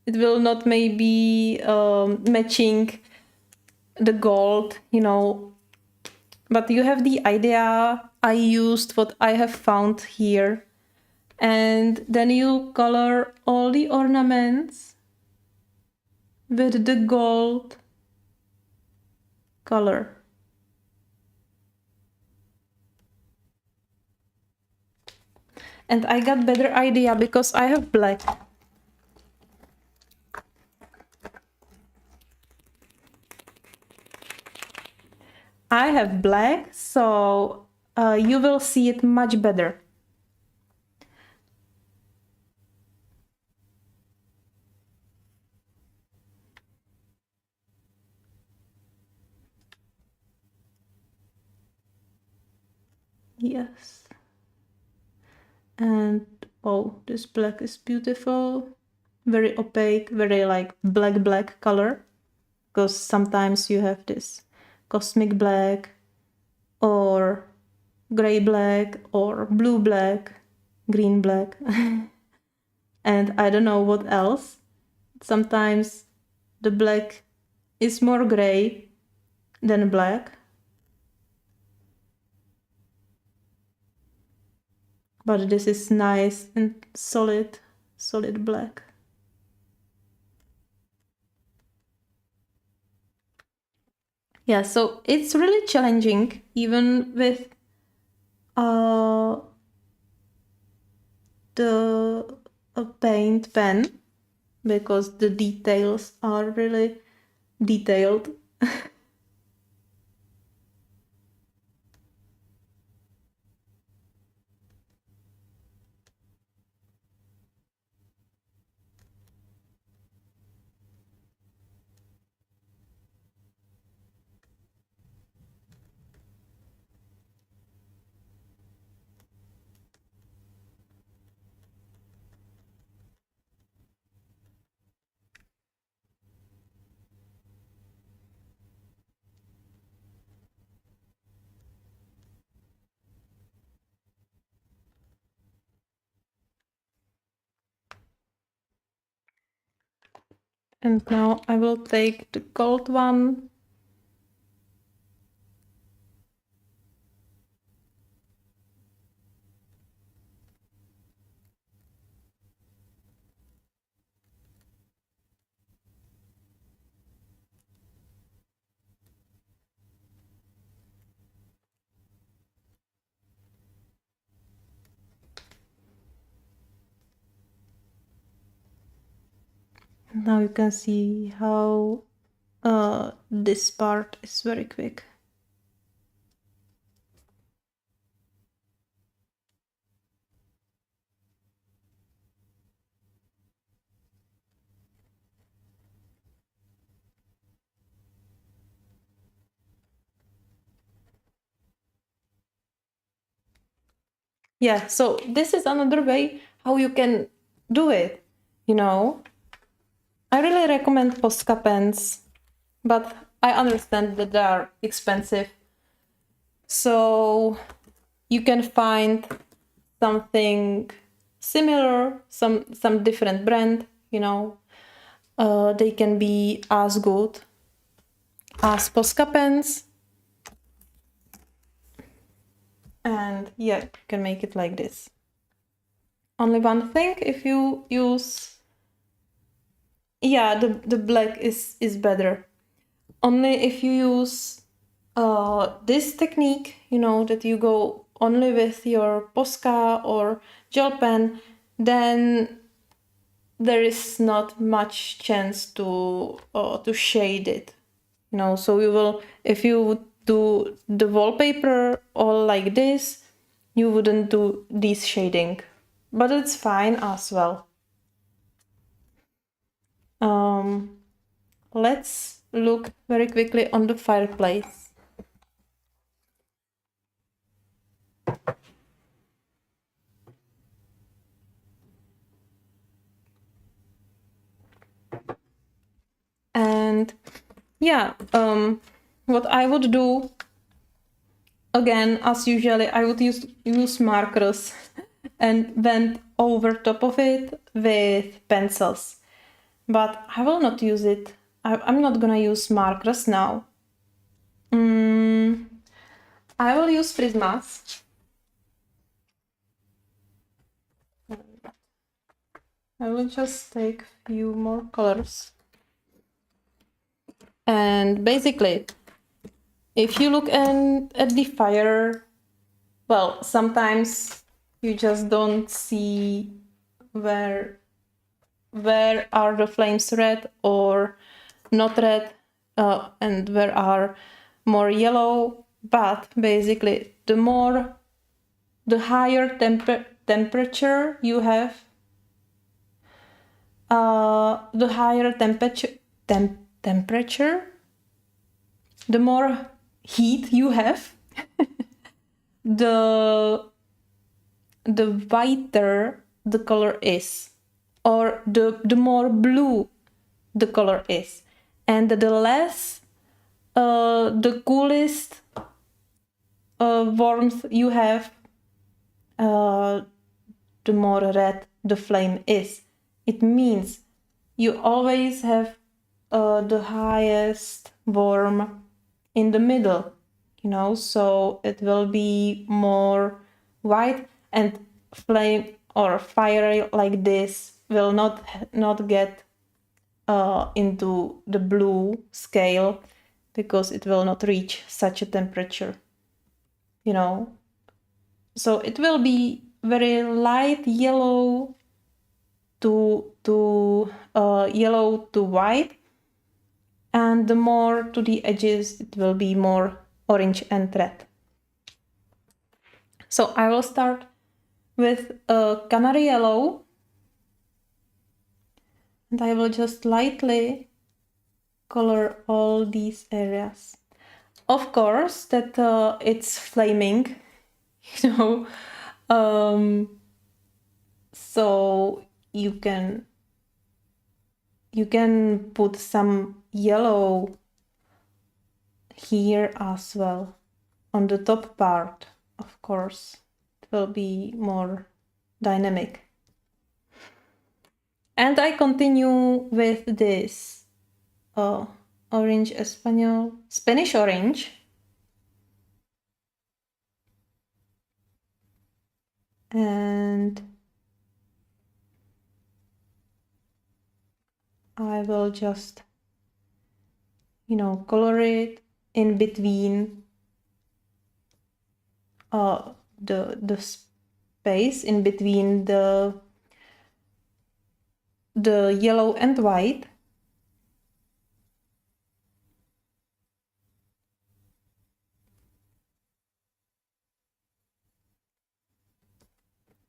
It will not maybe matching the gold, But you have the idea. I used what I have found here, and then you color all the ornaments with the gold color. And I got better idea because I have black. I have black, so you will see it much better. Yes. And oh, this black is beautiful. Very opaque, very like black color. Because sometimes you have this cosmic black or gray black or blue black, green black. And I don't know what else. Sometimes the black is more gray than black. But this is nice and solid black. Yeah, so it's really challenging even with the paint pen because the details are really detailed. And now I will take the gold one. Now you can see how this part is very quick. Yeah, so this is another way how you can do it, I really recommend Posca pens, but I understand that they are expensive. So you can find something similar, some different brand, they can be as good as Posca pens. And yeah, you can make it like this. Only one thing, if you use, yeah, the black is better. Only if you use this technique, that you go only with your Posca or gel pen, then there is not much chance to shade it, you know. So you will, if you would do the wallpaper all like this, you wouldn't do this shading, but it's fine as well. Let's look very quickly on the fireplace. And yeah, what I would do, again, as usually, I would use markers and went over top of it with pencils. But I will not use it. I'm not gonna use markers now. I will use Prismas. I will just take a few more colors. And basically, if you look at the fire, well, sometimes you just don't see where are the flames red or not red, and where are more yellow. But basically, the higher temperature you have, the higher temperature, the more heat you have, the whiter the color is, or the more blue the color is, and the less the coolest warmth you have, the more red the flame is. It means you always have the highest warm in the middle, you know, so it will be more white, and flame or fire like this will not get into the blue scale, because it will not reach such a temperature, you know. So it will be very light yellow to yellow to white, and the more to the edges it will be more orange and red. So I will start with canary yellow, and I will just lightly color all these areas. Of course that it's flaming, you know, so you can put some yellow here as well on the top part. Of course, it will be more dynamic. And I continue with this orange Espanol, Spanish orange. And I will just, you know, color it in between the space in between the yellow and white.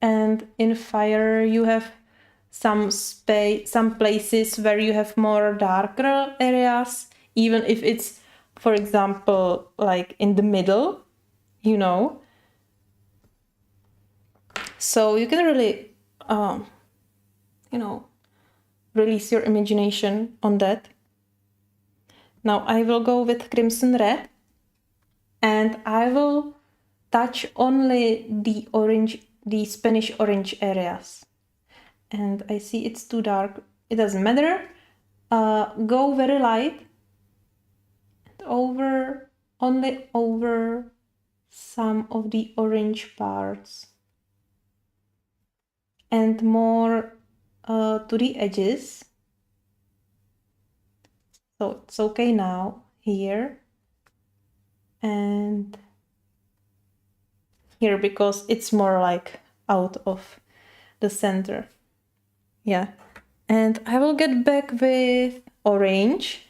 And in fire you have some places where you have more darker areas, even if it's, for example, like in the middle, you know. So you can really you know, release your imagination on that. Now I will go with crimson red, and I will touch only the orange, the Spanish orange areas. And I see it's too dark. It doesn't matter. Go very light, and only over some of the orange parts, and more to the edges. So it's okay now here and here, because it's more like out of the center. Yeah. And I will get back with orange.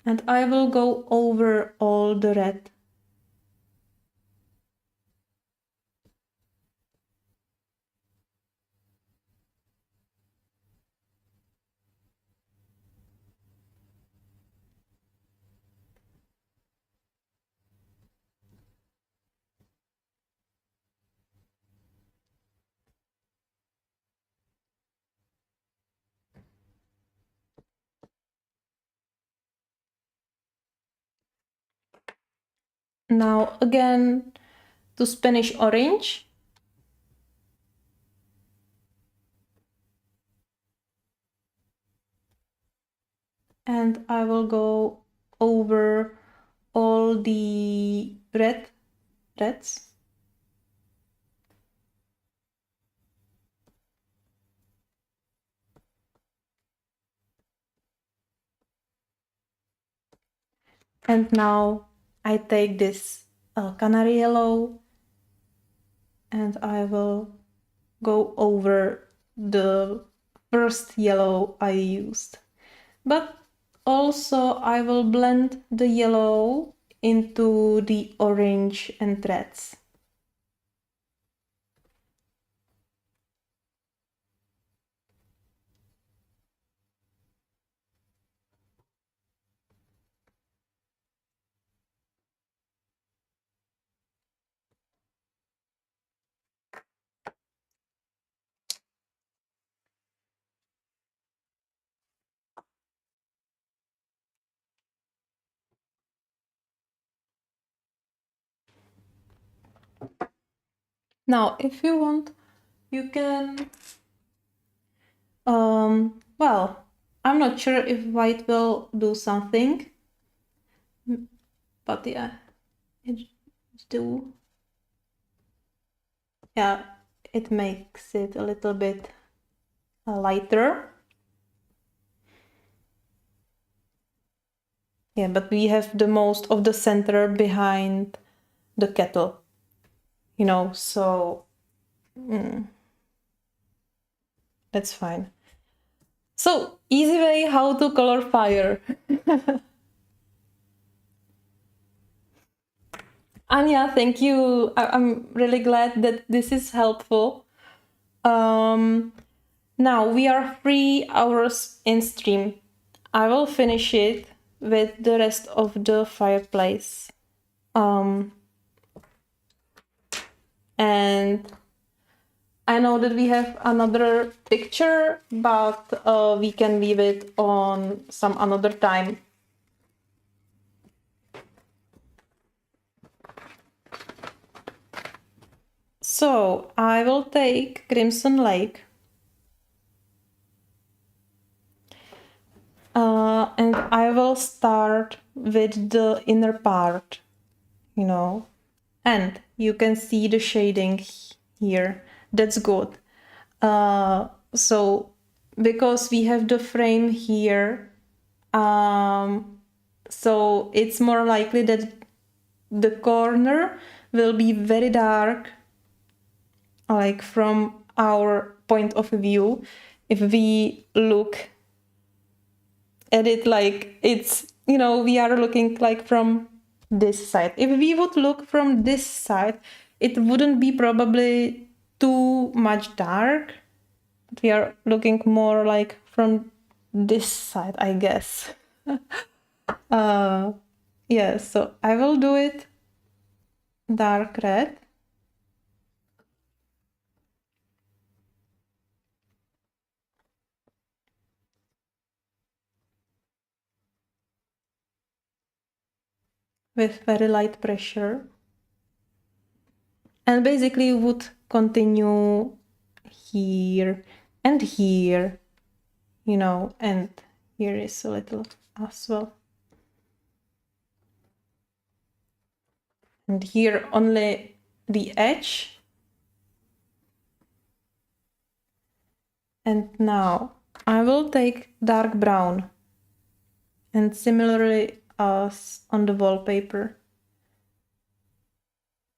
And I will go over all the red. Now again to Spanish orange. And I will go over all the reds. And now I take this canary yellow and I will go over the first yellow I used. But also I will blend the yellow into the orange and reds. Now, if you want, you can, well, I'm not sure if white will do something, but yeah, it do. Yeah, it makes it a little bit lighter. Yeah, but we have the most of the center behind the kettle, you know, so that's fine. So, easy way how to color fire. Anya, thank you. I'm really glad that this is helpful. Now we are 3 hours in stream. I will finish it with the rest of the fireplace. And I know that we have another picture, but we can leave it on some another time. So I will take Crimson Lake. And I will start with the inner part, you know, and you can see the shading here. That's good. So because we have the frame here, so it's more likely that the corner will be very dark, like from our point of view. If we look at it like it's, you know, we are looking like from this side. If we would look from this side, it wouldn't be probably too much dark. We are looking more like from this side, I guess. Yeah, so I will do it dark red. With very light pressure. And basically would continue here and here, you know, and here is a little as well. And here only the edge. And now I will take dark brown and similarly as on the wallpaper,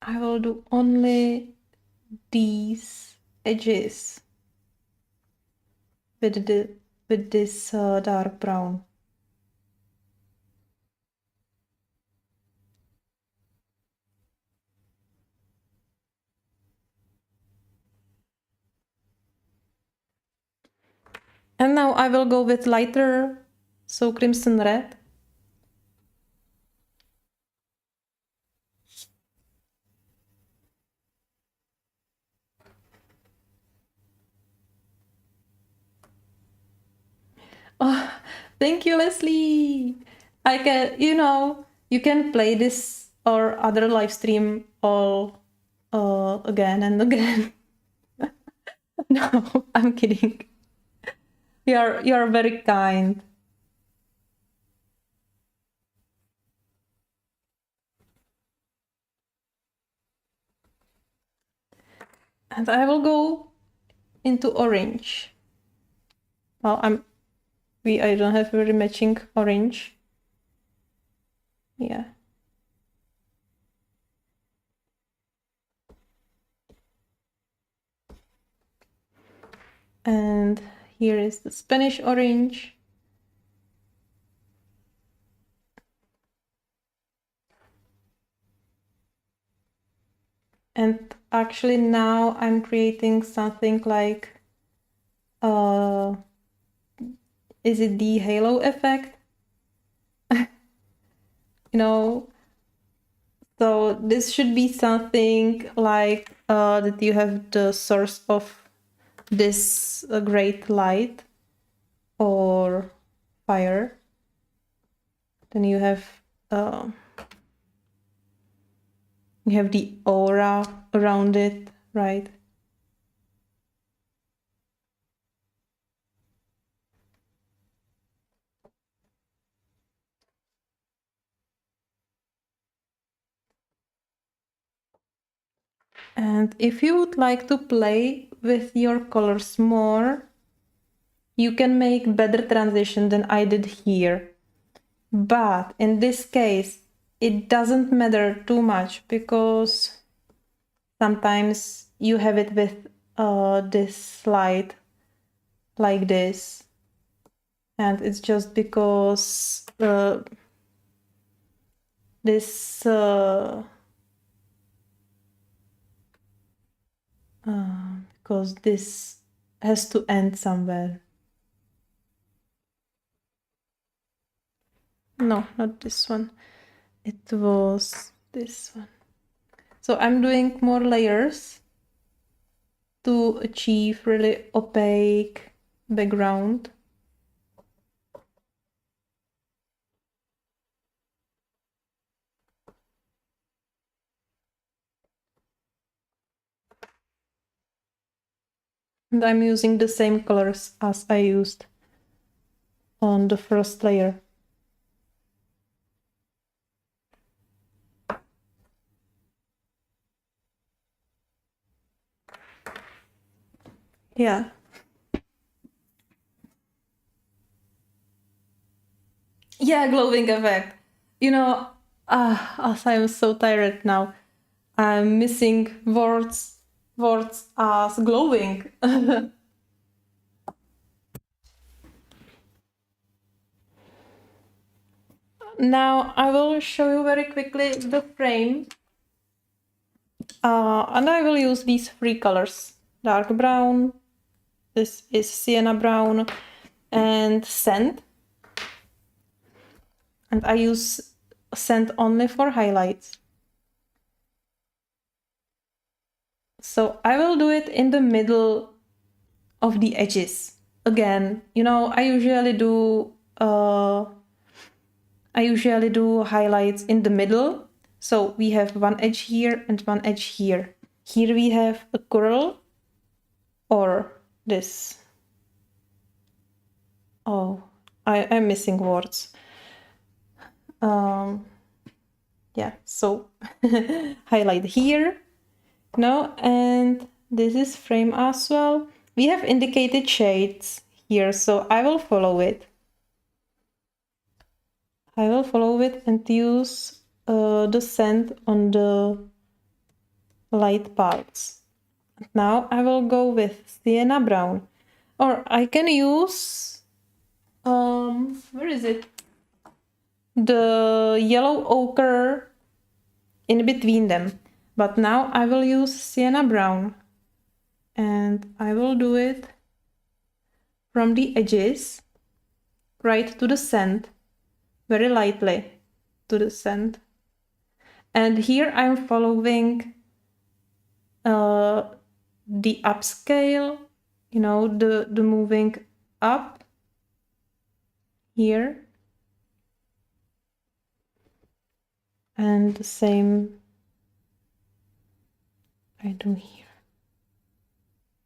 I will do only these edges. with this dark brown. And now I will go with lighter, so crimson red. Oh, thank you, Leslie. I can, you can play this or other live stream all again and again. No, I'm kidding. You're very kind. And I will go into orange. Well, I don't have very matching orange. Yeah. And here is the Spanish orange. And actually now I'm creating something like, is it the halo effect? So this should be something like that you have the source of this great light or fire. Then you have the aura around it, right? And if you would like to play with your colors more, you can make better transition than I did here. But in this case, it doesn't matter too much because sometimes you have it with this slide like this. And it's just because this because this has to end somewhere. No, not this one. It was this one. So I'm doing more layers to achieve really opaque background. And I'm using the same colors as I used on the first layer. Yeah. Yeah, glowing effect. As I'm so tired now, I'm missing words as glowing. Now I will show you very quickly the frame. And I will use these three colors. Dark brown, this is sienna brown, and sand. And I use sand only for highlights. So I will do it in the middle of the edges. Again, I usually do highlights in the middle. So we have one edge here and one edge here. Here we have a curl or this. Oh, I'm missing words. Yeah, so highlight here. And this is frame as well. We have indicated shades here, so I will follow it. I will follow it and use the sand on the light parts. Now I will go with sienna brown. Or I can use, where is it? The yellow ochre in between them. But now I will use sienna brown. And I will do it from the edges right to the sand, very lightly to the sand. And here I'm following the upscale, you know, the moving up here. And the same I do here.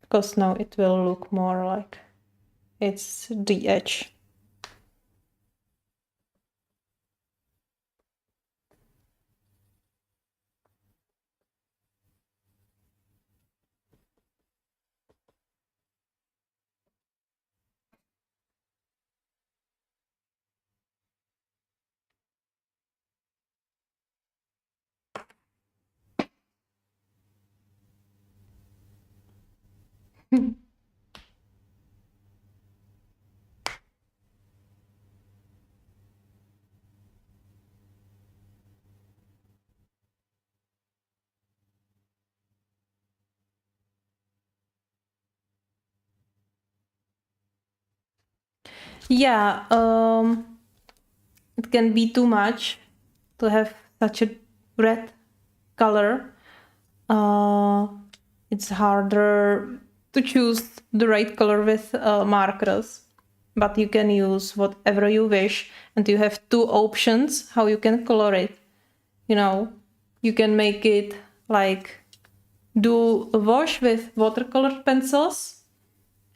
Because now it will look more like it's the edge. Yeah, it can be too much to have such a red color. It's harder to choose the right color with markers, but you can use whatever you wish, and you have two options how you can color it. You know, you can make it like do a wash with watercolor pencils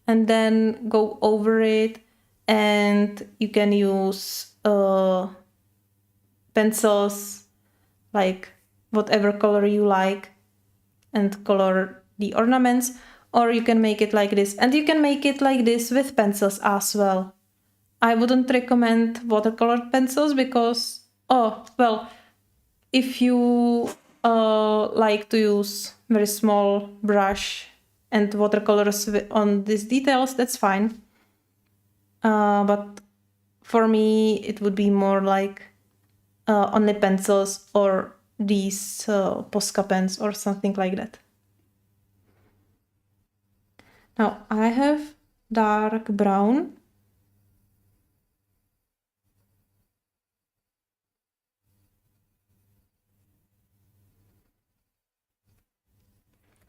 and then go over it, and you can use pencils like whatever color you like and color the ornaments, or you can make it like this, and you can make it like this with pencils as well. I wouldn't recommend watercolor pencils because, oh well, if you like to use very small brush and watercolors on these details, that's fine. But for me, it would be more like only pencils or these Posca pens or something like that. Now I have dark brown.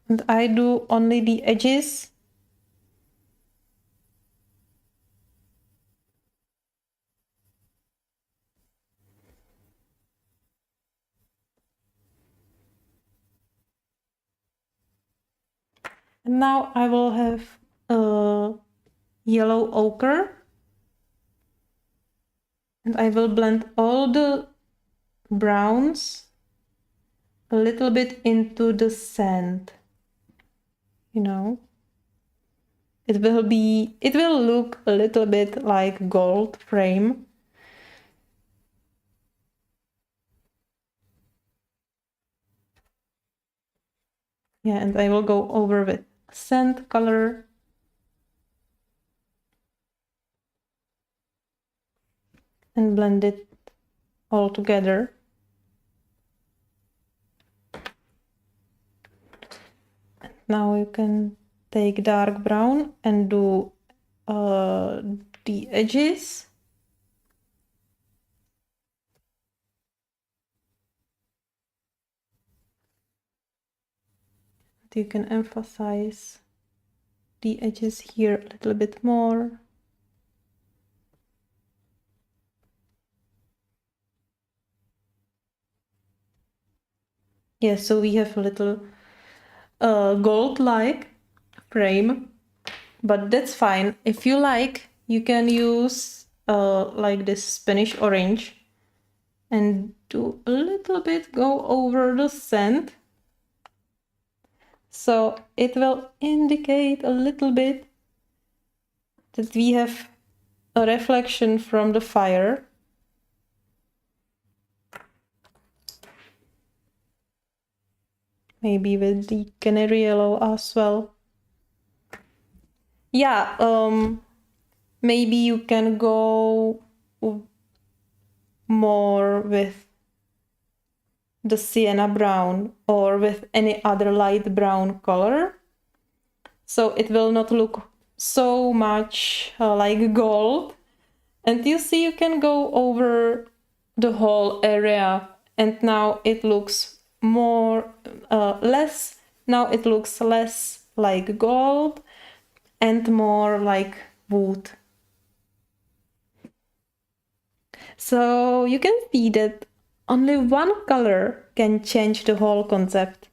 And I do only the edges. And now I will have a yellow ochre. And I will blend all the browns a little bit into the sand. You know, it will look a little bit like gold frame. Yeah, and I will go over with sand color. And blend it all together. Now you can take dark brown and do the edges. You can emphasize the edges here a little bit more. Yeah, so we have a little gold-like frame, but that's fine. If you like, you can use like this Spanish orange and do a little bit go over the sand. So it will indicate a little bit that we have a reflection from the fire. Maybe with the canary yellow as well. yeah, maybe you can go more with the sienna brown or with any other light brown color. So it will not look so much like gold. And you see, you can go over the whole area, and now it looks now it looks less like gold and more like wood. So you can see that only one color can change the whole concept.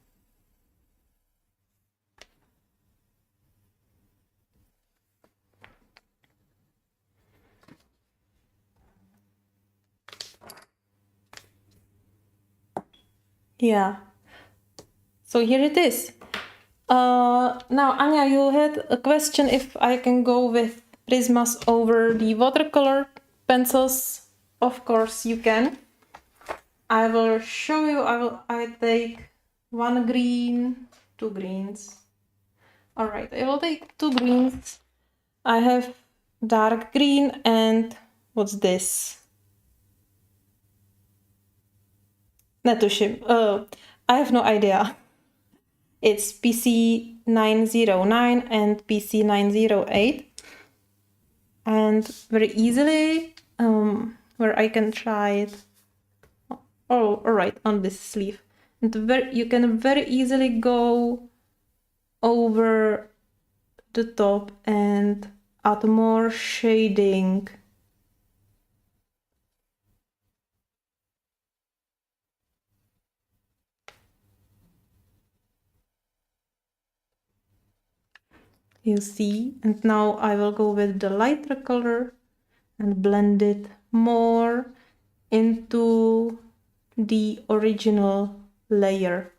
Yeah. So here it is. Now, Anya, you had a question if I can go with Prismas over the watercolor pencils. Of course you can. I will show you. I take one green, two greens. All right, I will take two greens. I have dark green and what's this? Netuším. I have no idea. It's PC909 and PC908. And very easily, where I can try it. Oh, all right, on this sleeve. And you can very easily go over the top and add more shading. You see, and now I will go with the lighter color and blend it more into the original layer.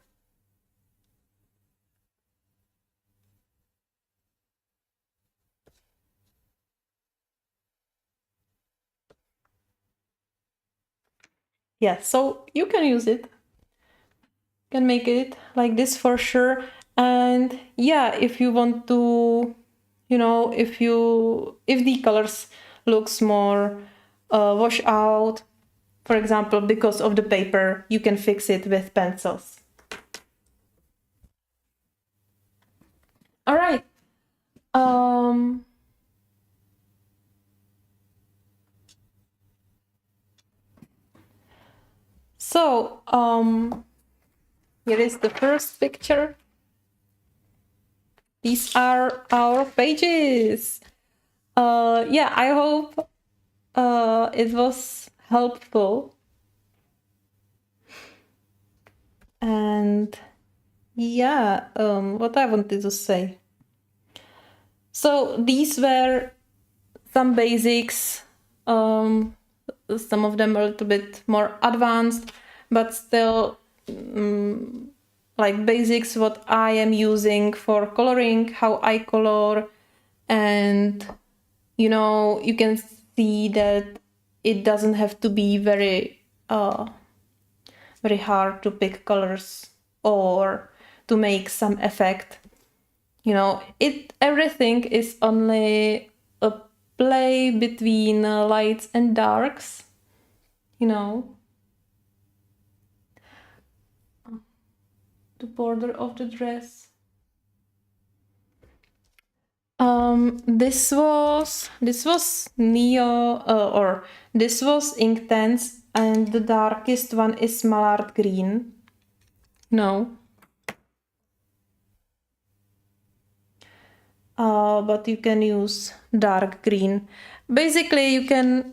Yeah, so you can use it. You can make it like this for sure. And yeah, if you want to, if the colors looks more wash out, for example, because of the paper, you can fix it with pencils. All right. So here is the first picture. These are our pages. Yeah, I hope it was helpful. And yeah, what I wanted to say. So these were some basics. Some of them are a little bit more advanced, but still like basics what I am using for coloring, how I color, and you can see that it doesn't have to be very hard to pick colors or to make some effect. Everything is only a play between lights and darks. The border of the dress. This was Neo, or this was Inktense, and the darkest one is Mallard Green. No. But you can use dark green. Basically, you can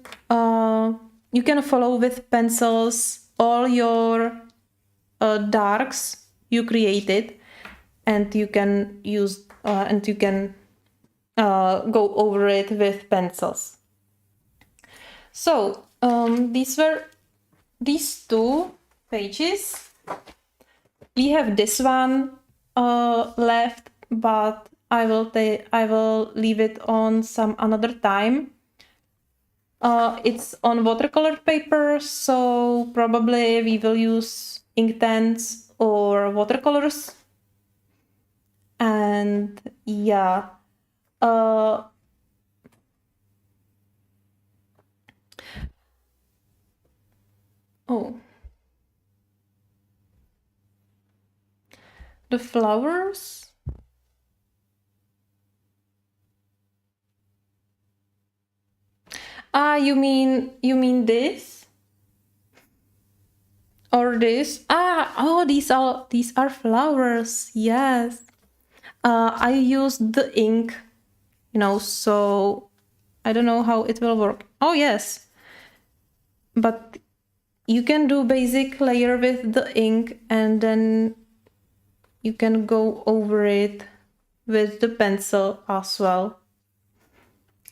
follow with pencils all your darks you created, and you can use go over it with pencils. So these were these two pages. We have this one left, but I will leave it on some another time. It's on watercolor paper, so probably we will use Inktense or watercolors. And yeah, uh, oh, the flowers. Ah, you mean this or this? Ah, oh, these are flowers. Yes. I used the ink, so I don't know how it will work. Oh yes, but you can do basic layer with the ink and then you can go over it with the pencil as well.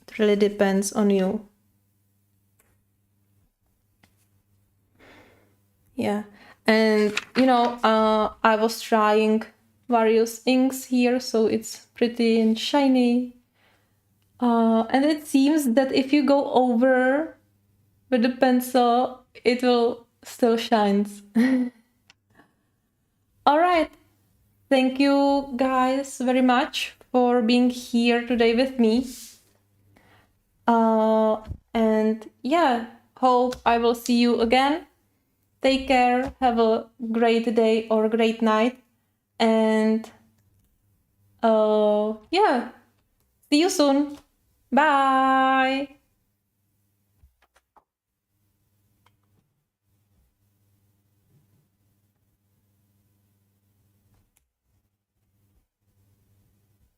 It really depends on you. Yeah, and I was trying various inks here, so it's pretty and shiny. And it seems that if you go over with the pencil, it will still shines. All right. Thank you guys very much for being here today with me. And yeah, hope I will see you again. Take care, have a great day or great night, and yeah, see you soon. Bye.